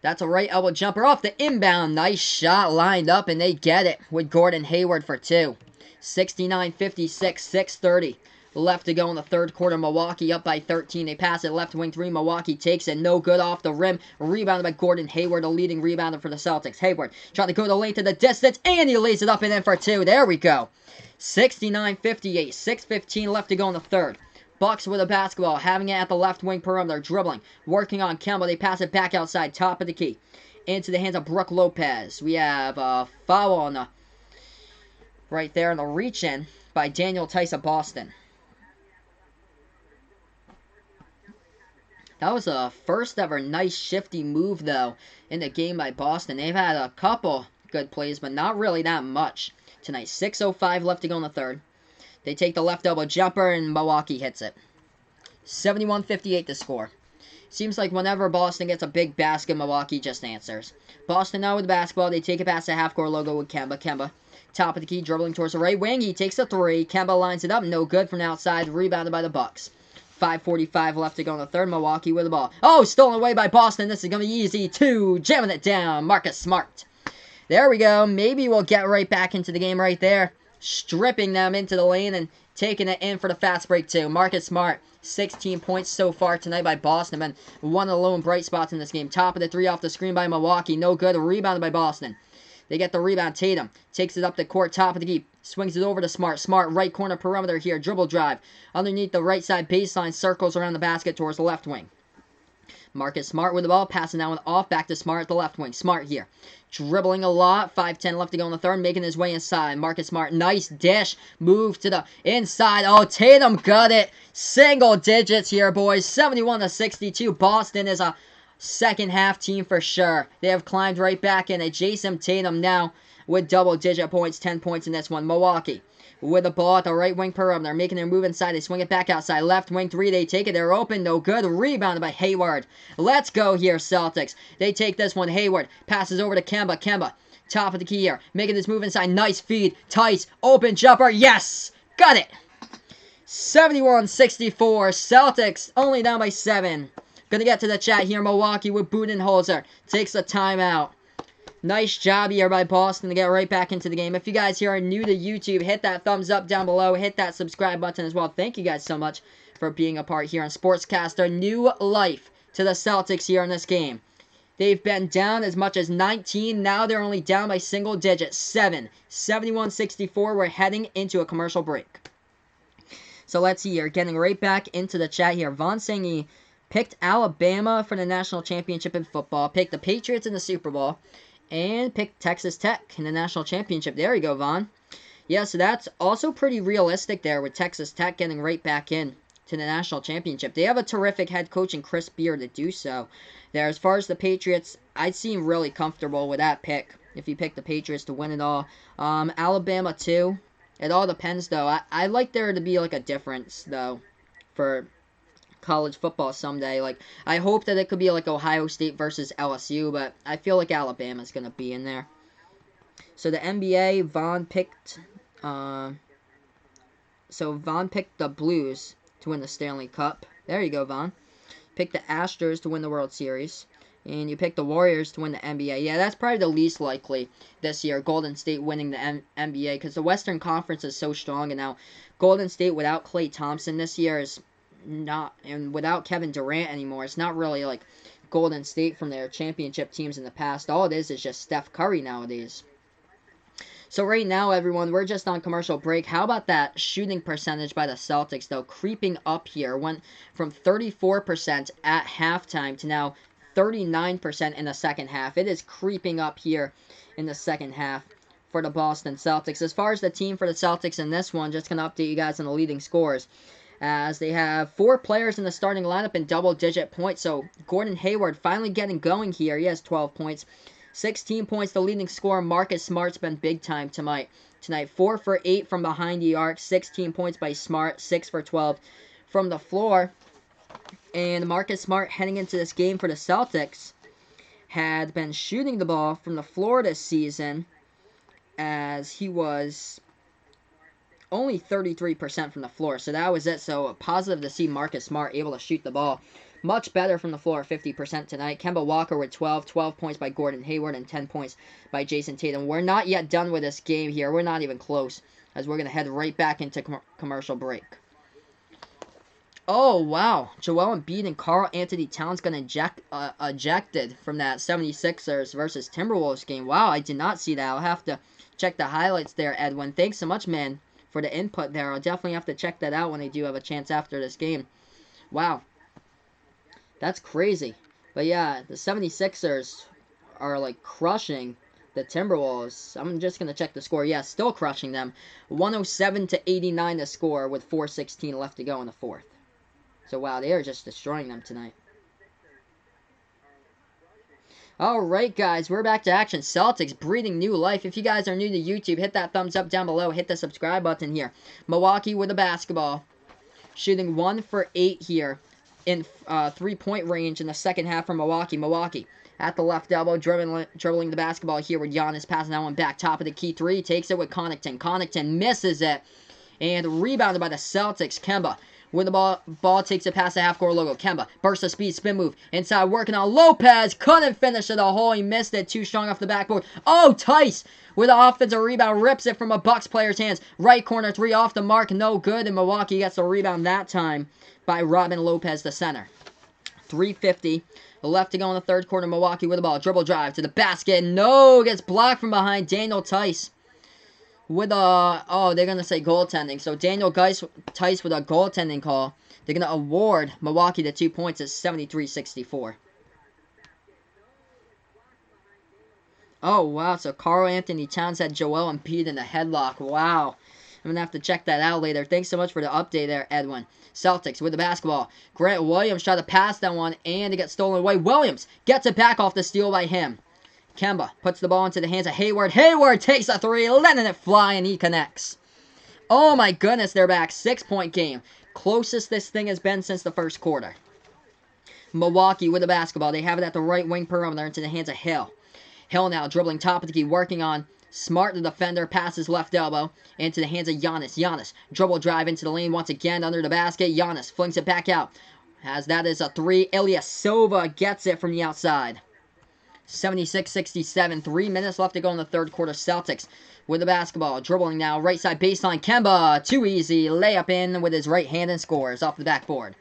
A: That's a right elbow jumper off the inbound. Nice shot lined up, and they get it with Gordon Hayward for 2. 69-56, 6:30 left to go in the third quarter. Milwaukee up by 13. They pass it left wing 3. Milwaukee takes it. No good off the rim. Rebounded by Gordon Hayward, a leading rebounder for the Celtics. Hayward trying to go the length of the distance, and he lays it up and in for 2. There we go. 69-58. 6:15 left to go in the third. Bucks with a basketball, having it at the left wing perimeter, dribbling, working on Kemba. They pass it back outside, top of the key. into the hands of Brook Lopez. We have a foul on the right there on the reach-in by Daniel Tice of Boston. That was a first ever nice shifty move, though, in the game by Boston. They've had a couple good plays, but not really that much tonight. 6:05 left to go in the third. They take the left elbow jumper, and Milwaukee hits it. 71-58 to score. Seems like whenever Boston gets a big basket, Milwaukee just answers. Boston now with the basketball. They take it past the half-court logo with Kemba. Kemba, top of the key, dribbling towards the right wing. He takes a three. Kemba lines it up. No good from the outside. Rebounded by the Bucks. 5:45 left to go in the third. Milwaukee with the ball. Oh, stolen away by Boston. This is going to be easy. Two. Jamming it down. Marcus Smart. There we go. Maybe we'll get right back into the game right there. Stripping them into the lane and taking it in for the fast break, too. Marcus Smart. 16 points so far tonight by Boston. Been one of the lone bright spots in this game. Top of the three off the screen by Milwaukee. No good. Rebounded by Boston. They get the rebound. Tatum takes it up the court. Top of the key. Swings it over to Smart. Smart, right corner perimeter here. Dribble drive. Underneath the right side baseline. Circles around the basket towards the left wing. Marcus Smart with the ball. Passing down with off. Back to Smart at the left wing. Smart here. Dribbling a lot. 5:10 left to go in the third. Making his way inside. Marcus Smart. Nice dish. Move to the inside. Oh, Tatum got it. Single digits here, boys. 71-62. Boston is a second half team for sure. They have climbed right back in it. Jason Tatum now with double-digit points. 10 points in this one. Milwaukee with the ball at the right wing perimeter. They're making their move inside. They swing it back outside. Left wing three. They take it. They're open. No good. Rebounded by Hayward. Let's go here, Celtics. They take this one. Hayward passes over to Kemba. Kemba, top of the key here. Making this move inside. Nice feed. Tice. Open jumper. Yes! Got it! 71-64. Celtics only down by 7. Gonna get to the chat here. Milwaukee with Budenholzer. Takes a timeout. Nice job here by Boston to get right back into the game. If you guys here are new to YouTube, hit that thumbs up down below. Hit that subscribe button as well. Thank you guys so much for being a part here on Sportscaster. New life to the Celtics here in this game. They've been down as much as 19. Now they're only down by single digits. 7. 71-64. We're heading into a commercial break. So let's see here. Getting right back into the chat here. Vaughn saying he picked Alabama for the national championship in football. Picked the Patriots in the Super Bowl. And picked Texas Tech in the national championship. There you go, Vaughn. Yeah, so that's also pretty realistic there with Texas Tech getting right back in to the national championship. They have a terrific head coach in Chris Beard to do so. There, as far as the Patriots, I'd seem really comfortable with that pick if you pick the Patriots to win it all. Alabama, too. It all depends, though. I like there to be, like, a difference, though, for college football someday. Like, I hope that it could be like Ohio State versus LSU, but I feel like Alabama's gonna be in there. So the NBA, Vaughn picked the Blues to win the Stanley Cup. There you go, Vaughn. Picked the Astros to win the World Series. And you picked the Warriors to win the NBA. Yeah, that's probably the least likely this year. Golden State winning the NBA, because the Western Conference is so strong, and now Golden State without Klay Thompson this year is not, and without Kevin Durant anymore, it's not really like Golden State from their championship teams in the past. All it is just Steph Curry nowadays. So right now, everyone, we're just on commercial break. How about that shooting percentage by the Celtics, though, creeping up here. Went from 34% at halftime to now 39% in the second half. It is creeping up here in the second half for the Boston Celtics. As far as the team for the Celtics in this one, just going to update you guys on the leading scores, as they have 4 players in the starting lineup in double-digit points. So Gordon Hayward finally getting going here. He has 12 points. 16 points, the leading scorer. Marcus Smart's been big time tonight. 4 for 8 from behind the arc. 16 points by Smart. 6 for 12 from the floor. And Marcus Smart, heading into this game for the Celtics, had been shooting the ball from the floor this season, as he was only 33% from the floor. So that was it. So positive to see Marcus Smart able to shoot the ball much better from the floor, 50% tonight. Kemba Walker with 12 points by Gordon Hayward, and 10 points by Jason Tatum. We're not yet done with this game here. We're not even close, as we're going to head right back into commercial break. Oh, wow. Joel Embiid and Karl Anthony Towns got ejected from that 76ers versus Timberwolves game. Wow, I did not see that. I'll have to check the highlights there, Edwin. Thanks so much, man, for the input there. I'll definitely have to check that out when I do have a chance after this game. Wow. That's crazy. But yeah, the 76ers are like crushing the Timberwolves. I'm just going to check the score. Yeah, still crushing them. 107-89 to score with 4:16 left to go in the fourth. So, wow, they are just destroying them tonight. Alright, guys, we're back to action. Celtics breathing new life. If you guys are new to YouTube, hit that thumbs up down below. Hit the subscribe button here. Milwaukee with the basketball. Shooting 1 for 8 here in 3-point range in the second half for Milwaukee. Milwaukee at the left elbow, dribbling the basketball here with Giannis, passing that one back. Top of the key three, takes it with Connaughton. Connaughton misses it, and rebounded by the Celtics. Kemba with the ball takes it past the half-court logo. Kemba, burst of speed, spin move. Inside, working on Lopez. Couldn't finish it a hole. He missed it. Too strong off the backboard. Oh, Tice with an offensive rebound. Rips it from a Bucks player's hands. Right corner, three off the mark. No good. And Milwaukee gets the rebound that time by Robin Lopez, the center. 3:50 left to go in the third quarter. Milwaukee with the ball. Dribble drive to the basket. No, gets blocked from behind. Daniel Tice with a, oh, they're going to say goaltending. So Daniel Tice with a goaltending call. They're going to award Milwaukee the 2 points at 73-64. Oh, wow. So Karl Anthony Towns had Joel Embiid in a headlock. Wow. I'm going to have to check that out later. Thanks so much for the update there, Edwin. Celtics with the basketball. Grant Williams tried to pass that one, and it got stolen away. Williams gets it back off the steal by him. Kemba puts the ball into the hands of Hayward. Hayward takes a three, letting it fly, and he connects. Oh my goodness, they're back. 6-point game. Closest this thing has been since the first quarter. Milwaukee with the basketball. They have it at the right wing perimeter into the hands of Hill. Hill now dribbling top of the key, working on Smart, the defender, passes left elbow into the hands of Giannis. Giannis, dribble drive into the lane once again under the basket. Giannis flings it back out. As that is a three. Ilyasova gets it from the outside. 76-67. 3 minutes left to go in the third quarter. Celtics with the basketball. Dribbling now. Right side baseline. Kemba. Too easy. Layup in with his right hand and scores off the backboard.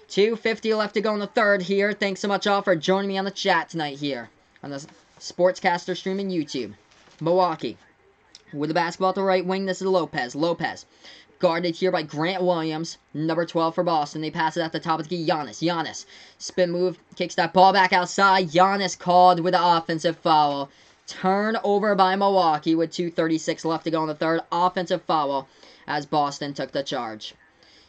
A: 2:50 left to go in the third here. Thanks so much all for joining me on the chat tonight here on the Sportscaster stream in YouTube. Milwaukee with the basketball at the right wing. This is Lopez. Lopez guarded here by Grant Williams, number 12 for Boston. They pass it at the top of the key. Giannis. Giannis. Spin move. Kicks that ball back outside. Giannis called with the offensive foul. Turnover by Milwaukee with 2:36 left to go in the third. Offensive foul as Boston took the charge.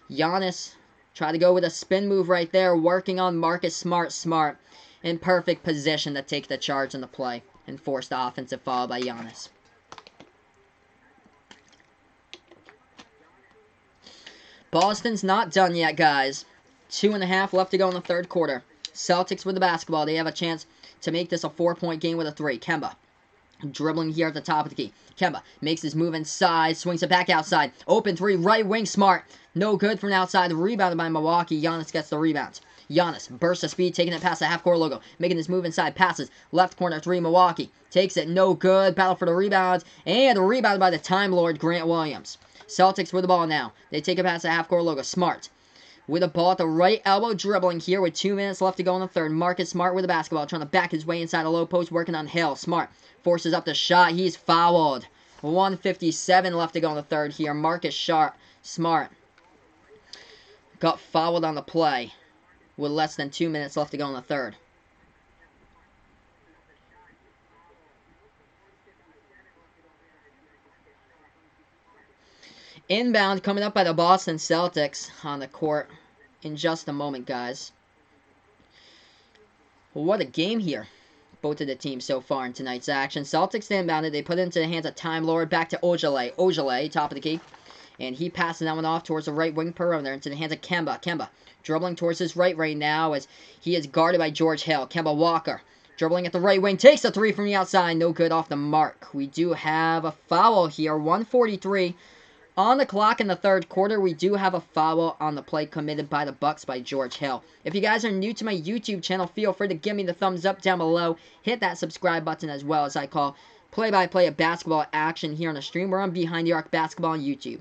A: Giannis tried to go with a spin move right there. Working on Marcus Smart. Smart in perfect position to take the charge in the play and force the offensive foul by Giannis. Boston's not done yet, guys. 2.5 left to go in the third quarter. Celtics with the basketball. They have a chance to make this a 4-point game with a three. Kemba dribbling here at the top of the key. Kemba makes his move inside, swings it back outside. Open three, right wing, Smart. No good from outside. Rebounded by Milwaukee. Giannis gets the rebound. Giannis, burst of speed, taking it past the half-court logo. Making his move inside, passes. Left corner three, Milwaukee. Takes it, no good. Battle for the rebound. And rebounded by the Time Lord, Grant Williams. Celtics with the ball now. They take it past the half-court logo. Smart with the ball at the right elbow, dribbling here with 2 minutes left to go in the third. Marcus Smart with the basketball, trying to back his way inside the low post, working on Hill. Smart forces up the shot. He's fouled. 1:57 left to go in the third here. Marcus Smart got fouled on the play with less than 2 minutes left to go in the third. Inbound coming up by the Boston Celtics on the court in just a moment, guys. What a game here. Both of the teams so far in tonight's action. Celtics inbounded. They put it into the hands of Time Lord. Back to Ojale. Ojale, top of the key. And he passes that one off towards the right wing perimeter into the hands of Kemba. Kemba dribbling towards his right now as he is guarded by George Hill. Kemba Walker dribbling at the right wing. Takes a three from the outside. No good off the mark. We do have a foul here. 1:43 on the clock in the third quarter. We do have a foul on the play committed by the Bucks by George Hill. If you guys are new to my YouTube channel, feel free to give me the thumbs up down below. Hit that subscribe button as well, as I call play-by-play of basketball action here on the stream. We're on Behind the Arc Basketball on YouTube.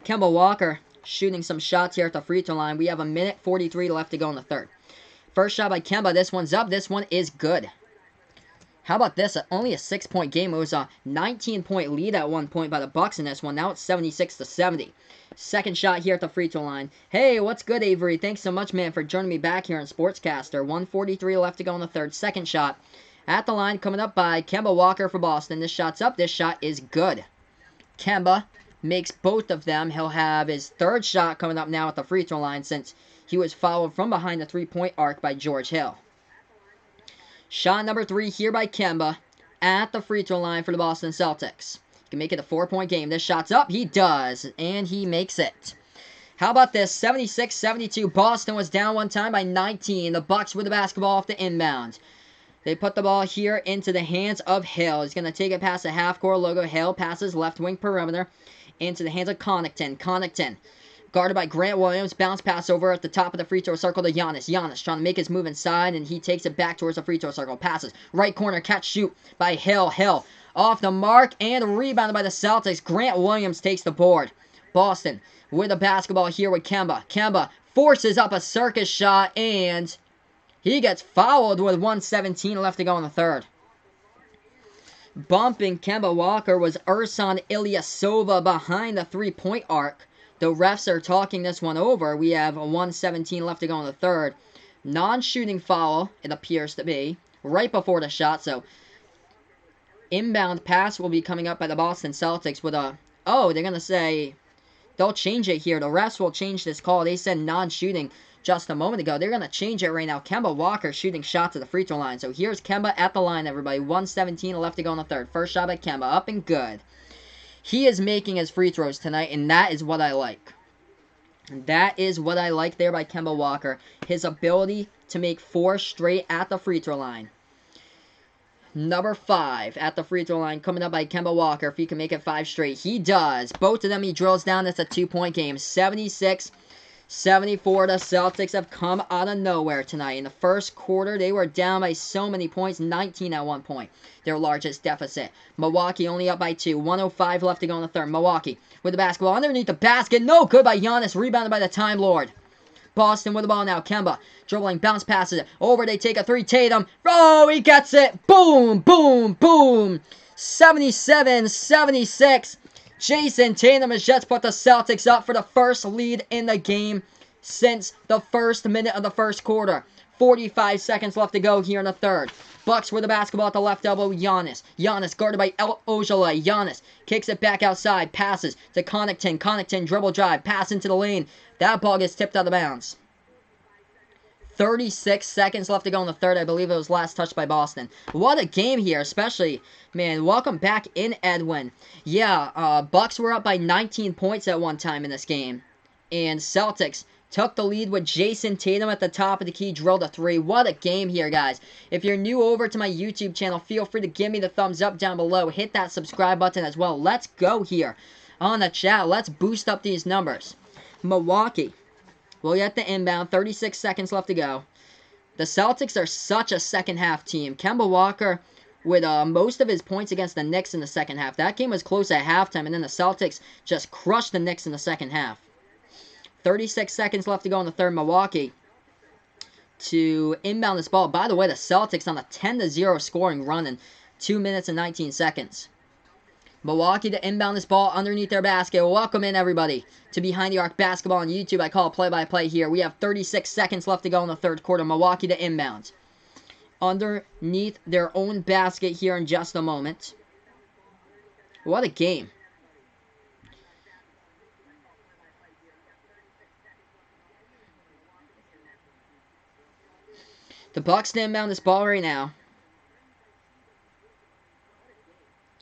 A: Kemba Walker shooting some shots here at the free throw line. We have 1:43 left to go in the third. First shot by Kemba. This one's up. This one is good. How about this? Only a 6-point game. It was a 19-point lead at one point by the Bucks in this one. Now it's 76-70. Second shot here at the free throw line. Hey, what's good, Avery? Thanks so much, man, for joining me back here on Sportscaster. 1:43 left to go in the third. Second shot at the line coming up by Kemba Walker for Boston. This shot's up. This shot is good. Kemba makes both of them. He'll have his third shot coming up now at the free throw line since he was fouled from behind the three-point arc by George Hill. Shot number 3 here by Kemba at the free throw line for the Boston Celtics. He can make it a 4-point game. This shot's up. He does, and he makes it. How about this? 76-72. Boston was down one time by 19. The Bucks with the basketball off the inbound. They put the ball here into the hands of Hill. He's going to take it past the half-court logo. Hill passes left wing perimeter into the hands of Connaughton. Connaughton guarded by Grant Williams. Bounce pass over at the top of the free throw circle to Giannis. Giannis trying to make his move inside, and he takes it back towards the free throw circle. Passes. Right corner, catch, shoot by Hill. Hill off the mark and rebounded by the Celtics. Grant Williams takes the board. Boston with the basketball here with Kemba. Kemba forces up a circus shot, and he gets fouled with 1:17 left to go in the third. Bumping Kemba Walker was Ersan Ilyasova behind the three-point arc. The refs are talking this one over. We have a 1:17 left to go in the third. Non-shooting foul, it appears to be, right before the shot. So, inbound pass will be coming up by the Boston Celtics with a... Oh, they're going to say... They'll change it here. The refs will change this call. They said non-shooting just a moment ago. They're going to change it right now. Kemba Walker shooting shots at the free throw line. So, here's Kemba at the line, everybody. 1:17 left to go in the third. First shot by Kemba. Up and good. He is making his free throws tonight, and that is what I like. That is what I like there by Kemba Walker. His ability to make 4 straight at the free throw line. Number 5 at the free throw line coming up by Kemba Walker. If he can make it 5 straight, he does. Both of them he drills down. It's a 2-point game. 76-74. The Celtics have come out of nowhere tonight. In the first quarter, they were down by so many points. 19 at one point. Their largest deficit. Milwaukee only up by 2. 1:05 left to go in the third. Milwaukee with the basketball underneath the basket. No good by Giannis. Rebounded by the Time Lord. Boston with the ball now. Kemba dribbling. Bounce passes it. Over. They take a 3. Tatum. Oh, he gets it. Boom. Boom. Boom. 77-76. Jason Tatum has just put the Celtics up for the first lead in the game since the first minute of the first quarter. 45 seconds left to go here in the third. Bucks with the basketball at the left elbow. Giannis. Giannis guarded by El Ojale. Giannis kicks it back outside. Passes to Connaughton. Connaughton dribble drive. Pass into the lane. That ball gets tipped out of bounds. 36 seconds left to go in the third. I believe it was last touched by Boston. What a game here, especially, man, welcome back in, Edwin. Yeah, Bucks were up by 19 points at one time in this game. And Celtics took the lead with Jason Tatum at the top of the key, drilled a 3. What a game here, guys. If you're new over to my YouTube channel, feel free to give me the thumbs up down below. Hit that subscribe button as well. Let's go here on the chat. Let's boost up these numbers. Milwaukee will get the inbound. 36 seconds left to go. The Celtics are such a second-half team. Kemba Walker with most of his points against the Knicks in the second half. That game was close at halftime, and then the Celtics just crushed the Knicks in the second half. 36 seconds left to go in the third. Milwaukee to inbound this ball. By the way, the Celtics on a 10-0 scoring run in 2 minutes and 19 seconds. Milwaukee to inbound this ball underneath their basket. Welcome in, everybody, to Behind the Arc Basketball on YouTube. I call it play-by-play here. We have 36 seconds left to go in the third quarter. Milwaukee to inbound. Underneath their own basket here in just a moment. What a game. The Bucks to inbound this ball right now.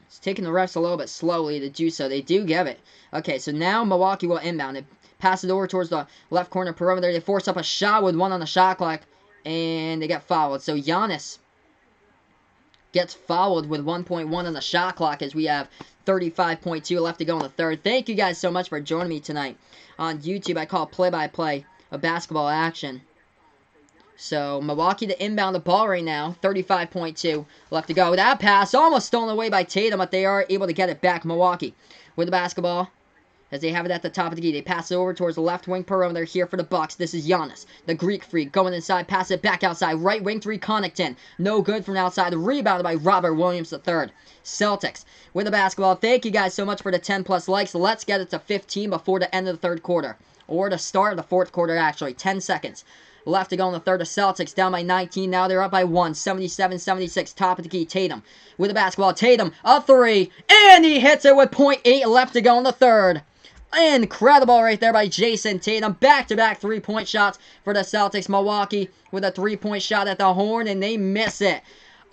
A: It's taking the refs a little bit slowly to do so. They do give it. Okay, so now Milwaukee will inbound it. Pass it over towards the left corner perimeter. They force up a shot with 1 on the shot clock. And they get fouled. So Giannis gets fouled with 1.1 on the shot clock as we have 35.2 left to go in the third. Thank you guys so much for joining me tonight on YouTube. I call it play-by-play of basketball action. So, Milwaukee to inbound the ball right now. 35.2 left to go. That pass almost stolen away by Tatum, but they are able to get it back. Milwaukee with the basketball as they have it at the top of the key. They pass it over towards the left wing perimeter here for the Bucks. This is Giannis, the Greek freak, going inside, pass it back outside. Right wing three, Connaughton. No good from outside. Rebounded by Robert Williams III. Celtics with the basketball. Thank you guys so much for the 10+ likes. Let's get it to 15 before the end of the third quarter. Or the start of the fourth quarter, actually. 10 seconds left to go in the third. The Celtics down by 19. Now they're up by 1. 77-76. Top of the key. Tatum with the basketball. Tatum, a three. And he hits it with .8 left to go in the third. Incredible right there by Jason Tatum. Back-to-back three-point shots for the Celtics. Milwaukee with a three-point shot at the horn, and they miss it.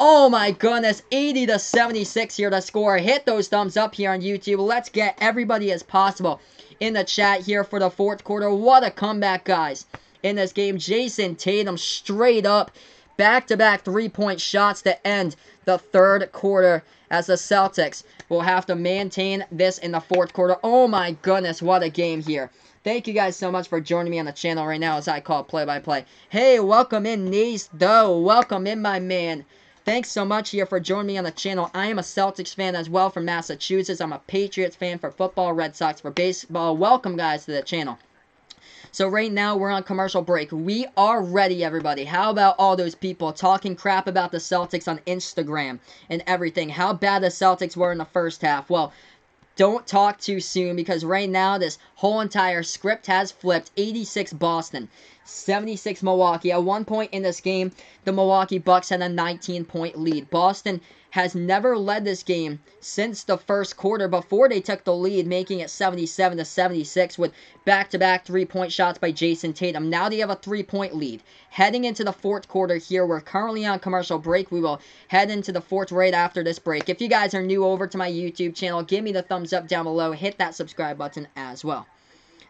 A: Oh my goodness, 80-76 here to score. Hit those thumbs up here on YouTube. Let's get everybody as possible in the chat here for the fourth quarter. What a comeback, guys, in this game. Jason Tatum straight up back-to-back three-point shots to end the third quarter, as the Celtics will have to maintain this in the fourth quarter. Oh my goodness, what a game here. Thank you guys so much for joining me on the channel right now as I call play-by-play. Hey, welcome in, Nace Doe. Welcome in, my man. Thanks so much here for joining me on the channel. I am a Celtics fan as well from Massachusetts. I'm a Patriots fan for football, Red Sox for baseball. Welcome, guys, to the channel. So right now, we're on commercial break. We are ready, everybody. How about all those people talking crap about the Celtics on Instagram and everything? How bad the Celtics were in the first half? Well, don't talk too soon, because right now, this whole entire script has flipped. 86 Boston, 76 Milwaukee. At one point in this game, the Milwaukee Bucks had a 19-point lead. Boston has never led this game since the first quarter before they took the lead, making it 77-76 with back-to-back three-point shots by Jason Tatum. Now they have a three-point lead. Heading into the fourth quarter here, we're currently on commercial break. We will head into the fourth right after this break. If you guys are new over to my YouTube channel, give me the thumbs up down below. Hit that subscribe button as well.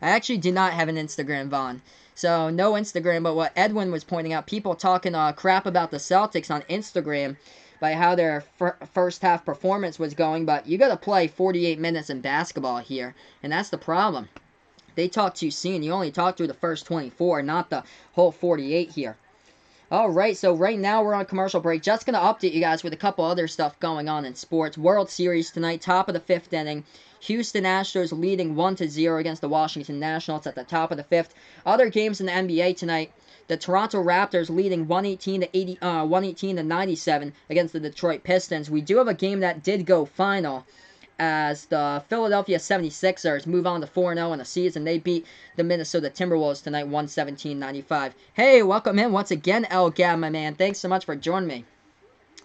A: I actually do not have an Instagram, Vaughn. So, no Instagram, but what Edwin was pointing out, people talking crap about the Celtics on Instagram by how their first half performance was going, but you got to play 48 minutes in basketball here, and that's the problem. They talk too soon. You only talk through the first 24, not the whole 48 here. Alright, so right now we're on commercial break. Just going to update you guys with a couple other stuff going on in sports. World Series tonight, top of the fifth inning. Houston Astros leading 1-0 against the Washington Nationals at the top of the fifth. Other games in the NBA tonight. The Toronto Raptors leading 118-97 against the Detroit Pistons. We do have a game that did go final, as the Philadelphia 76ers move on to 4-0 in the season. They beat the Minnesota Timberwolves tonight 117-95. Hey, welcome in once again, El Gab, my man. Thanks so much for joining me.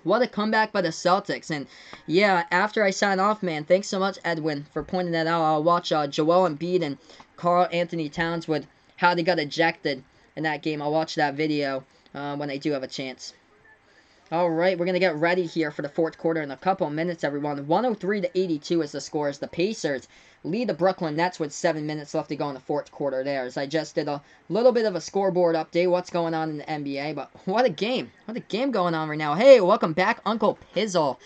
A: What a comeback by the Celtics. And yeah, after I sign off, man, thanks so much, Edwin, for pointing that out. I'll watch Joel Embiid and Karl Anthony Towns with how they got ejected in that game. I'll watch that video when I do have a chance. Alright, we're going to get ready here for the fourth quarter in a couple of minutes, everyone. 103-82 is the score as the Pacers lead the Brooklyn Nets with 7 minutes left to go in the fourth quarter there. As I just did a little bit of a scoreboard update, what's going on in the NBA. But what a game. What a game going on right now. Hey, welcome back, Uncle Pizzle.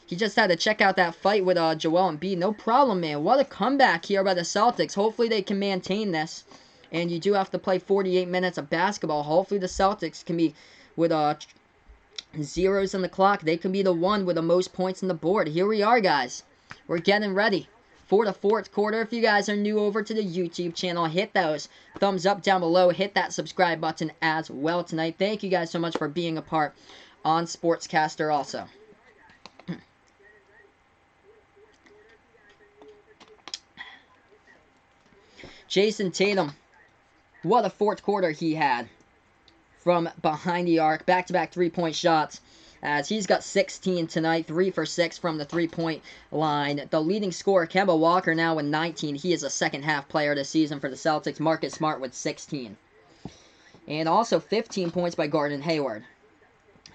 A: He just had to check out that fight with Joel Embiid. No problem, man. What a comeback here by the Celtics. Hopefully they can maintain this. And you do have to play 48 minutes of basketball. Hopefully the Celtics can be with zeros on the clock. They can be the one with the most points on the board. Here we are, guys. We're getting ready for the fourth quarter. If you guys are new over to the YouTube channel, hit those thumbs up down below. Hit that subscribe button as well tonight. Thank you guys so much for being a part on Sportscaster also. Jason Tatum, what a fourth quarter he had from behind the arc. Back-to-back three-point shots, as he's got 16 tonight, 3 for 6 from the three-point line. The leading scorer, Kemba Walker, now with 19. He is a second-half player this season for the Celtics. Marcus Smart with 16. And also 15 points by Gordon Hayward.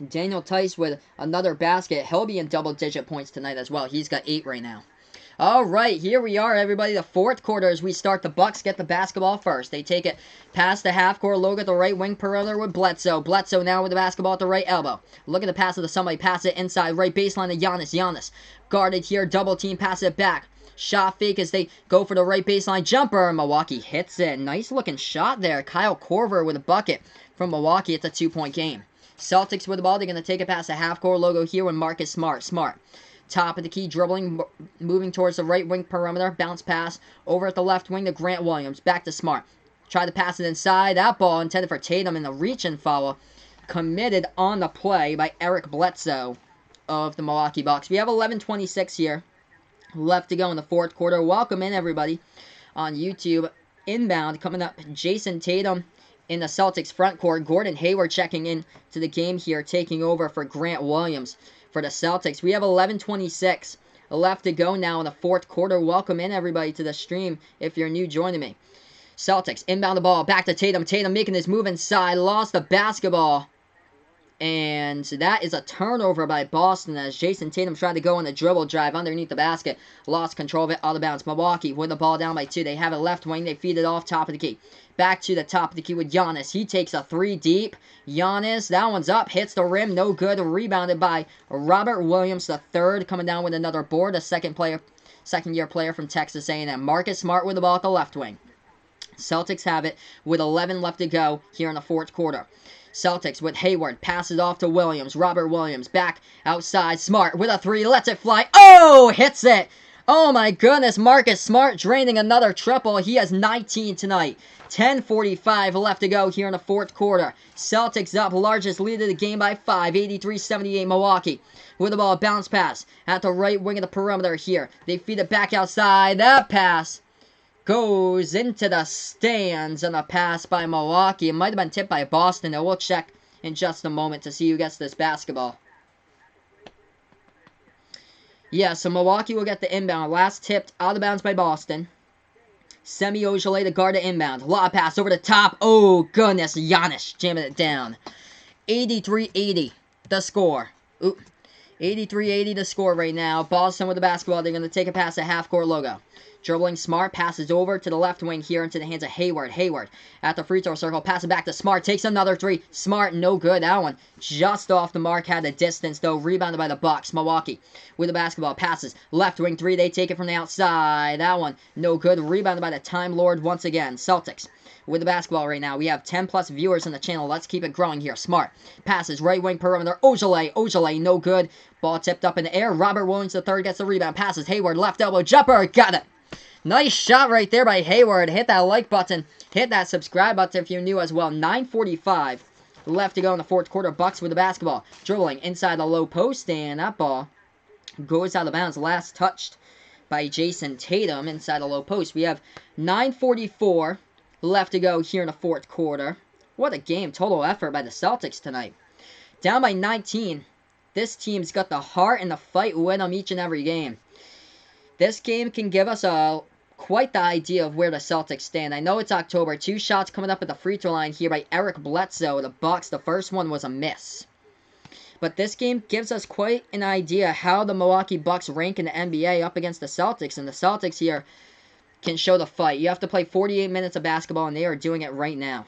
A: Daniel Tice with another basket. He'll be in double-digit points tonight as well. He's got 8 right now. Alright, here we are, everybody. The fourth quarter as we start. The Bucks get the basketball first. They take it past the half-court. Look at the right wing perimeter with Bledsoe. Bledsoe now with the basketball at the right elbow. Look at the pass it to somebody. Pass it inside. Right baseline to Giannis. Giannis guarded here. Double team. Pass it back. Shot fake as they go for the right baseline jumper. Milwaukee hits it. Nice looking shot there. Kyle Korver with a bucket from Milwaukee. It's a 2-point game. Celtics with the ball. They're going to take it past the half-court logo here with Marcus Smart. Top of the key, dribbling, moving towards the right wing perimeter. Bounce pass over at the left wing to Grant Williams. Back to Smart. Try to pass it inside. That ball intended for Tatum, and the reach-in foul committed on the play by Eric Bledsoe of the Milwaukee Bucks. We have 11:26 here left to go in the fourth quarter. Welcome in, everybody, on YouTube. Inbound coming up, Jason Tatum in the Celtics front court. Gordon Hayward checking in to the game here, taking over for Grant Williams for the Celtics. We have 11:26 left to go now in the fourth quarter. Welcome in, everybody, to the stream if you're new joining me. Celtics inbound the ball, back to Tatum. Tatum making his move inside, lost the basketball. And that is a turnover by Boston as Jason Tatum tried to go on the dribble drive underneath the basket. Lost control of it, out of bounds. Milwaukee with the ball down by 2. They have it left wing. They feed it off top of the key. Back to the top of the key with Giannis. He takes a 3 deep. Giannis, that one's up. Hits the rim. No good. Rebounded by Robert Williams, the third, coming down with another board. A second-year player from Texas A&M. Marcus Smart with the ball at the left wing. Celtics have it with 11 left to go here in the fourth quarter. Celtics with Hayward, passes off to Williams. Robert Williams back outside. Smart with a 3, lets it fly. Oh, hits it. Oh my goodness, Marcus Smart draining another triple. He has 19 tonight. 10:45 left to go here in the fourth quarter. Celtics up, largest lead of the game by 5, 83-78 Milwaukee. With the ball, bounce pass at the right wing of the perimeter here. They feed it back outside. That pass goes into the stands on a pass by Milwaukee. It might have been tipped by Boston. And we'll check in just a moment to see who gets this basketball. Yeah, so Milwaukee will get the inbound. Last tipped out of bounds by Boston. Semi Ojeleye to guard the inbound. Lob pass over the top. Oh, goodness. Giannis jamming it down. 83-80 the score. Ooh. 83-80 the score right now. Boston with the basketball. They're going to take a pass at half-court logo. Dribbling Smart, passes over to the left wing here into the hands of Hayward. Hayward at the free throw circle, pass it back to Smart, takes another 3. Smart, no good. That one just off the mark, had the distance though. Rebounded by the Bucks. Milwaukee with the basketball, passes left wing 3. They take it from the outside. That one no good. Rebounded by the Time Lord once again. Celtics with the basketball right now. We have 10 plus viewers on the channel. Let's keep it growing here. Smart passes right wing perimeter. Ojeleye no good. Ball tipped up in the air. Robert Williams III gets the rebound. Passes Hayward, left elbow jumper, got it. Nice shot right there by Hayward. Hit that like button. Hit that subscribe button if you're new as well. 9:45 left to go in the fourth quarter. Bucks with the basketball. Dribbling inside the low post, and that ball goes out of bounds. Last touched by Jason Tatum inside the low post. We have 9:44 left to go here in the fourth quarter. What a game. Total effort by the Celtics tonight. Down by 19. This team's got the heart and the fight with them each and every game. This game can give us quite the idea of where the Celtics stand. I know it's October. 2 shots coming up at the free throw line here by Eric Bledsoe. The Bucks, the first one was a miss. But this game gives us quite an idea how the Milwaukee Bucks rank in the NBA up against the Celtics. And the Celtics here can show the fight. You have to play 48 minutes of basketball, and they are doing it right now.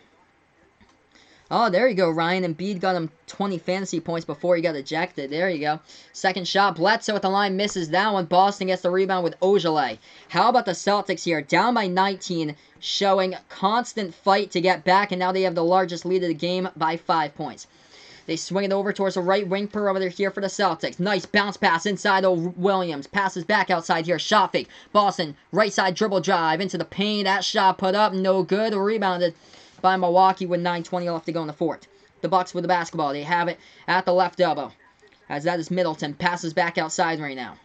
A: Oh, there you go, Ryan. Embiid got him 20 fantasy points before he got ejected. There you go. Second shot. Bledsoe at the line misses that one. Boston gets the rebound with Ojeleye. How about the Celtics here? Down by 19, showing constant fight to get back, and now they have the largest lead of the game by 5 points. They swing it over towards the right wing perimeter here for the Celtics. Nice bounce pass inside to Williams. Passes back outside here. Shot fake. Boston, right side dribble drive into the paint. That shot put up. No good. Rebounded by Milwaukee with 9:20 left to go in the fourth. The Bucks with the basketball. They have it at the left elbow. As that is Middleton. Passes back outside right now.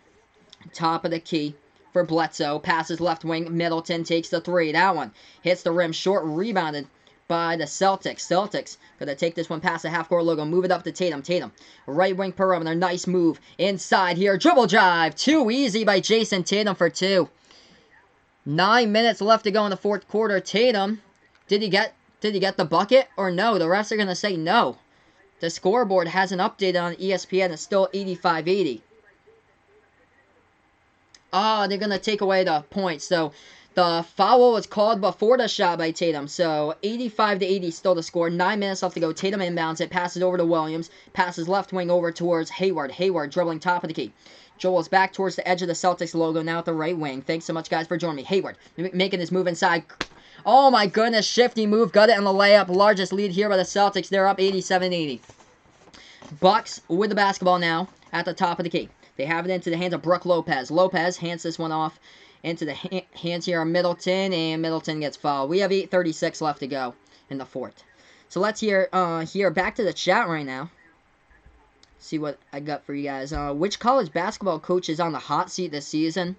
A: Top of the key for Bledsoe. Passes left wing. Middleton takes the 3. That one hits the rim short. Rebounded by the Celtics. Celtics gonna take this one past the half-court logo. Move it up to Tatum. Tatum. Right wing perimeter. Nice move. Inside here. Dribble drive. Too easy by Jason Tatum for 2. 9 minutes left to go in the fourth quarter. Tatum. Did he get the bucket or no? The refs are going to say no. The scoreboard hasn't updated on ESPN. It's still 85-80. Oh, they're going to take away the points. So the foul was called before the shot by Tatum. So 85-80 still the score. 9 minutes left to go. Tatum inbounds it. Passes over to Williams. Passes left wing over towards Hayward. Hayward dribbling top of the key. Joel's back towards the edge of the Celtics logo. Now at the right wing. Thanks so much, guys, for joining me. Hayward making his move inside. Oh my goodness, shifty move, got it on the layup. Largest lead here by the Celtics. They're up 87-80. Bucks with the basketball now at the top of the key. They have it into the hands of Brook Lopez. Lopez hands this one off into the hands here of Middleton, and Middleton gets fouled. We have 8:36 left to go in the fourth. So let's hear back to the chat right now. See what I got for you guys. Which college basketball coach is on the hot seat this season?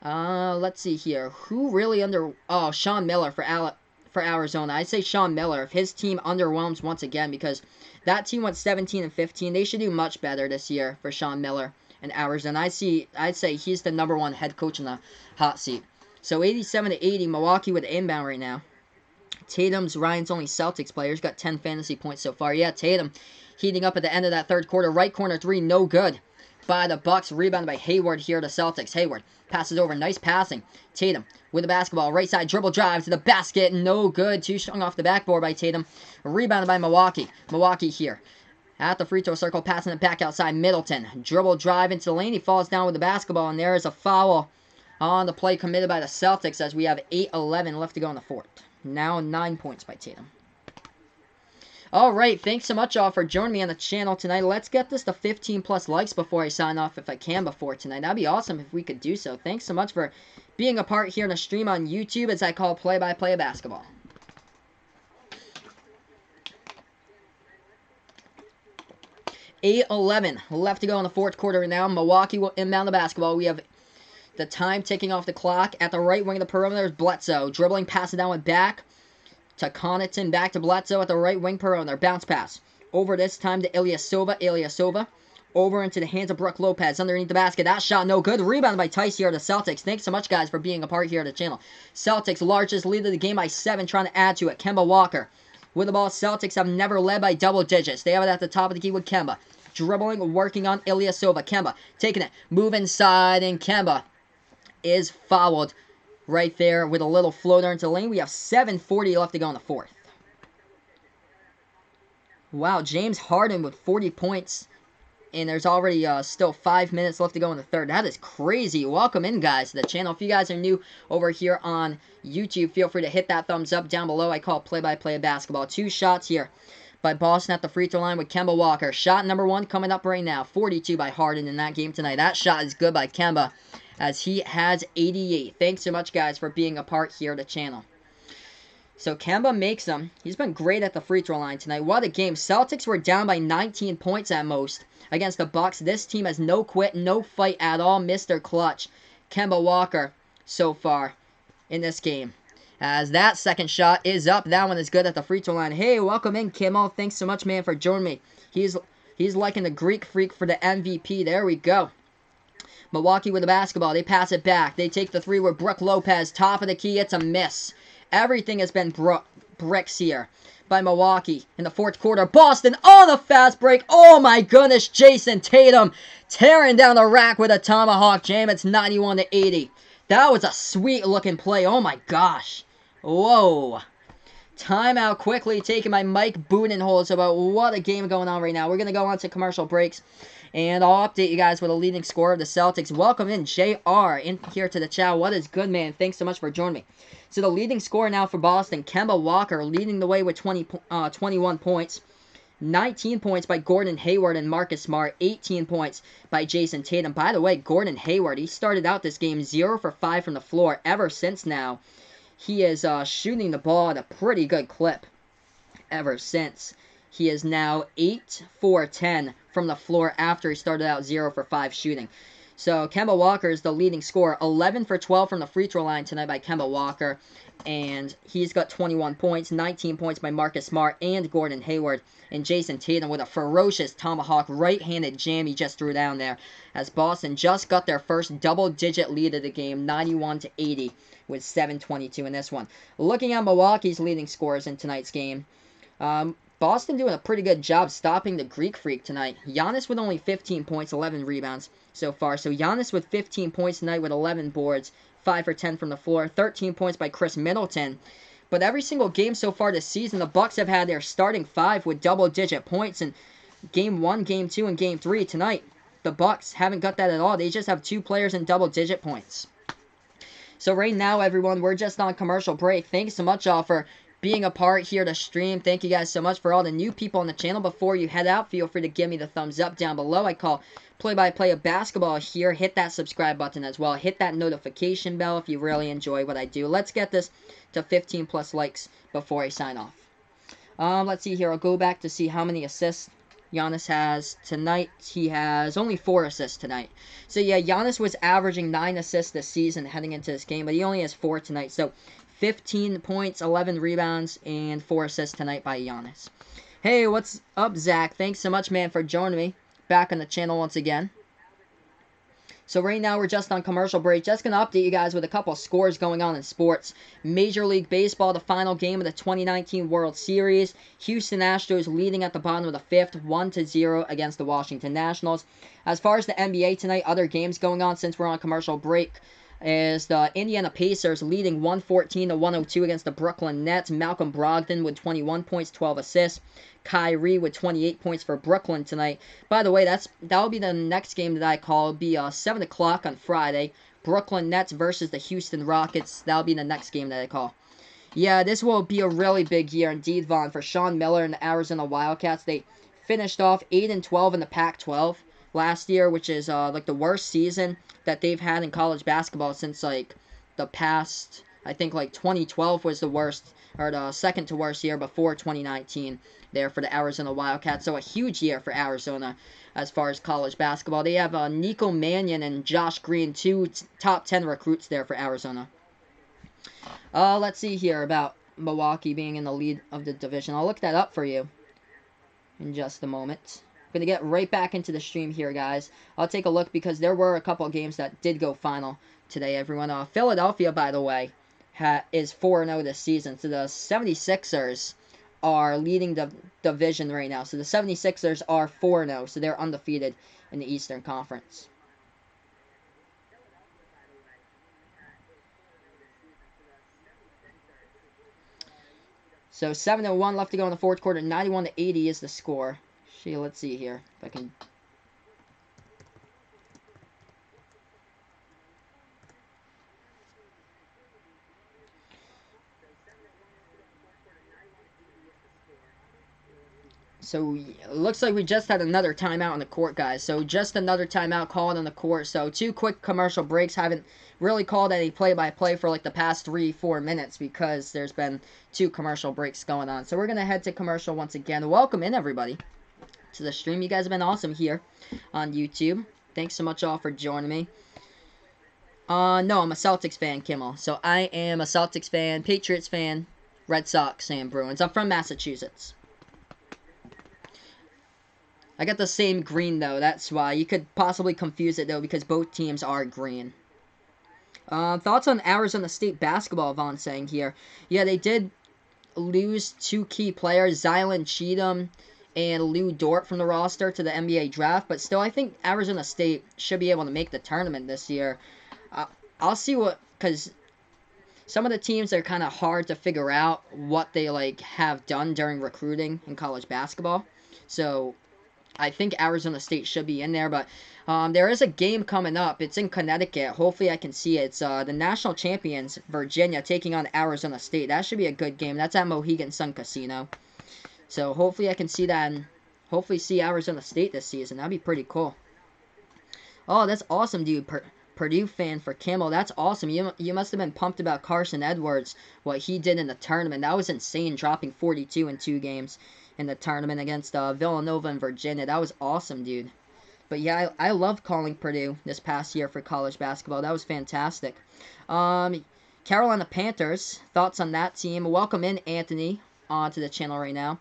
A: Let's see here. Who really Oh, Sean Miller for Arizona. I say Sean Miller. If his team underwhelms once again, because that team went 17-15, they should do much better this year for Sean Miller and Arizona. I'd say he's the #1 head coach in the hot seat. So 87-80, Milwaukee with inbound right now. Tatum's Ryan's only Celtics player. He's got 10 fantasy points so far. Yeah, Tatum heating up at the end of that third quarter. Right corner three, no good by the Bucks. Rebounded by Hayward here to Celtics. Hayward passes over. Nice passing. Tatum with the basketball. Right side dribble drive to the basket. No good. Too strong off the backboard by Tatum. Rebounded by Milwaukee. Milwaukee here at the free throw circle. Passing it back outside. Middleton. Dribble drive into the lane. He falls down with the basketball. And there is a foul on the play committed by the Celtics as we have 8:11 left to go in the fourth. Now 9 points by Tatum. Alright, thanks so much all for joining me on the channel tonight. Let's get this to 15 plus likes before I sign off if I can before tonight. That'd be awesome if we could do so. Thanks so much for being a part here in the stream on YouTube as I call play-by-play basketball. $8:11 left to go in the fourth quarter now. Milwaukee will inbound the basketball. We have the time ticking off the clock. At the right wing of the perimeter is Bledsoe. Dribbling, pass it down with back to Connaughton. Back to Bledsoe at the right wing perimeter. Bounce pass. Over this time to Ilyasova. Ilyasova over into the hands of Brook Lopez. Underneath the basket. That shot no good. Rebounded by Tice here to the Celtics. Thanks so much, guys, for being a part here of the channel. Celtics, largest lead of the game by 7, trying to add to it. Kemba Walker with the ball. Celtics have never led by double digits. They have it at the top of the key with Kemba. Dribbling, working on Ilyasova. Kemba taking it. Move inside, and Kemba is fouled right there with a little floater into the lane. We have 7:40 left to go in the fourth. Wow, James Harden with 40 points. And there's already still 5 minutes left to go in the third. That is crazy. Welcome in, guys, to the channel. If you guys are new over here on YouTube, feel free to hit that thumbs up down below. I call play-by-play basketball. 2 shots here by Boston at the free throw line with Kemba Walker. Shot #1 coming up right now. 42 by Harden in that game tonight. That shot is good by Kemba, as he has 88. Thanks so much, guys, for being a part here of the channel. So Kemba makes them. He's been great at the free throw line tonight. What a game. Celtics were down by 19 points at most against the Bucks. This team has no quit, no fight at all. Mr. Clutch, Kemba Walker, so far in this game. As that second shot is up. That one is good at the free throw line. Hey, welcome in, Kimmel. Thanks so much, man, for joining me. He's liking the Greek Freak for the MVP. There we go. Milwaukee with the basketball. They pass it back. They take the three with Brook Lopez. Top of the key. It's a miss. Everything has been bricks here by Milwaukee in the fourth quarter. Boston on the fast break. Oh my goodness. Jason Tatum tearing down the rack with a tomahawk jam. It's 91-80. That was a sweet looking play. Oh my gosh. Whoa. Timeout quickly taken by Mike Budenholzer about what a game going on right now. We're going to go on to commercial breaks. And I'll update you guys with a leading score of the Celtics. Welcome in, JR, in here to the chat. What is good, man? Thanks so much for joining me. So the leading score now for Boston, Kemba Walker leading the way with 21 points. 19 points by Gordon Hayward and Marcus Smart. 18 points by Jason Tatum. By the way, Gordon Hayward, he started out this game 0 for 5 from the floor. Ever since now, he is shooting the ball at a pretty good clip. Ever since. He is now 8 for 10 from the floor after he started out 0 for 5 shooting. So Kemba Walker is the leading scorer. 11 for 12 from the free throw line tonight by Kemba Walker. And he's got 21 points. 19 points by Marcus Smart and Gordon Hayward. And Jason Tatum with a ferocious tomahawk right-handed jam he just threw down there. As Boston just got their first double-digit lead of the game. 91-80 with 7:22 in this one. Looking at Milwaukee's leading scorers in tonight's game. Boston doing a pretty good job stopping the Greek Freak tonight. Giannis with only 15 points, 11 rebounds so far. So Giannis with 15 points tonight with 11 boards, 5 for 10 from the floor, 13 points by Chris Middleton. But every single game so far this season, the Bucks have had their starting 5 with double-digit points in Game 1, Game 2, and Game 3. Tonight, the Bucks haven't got that at all. They just have 2 players in double-digit points. So right now, everyone, we're just on commercial break. Thanks so much all for being a part here to stream. Thank you guys so much. For all the new people on the channel, before you head out, feel free to give me the thumbs up down below. I call play-by-play of basketball here. Hit that subscribe button as well. Hit that notification bell if you really enjoy what I do. Let's get this to 15 plus likes before I sign off. Let's see here. I'll go back to see how many assists Giannis has tonight. He has only 4 assists tonight. So yeah, Giannis was averaging 9 assists this season heading into this game, but he only has 4 tonight. So 15 points, 11 rebounds, and 4 assists tonight by Giannis. Hey, what's up, Zach? Thanks so much, man, for joining me back on the channel once again. So right now we're just on commercial break. Just going to update you guys with a couple of scores going on in sports. Major League Baseball, the final game of the 2019 World Series. Houston Astros leading at the bottom of the 5th, 1-0 against the Washington Nationals. As far as the NBA tonight, other games going on since we're on commercial break is the Indiana Pacers leading 114-102 against the Brooklyn Nets. Malcolm Brogdon with 21 points, 12 assists. Kyrie with 28 points for Brooklyn tonight. By the way, that'll be the next game that I call. It'll be 7 o'clock on Friday. Brooklyn Nets versus the Houston Rockets. That'll be the next game that I call. Yeah, this will be a really big year indeed, Vaughn, for Sean Miller and the Arizona Wildcats. They finished off 8-12 in the Pac-12 last year, which is like the worst season that they've had in college basketball since like the past. I think like 2012 was the worst, or the second to worst year before 2019 there for the Arizona Wildcats. So a huge year for Arizona as far as college basketball. They have Nico Mannion and Josh Green, 2 top 10 recruits there for Arizona. Let's see here about Milwaukee being in the lead of the division. I'll look that up for you in just a moment. I'm going to get right back into the stream here, guys. I'll take a look because there were a couple of games that did go final today, everyone. Philadelphia, by the way, is 4-0 this season. So the 76ers are leading the division right now. So the 76ers are 4-0, so they're undefeated in the Eastern Conference. So 7:01 left to go in the fourth quarter. 91-80 is the score. Let's see here if I can. So it looks like we just had another timeout on the court, guys. So just another timeout called on the court. So 2 quick commercial breaks. Haven't really called any play-by-play for like the past 3-4 minutes because there's been 2 commercial breaks going on. So we're going to head to commercial once again. Welcome in, everybody, to the stream. You guys have been awesome here on YouTube. Thanks so much all for joining me. No, I'm a Celtics fan, Kimmel. So I am a Celtics fan, Patriots fan, Red Sox, and Bruins. I'm from Massachusetts. I got the same green, though. That's why. You could possibly confuse it, though, because both teams are green. Thoughts on Arizona State basketball, Vaughn saying here. Yeah, they did lose 2 key players, Zylan Cheatham and Lou Dort from the roster to the NBA draft. But still, I think Arizona State should be able to make the tournament this year. I'll see because some of the teams are kind of hard to figure out what they like have done during recruiting in college basketball. So I think Arizona State should be in there, but there is a game coming up. It's in Connecticut. Hopefully I can see it. It's the national champions, Virginia, taking on Arizona State. That should be a good game. That's at Mohegan Sun Casino. So hopefully I can see that and hopefully see Arizona State this season. That'd be pretty cool. Oh, that's awesome, dude. Purdue fan for Kimmel. That's awesome. You must have been pumped about Carson Edwards, what he did in the tournament. That was insane, dropping 42 in 2 games in the tournament against Villanova and Virginia. That was awesome, dude. But yeah, I love calling Purdue this past year for college basketball. That was fantastic. Carolina Panthers, thoughts on that team? Welcome in, Anthony, onto the channel right now.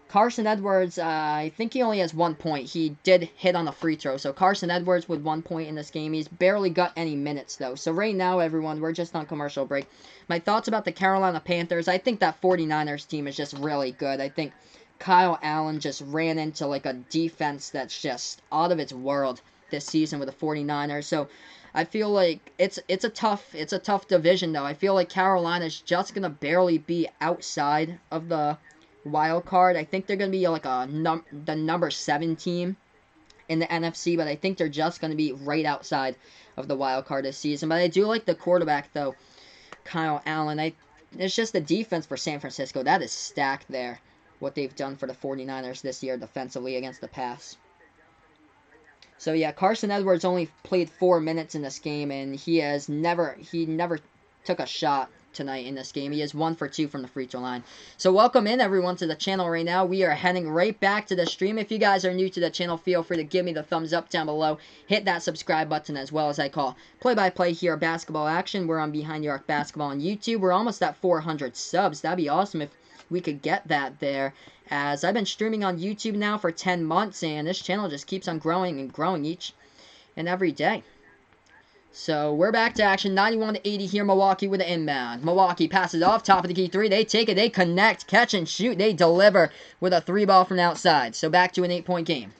A: Carson Edwards, I think he only has 1 point. He did hit on the free throw. So Carson Edwards with 1 point in this game. He's barely got any minutes, though. So right now, everyone, we're just on commercial break. My thoughts about the Carolina Panthers, I think that 49ers team is just really good. I think Kyle Allen just ran into like a defense that's just out of its world this season with the 49ers. So I feel like it's a tough division, though. I feel like Carolina's just going to barely be outside of the wild card. I think they're going to be like the number 7 team in the NFC, but I think they're just going to be right outside of the wild card this season. But I do like the quarterback, though, Kyle Allen. it's just the defense for San Francisco. That is stacked there, what they've done for the 49ers this year defensively against the pass. So yeah, Carson Edwards only played 4 minutes in this game, and he never took a shot tonight in this game. He is 1 for 2 from the free throw line. So welcome in everyone to the channel right now. We are heading right back to the stream. If you guys are new to the channel, feel free to give me the thumbs up down below. Hit that subscribe button as well as I call play-by-play here basketball action. We're on Behind the Arc Basketball on YouTube. We're almost at 400 subs. That'd be awesome if we could get that there, as I've been streaming on YouTube now for 10 months, and this channel just keeps on growing and growing each and every day. So we're back to action. 91-80 here. Milwaukee with the inbound. Milwaukee passes off. Top of the key 3. They take it. They connect. Catch and shoot. They deliver with a 3-ball from the outside. So back to an 8-point game.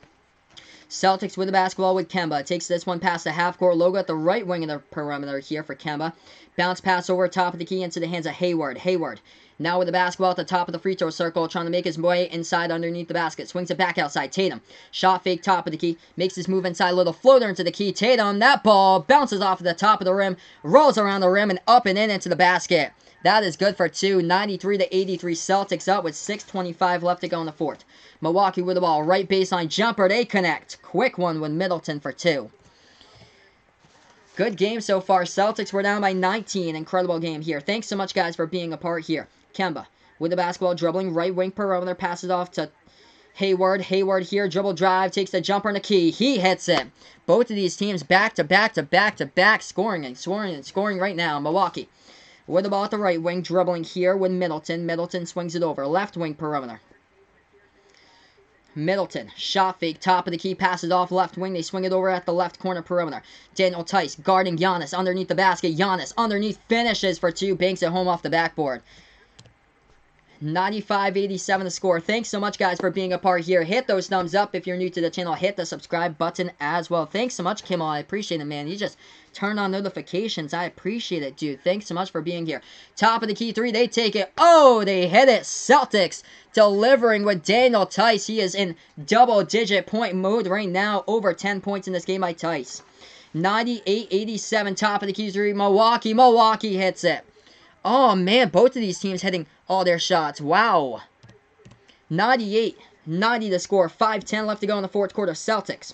A: Celtics with the basketball with Kemba. Takes this one past the half-court. Logo at the right wing of the perimeter here for Kemba. Bounce pass over top of the key into the hands of Hayward. Hayward now with the basketball at the top of the free throw circle, trying to make his way inside underneath the basket. Swings it back outside. Tatum. Shot fake top of the key. Makes his move inside. Little floater into the key. Tatum. That ball bounces off of the top of the rim. Rolls around the rim and up and in into the basket. That is good for 2. 93-83. Celtics up with 6:25 left to go in the fourth. Milwaukee with the ball. Right baseline jumper. They connect. Quick one with Middleton for 2. Good game so far. Celtics were down by 19. Incredible game here. Thanks so much, guys, for being a part here. Kemba with the basketball, dribbling right wing perimeter, passes off to Hayward. Hayward here, dribble drive, takes the jumper and the key. He hits it. Both of these teams back to back to back to back, scoring right now. Milwaukee with the ball at the right wing, dribbling here with Middleton. Middleton swings it over, left wing perimeter. Middleton, shot fake, top of the key, passes off left wing. They swing it over at the left corner perimeter. Daniel Tice guarding Giannis underneath the basket. Giannis underneath, finishes for 2, banks it home off the backboard. 95-87 the score. Thanks so much, guys, for being a part here. Hit those thumbs up if you're new to the channel. Hit the subscribe button as well. Thanks so much, Kimmel. I appreciate it, man. You just turned on notifications. I appreciate it, dude. Thanks so much for being here. Top of the key 3. They take it. Oh, they hit it. Celtics delivering with Daniel Tice. He is in double-digit point mode right now. Over 10 points in this game by Tice. 98-87. Top of the key 3. Milwaukee. Milwaukee hits it. Oh, man. Both of these teams hitting all their shots. Wow. 98-90 the score. 5:10 left to go in the fourth quarter. Celtics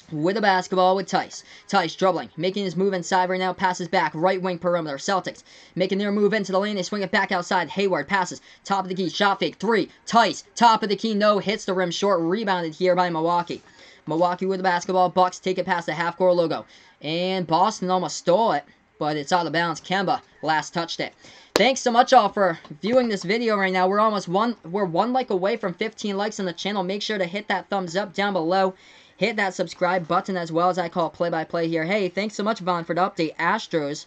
A: with the basketball with Tice. Tice dribbling, making his move inside right now. Passes back, right wing perimeter. Celtics making their move into the lane. They swing it back outside. Hayward passes, top of the key, shot fake, 3. Tice, top of the key, no, hits the rim short. Rebounded here by Milwaukee. Milwaukee with the basketball. Bucks take it past the half-court logo. And Boston almost stole it, but it's out of bounds. Kemba last touched it. Thanks so much all for viewing this video right now. We're one like away from 15 likes on the channel. Make sure to hit that thumbs up down below. Hit that subscribe button as well, as I call play-by-play here. Hey, thanks so much, Vaughn, for the update. Astros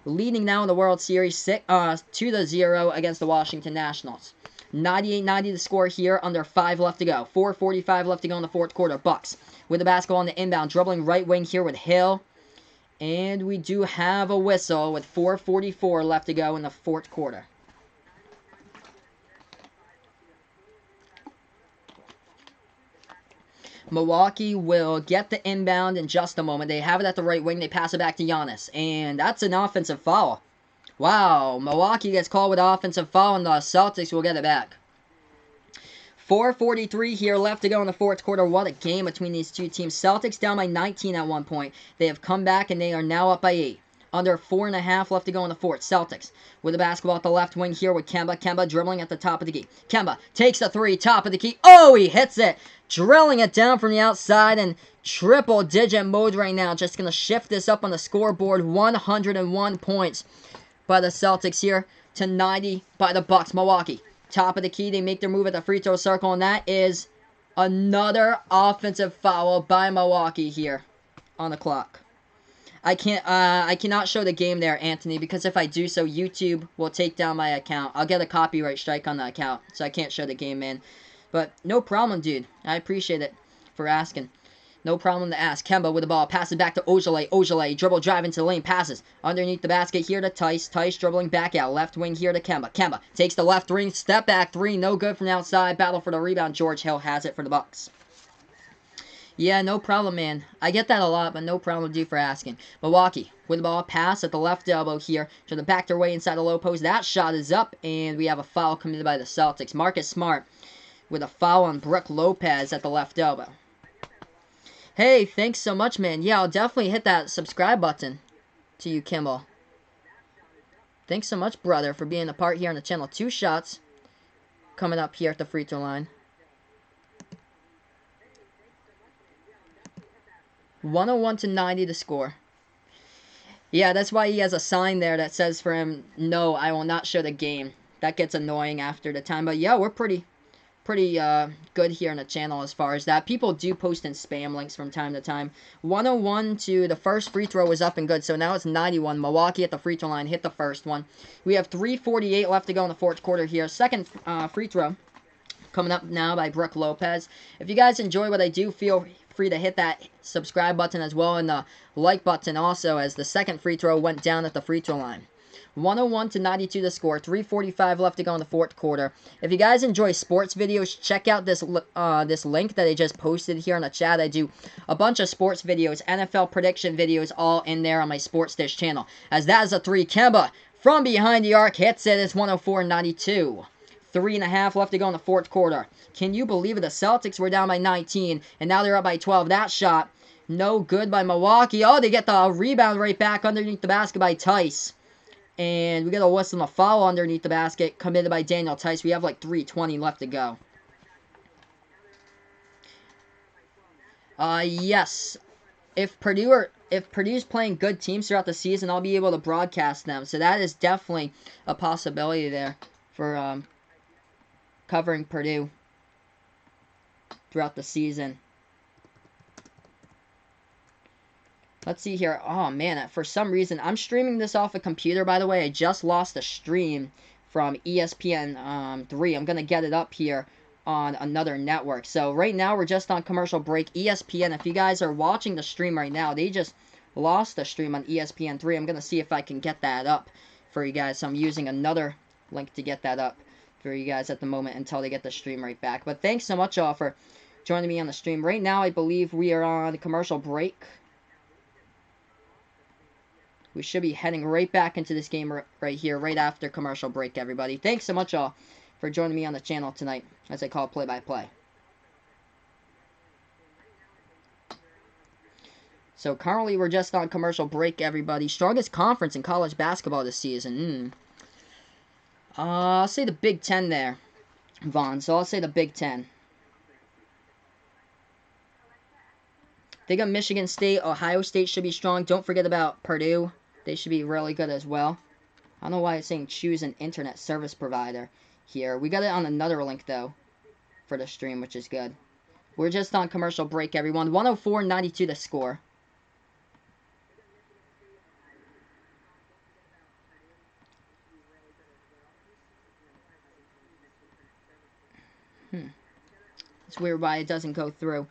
A: leading now in the World Series 2-0 against the Washington Nationals. 98-90 the score here, under 5 left to go. 4:45 left to go in the fourth quarter. Bucks with the basketball on the inbound, dribbling right wing here with Hill. And we do have a whistle with 4:44 left to go in the fourth quarter. Milwaukee will get the inbound in just a moment. They have it at the right wing. They pass it back to Giannis. And that's an offensive foul. Wow. Milwaukee gets called with an offensive foul, and the Celtics will get it back. 4:43 here left to go in the fourth quarter. What a game between these two teams. Celtics down by 19 at one point. They have come back, and they are now up by 8. Under 4.5 left to go in the fourth. Celtics with the basketball at the left wing here with Kemba. Kemba dribbling at the top of the key. Kemba takes the 3, top of the key. Oh, he hits it. Drilling it down from the outside in triple-digit mode right now. Just going to shift this up on the scoreboard. 101 points by the Celtics here to 90 by the Bucks. Milwaukee. Top of the key, they make their move at the free throw circle, and that is another offensive foul by Milwaukee here on the clock. I cannot show the game there, Anthony, because if I do so, YouTube will take down my account. I'll get a copyright strike on the account, so I can't show the game, man. But no problem, dude. I appreciate it for asking. No problem to ask. Kemba with the ball. Passes back to Ojale. Ojale dribble drive into the lane. Passes underneath the basket here to Tice. Tice dribbling back out. Left wing here to Kemba. Kemba takes the left ring. Step back 3. No good from the outside. Battle for the rebound. George Hill has it for the Bucks. Yeah, no problem, man. I get that a lot, but no problem, dude, for asking. Milwaukee with the ball, pass at the left elbow here. Trying to back their way inside the low post. That shot is up, and we have a foul committed by the Celtics. Marcus Smart with a foul on Brook Lopez at the left elbow. Hey, thanks so much, man. Yeah, I'll definitely hit that subscribe button to you, Kimball. Thanks so much, brother, for being a part here on the channel. 2 shots coming up here at the free throw line. 101-90 to score. Yeah, that's why he has a sign there that says for him, no, I will not show the game. That gets annoying after the time. But yeah, we're pretty good here on the channel as far as that. People do post in spam links from time to time. 101 to the first free throw was up and good. So now it's 91. Milwaukee at the free throw line hit the first one. We have 3:48 left to go in the fourth quarter here. Second free throw coming up now by Brook Lopez. If you guys enjoy what I do, feel free to hit that subscribe button as well and the like button also, as the second free throw went down at the free throw line. 101-92 to score. 3:45 left to go in the fourth quarter. If you guys enjoy sports videos, check out this link that I just posted here in the chat. I do a bunch of sports videos, NFL prediction videos, all in there on my Sports Dish channel. As that is a 3. Kemba from behind the arc hits it. It's 104-92. 3.5 left to go in the fourth quarter. Can you believe it? The Celtics were down by 19, and now they're up by 12. That shot, no good by Milwaukee. Oh, they get the rebound right back underneath the basket by Tice. And we got a whistle and a foul underneath the basket committed by Daniel Tice. We have like 3:20 left to go. Yes. If Purdue's playing good teams throughout the season, I'll be able to broadcast them. So that is definitely a possibility there for covering Purdue throughout the season. Let's see here. Oh, man, for some reason, I'm streaming this off a computer, by the way. I just lost a stream from ESPN 3. I'm going to get it up here on another network. So right now, we're just on commercial break. ESPN, if you guys are watching the stream right now, they just lost the stream on ESPN 3. I'm going to see if I can get that up for you guys. So I'm using another link to get that up for you guys at the moment until they get the stream right back. But thanks so much, all, for joining me on the stream. Right now, I believe we are on commercial break. We should be heading right back into this game right here, right after commercial break, everybody. Thanks so much, all, for joining me on the channel tonight, as I call play-by-play. So, currently, we're just on commercial break, everybody. Strongest conference in college basketball this season. I'll say the Big Ten there, Vaughn. So, I'll say the Big Ten. They got Michigan State. Ohio State should be strong. Don't forget about Purdue. They should be really good as well. I don't know why it's saying choose an internet service provider here. We got it on another link, though, for the stream, which is good. We're just on commercial break, everyone. 104-92 to score. It's weird why it doesn't go through.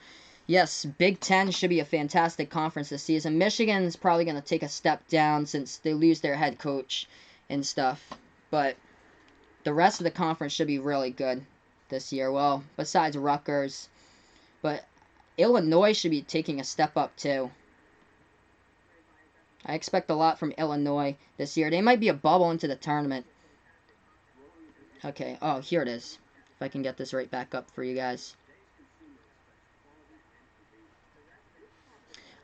A: Yes, Big Ten should be a fantastic conference this season. Michigan's probably going to take a step down since they lose their head coach and stuff. But the rest of the conference should be really good this year. Well, besides Rutgers. But Illinois should be taking a step up too. I expect a lot from Illinois this year. They might be a bubble into the tournament. Okay, oh, here it is. If I can get this right back up for you guys.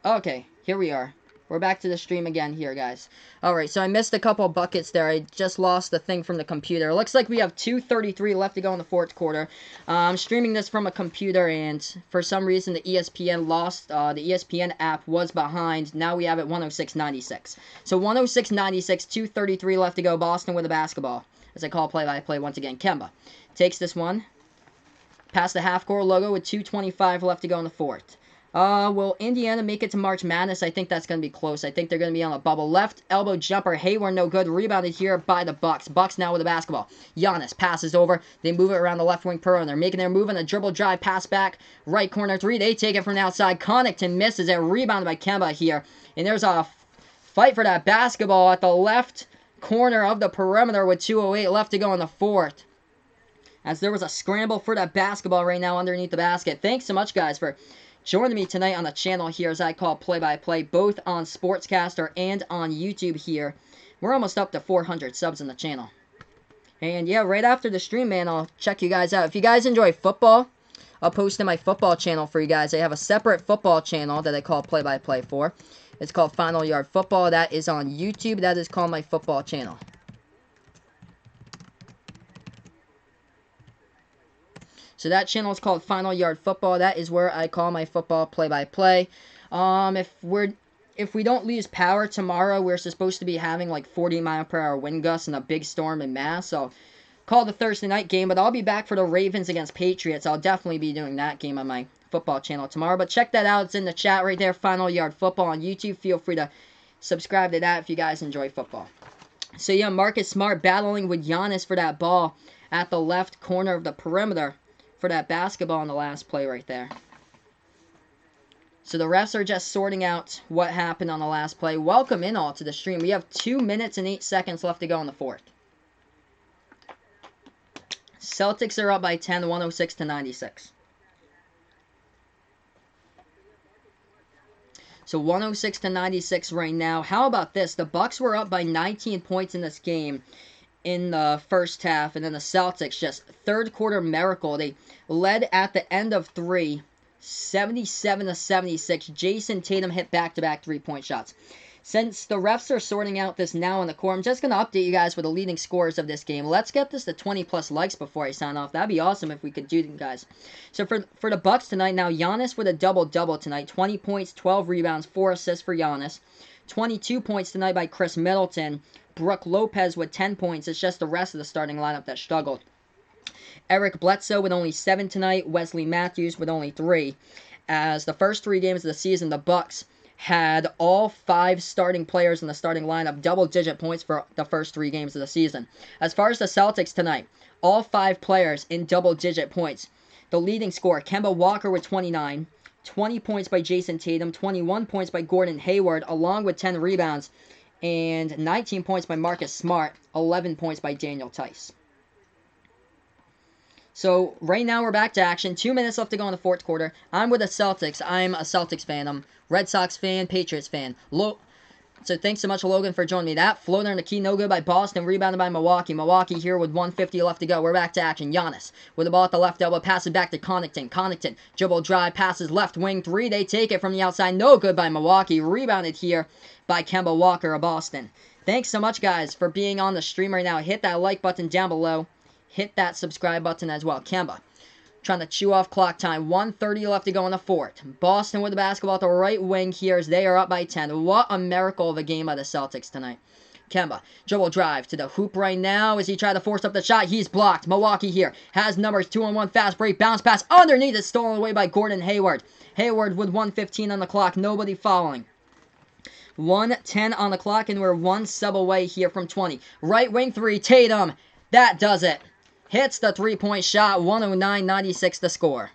A: Okay, here we are. We're back to the stream again here, guys. Alright, so I missed a couple buckets there. I just lost the thing from the computer. Looks like we have 2:33 left to go in the fourth quarter. I'm streaming this from a computer, and for some reason the ESPN lost. The ESPN app was behind. Now we have it 106-96. So 106-96, 2:33 left to go. Boston with the basketball. As I call play-by-play once again. Kemba takes this one. Past the half-court logo with 2:25 left to go in the fourth. Will Indiana make it to March Madness? I think that's going to be close. I think they're going to be on a bubble. Left elbow jumper. Hayward, no good. Rebounded here by the Bucks. Bucks now with the basketball. Giannis passes over. They move it around the left wing perimeter. They're making their move on a dribble drive. Pass back. Right corner three. They take it from the outside. Connaughton misses it. Rebounded by Kemba here. And there's a fight for that basketball at the left corner of the perimeter with 2:08 left to go in the fourth. As there was a scramble for that basketball right now underneath the basket. Thanks so much, guys, for joining me tonight on the channel here as I call play-by-play, both on Sportscaster and on YouTube here. We're almost up to 400 subs on the channel. And yeah, right after the stream, man, I'll check you guys out. If you guys enjoy football, I'll post in my football channel for you guys. I have a separate football channel that I call play-by-play for. It's called Final Yard Football. That is on YouTube. That is called my football channel. So that channel is called Final Yard Football. That is where I call my football play-by-play. If we don't lose power tomorrow, we're supposed to be having like 40-mile-per-hour wind gusts and a big storm in Mass. So call the Thursday night game, but I'll be back for the Ravens against Patriots. I'll definitely be doing that game on my football channel tomorrow. But check that out. It's in the chat right there. Final Yard Football on YouTube. Feel free to subscribe to that if you guys enjoy football. So yeah, Marcus Smart battling with Giannis for that ball at the left corner of the perimeter for that basketball in the last play right there. So the refs are just sorting out what happened on the last play. Welcome in all to the stream. We have 2 minutes and 8 seconds left to go in the fourth. Celtics are up by 10, 106-96. So 106-96 right now. How about this? The Bucks were up by 19 points in this game in the first half, and then the Celtics, just third quarter miracle. They led at the end of 3, 77-76. Jason Tatum hit back-to-back three-point shots. Since the refs are sorting out this now in the court, I'm just going to update you guys with the leading scores of this game. Let's get this to 20-plus likes before I sign off. That'd be awesome if we could do that, guys. So for the Bucks tonight, now Giannis with a double-double tonight. 20 points, 12 rebounds, 4 assists for Giannis. 22 points tonight by Chris Middleton. Brook Lopez with 10 points. It's just the rest of the starting lineup that struggled. Eric Bledsoe with only 7 tonight. Wesley Matthews with only 3. As the first 3 games of the season, the Bucks had all 5 starting players in the starting lineup double-digit points for the first 3 games of the season. As far as the Celtics tonight, all 5 players in double-digit points. The leading scorer, Kemba Walker with 29. 20 points by Jason Tatum. 21 points by Gordon Hayward, along with 10 rebounds. And 19 points by Marcus Smart, 11 points by Daniel Tice. So, right now we're back to action. 2 minutes left to go in the fourth quarter. I'm with the Celtics. I'm a Celtics fan. I'm Red Sox fan, Patriots fan. So, thanks so much, Logan, for joining me. That floater in the key, no good by Boston, rebounded by Milwaukee. Milwaukee here with 1:50 left to go. We're back to action. Giannis with the ball at the left elbow, passes back to Connaughton. Connaughton, dribble drive, passes left wing, 3. They take it from the outside. No good by Milwaukee. Rebounded here by Kemba Walker of Boston. Thanks so much, guys, for being on the stream right now. Hit that like button down below. Hit that subscribe button as well. Kemba trying to chew off clock time. 1:30 left to go in the fourth. Boston with the basketball at the right wing here as they are up by 10. What a miracle of a game by the Celtics tonight. Kemba, dribble drive to the hoop right now as he tried to force up the shot. He's blocked. Milwaukee here has numbers. 2-on-1 fast break. Bounce pass underneath. It's stolen away by Gordon Hayward. Hayward with 1:15 on the clock. Nobody following. 1:10 on the clock, and we're 1 sub away here from 20. Right wing 3. Tatum. That does it. Hits the three-point shot. 109-96 the score.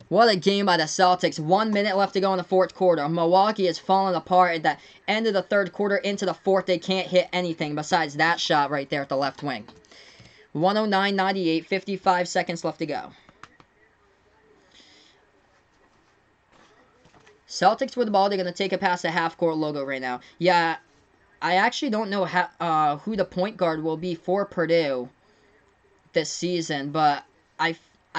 A: What a game by the Celtics. 1 minute left to go in the fourth quarter. Milwaukee is falling apart at the end of the third quarter into the fourth. They can't hit anything besides that shot right there at the left wing. 109-98. 55 seconds left to go. Celtics with the ball. They're going to take it past the half-court logo right now. Yeah, I actually don't know who the point guard will be for Purdue this season, but I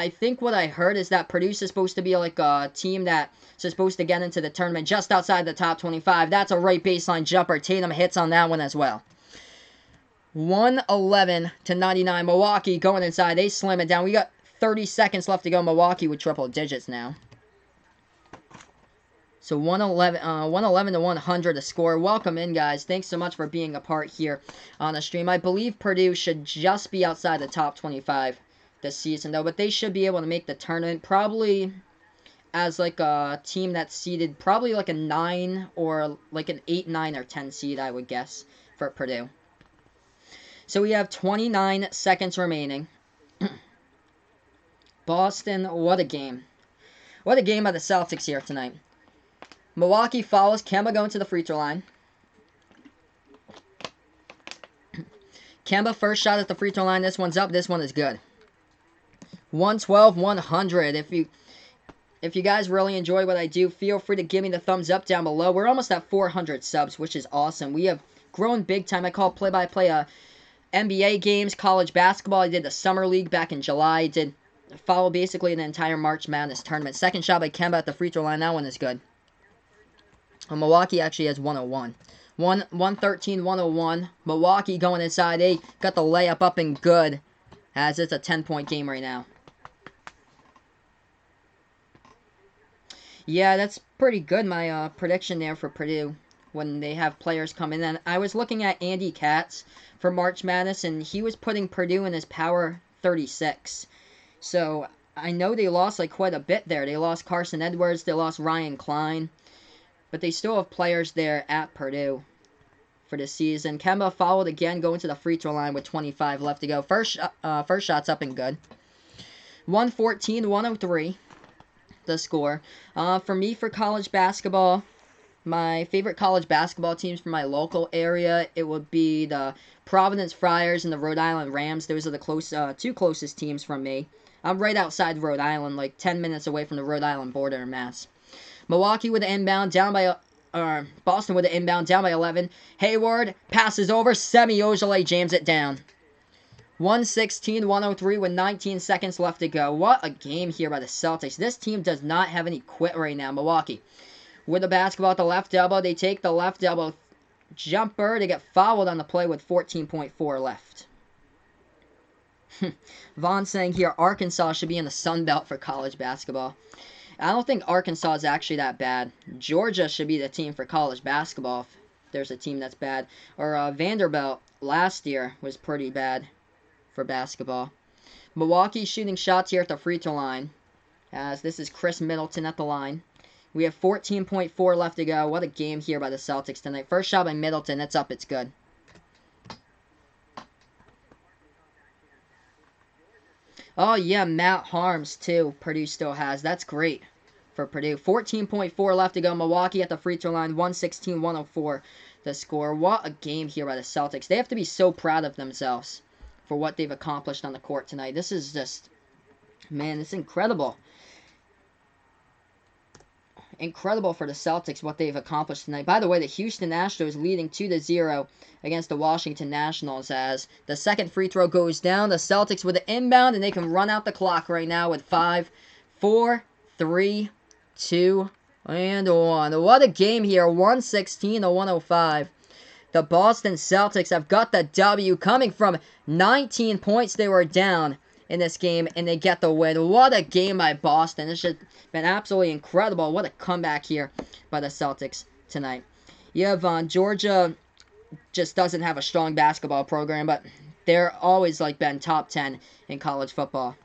A: think what I heard is that Purdue's supposed to be like a team that's supposed to get into the tournament just outside the top 25. That's a right baseline jumper. Tatum hits on that one as well. 111-99. Milwaukee going inside. They slam it down. We got 30 seconds left to go. Milwaukee with triple digits now. So 111 to 100 to score. Welcome in, guys. Thanks so much for being a part here on the stream. I believe Purdue should just be outside the top 25 this season, though. But they should be able to make the tournament. Probably as like a team that's seeded probably like a 9 or like an 8, 9, or 10 seed, I would guess, for Purdue. So we have 29 seconds remaining. Boston, what a game. What a game by the Celtics here tonight. Milwaukee follows. Kemba going to the free throw line. Kemba first shot at the free throw line. This one's up. This one is good. 112-100. If you guys really enjoy what I do, feel free to give me the thumbs up down below. We're almost at 400 subs, which is awesome. We have grown big time. I call play-by-play NBA games, college basketball. I did the Summer League back in July. I did follow basically the entire March Madness tournament. Second shot by Kemba at the free throw line. That one is good. Milwaukee actually has 101. 113-101. Milwaukee going inside. They got the layup up and good, as it's a 10-point game right now. Yeah, that's pretty good, my prediction there for Purdue when they have players come in. And I was looking at Andy Katz for March Madness, and he was putting Purdue in his power 36. So I know they lost like quite a bit there. They lost Carson Edwards, they lost Ryan Klein, but they still have players there at Purdue for the season. Kemba followed again, going to the free throw line with 25 left to go. First shot's up and good. 114-103. The score. For me, for college basketball, my favorite college basketball teams from my local area, it would be the Providence Friars and the Rhode Island Rams. Those are the two closest teams from me. I'm right outside Rhode Island, like 10 minutes away from the Rhode Island border in Mass. Milwaukee with the inbound, Boston with the inbound, down by 11. Hayward passes over, Semi Ojeleye jams it down. 116-103 with 19 seconds left to go. What a game here by the Celtics. This team does not have any quit right now. Milwaukee with the basketball at the left elbow. They take the left elbow jumper. They get fouled on the play with 14.4 left. Vaughn saying here Arkansas should be in the Sun Belt for college basketball. I don't think Arkansas is actually that bad. Georgia should be the team for college basketball if there's a team that's bad. Or Vanderbilt last year was pretty bad for basketball. Milwaukee shooting shots here at the free throw line, as this is Chris Middleton at the line. We have 14.4 left to go. What a game here by the Celtics tonight. First shot by Middleton. It's up. It's good. Oh, yeah, Matt Harms, too. Purdue still has. That's great for Purdue. 14.4 left to go. Milwaukee at the free throw line. 116-104 the score. What a game here by the Celtics. They have to be so proud of themselves for what they've accomplished on the court tonight. This is just, man, it's incredible. Incredible for the Celtics what they've accomplished tonight. By the way, the Houston Astros leading 2-0 against the Washington Nationals as the second free throw goes down. The Celtics with the inbound, and they can run out the clock right now with 5, 4, 3, 2, and 1. What a game here. 116-105. The Boston Celtics have got the W, coming from 19 points they were down in this game, and they get the win. What a game by Boston. This has been absolutely incredible. What a comeback here by the Celtics tonight. You have Georgia just doesn't have a strong basketball program, but they're always like been top 10 in college football.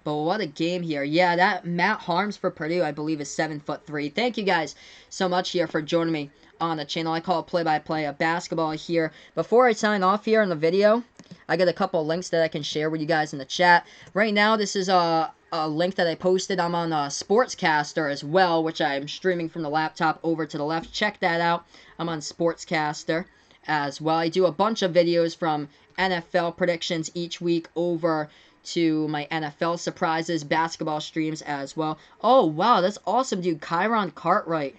A: But what a game here. Yeah, that Matt Harms for Purdue, I believe, is 7'3". Thank you guys so much here for joining me on the channel. I call it play-by-play of basketball here. Before I sign off here in the video, I got a couple of links that I can share with you guys in the chat. Right now, this is a link that I posted. I'm on Sportscaster as well, which I'm streaming from the laptop over to the left. Check that out. I'm on Sportscaster as well. I do a bunch of videos from NFL predictions each week over to my NFL surprises, basketball streams as well. Oh, wow, that's awesome, dude. Kyron Cartwright.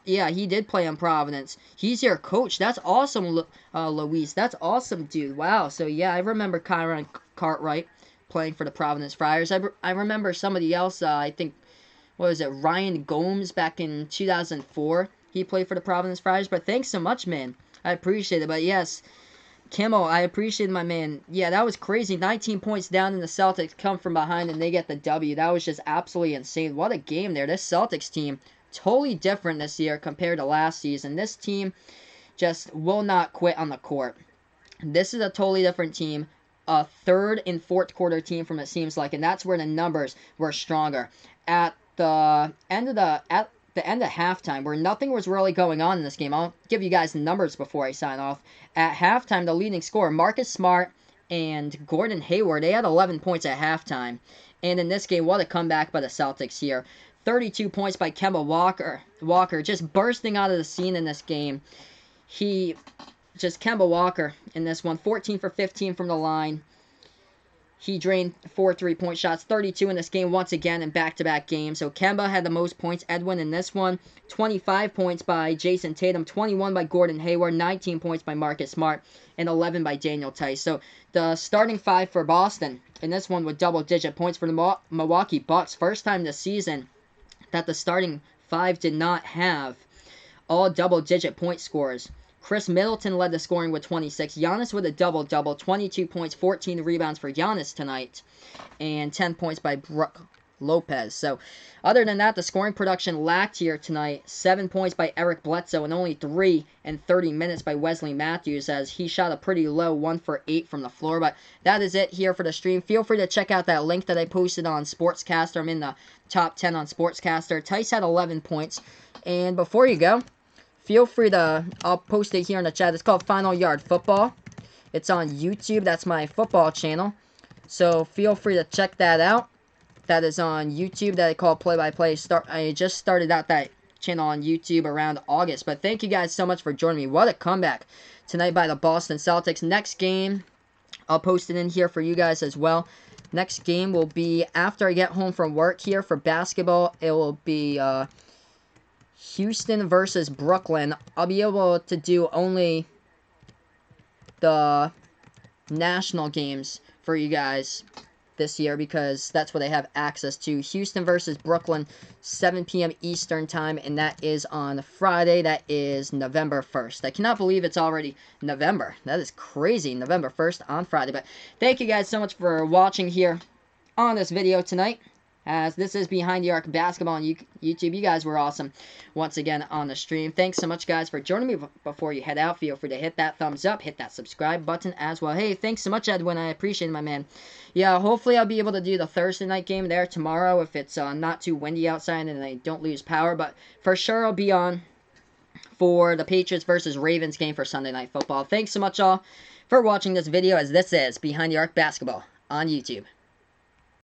A: Yeah, he did play on Providence. He's your coach. That's awesome, Luis. That's awesome, dude. Wow. So, yeah, I remember Kyron Cartwright playing for the Providence Friars. I remember somebody else, I think, what was it, Ryan Gomes back in 2004. He played for the Providence Friars. But thanks so much, man. I appreciate it. But, yes, Kimmel, I appreciate my man. Yeah, that was crazy. 19 points down, and the Celtics come from behind, and they get the W. That was just absolutely insane. What a game there. This Celtics team, totally different this year compared to last season. This team just will not quit on the court. This is a totally different team. A third and fourth quarter team from it seems like, and that's where the numbers were stronger. At the end of halftime, where nothing was really going on in this game, I'll give you guys the numbers before I sign off. At halftime, the leading scorer, Marcus Smart and Gordon Hayward, they had 11 points at halftime. And in this game, what a comeback by the Celtics here. 32 points by Kemba Walker, just bursting out of the scene in this game. Kemba Walker in this one, 14 for 15 from the line. He drained 4 3-point shots, 32 in this game once again in back-to-back games. So Kemba had the most points, Edwin, in this one. 25 points by Jason Tatum, 21 by Gordon Hayward, 19 points by Marcus Smart, and 11 by Daniel Tice. So the starting five for Boston in this one with double-digit points for the Milwaukee Bucks. First time this season that the starting five did not have all double-digit point scores. Chris Middleton led the scoring with 26. Giannis with a double-double, 22 points, 14 rebounds for Giannis tonight, and 10 points by Brook Lopez. So, other than that, the scoring production lacked here tonight. 7 points by Eric Bledsoe and only 3 in 30 minutes by Wesley Matthews, as he shot a pretty low 1 for 8 from the floor. But that is it here for the stream. Feel free to check out that link that I posted on Sportscaster. I'm in the top 10 on Sportscaster. Tice had 11 points. And before you go, feel free to, I'll post it here in the chat. It's called Final Yard Football. It's on YouTube. That's my football channel. So feel free to check that out. That is on YouTube. That I call Play-by-Play. I just started out that channel on YouTube around August. But thank you guys so much for joining me. What a comeback tonight by the Boston Celtics. Next game, I'll post it in here for you guys as well. Next game will be after I get home from work here for basketball. It will be Houston versus Brooklyn. I'll be able to do only the national games for you guys this year because that's what I have access to. Houston versus Brooklyn, 7 p.m. Eastern time, and that is on Friday. That is November 1st. I cannot believe it's already November. That is crazy. November 1st on Friday. But thank you guys so much for watching here on this video tonight, as this is Behind the Arc Basketball on YouTube. You guys were awesome once again on the stream. Thanks so much, guys, for joining me. Before you head out, feel free to hit that thumbs up, hit that subscribe button as well. Hey, thanks so much, Edwin. I appreciate it, my man. Yeah, hopefully I'll be able to do the Thursday night game there tomorrow if it's not too windy outside and I don't lose power. But for sure, I'll be on for the Patriots versus Ravens game for Sunday Night Football. Thanks so much, all, for watching this video, as this is Behind the Arc Basketball on YouTube.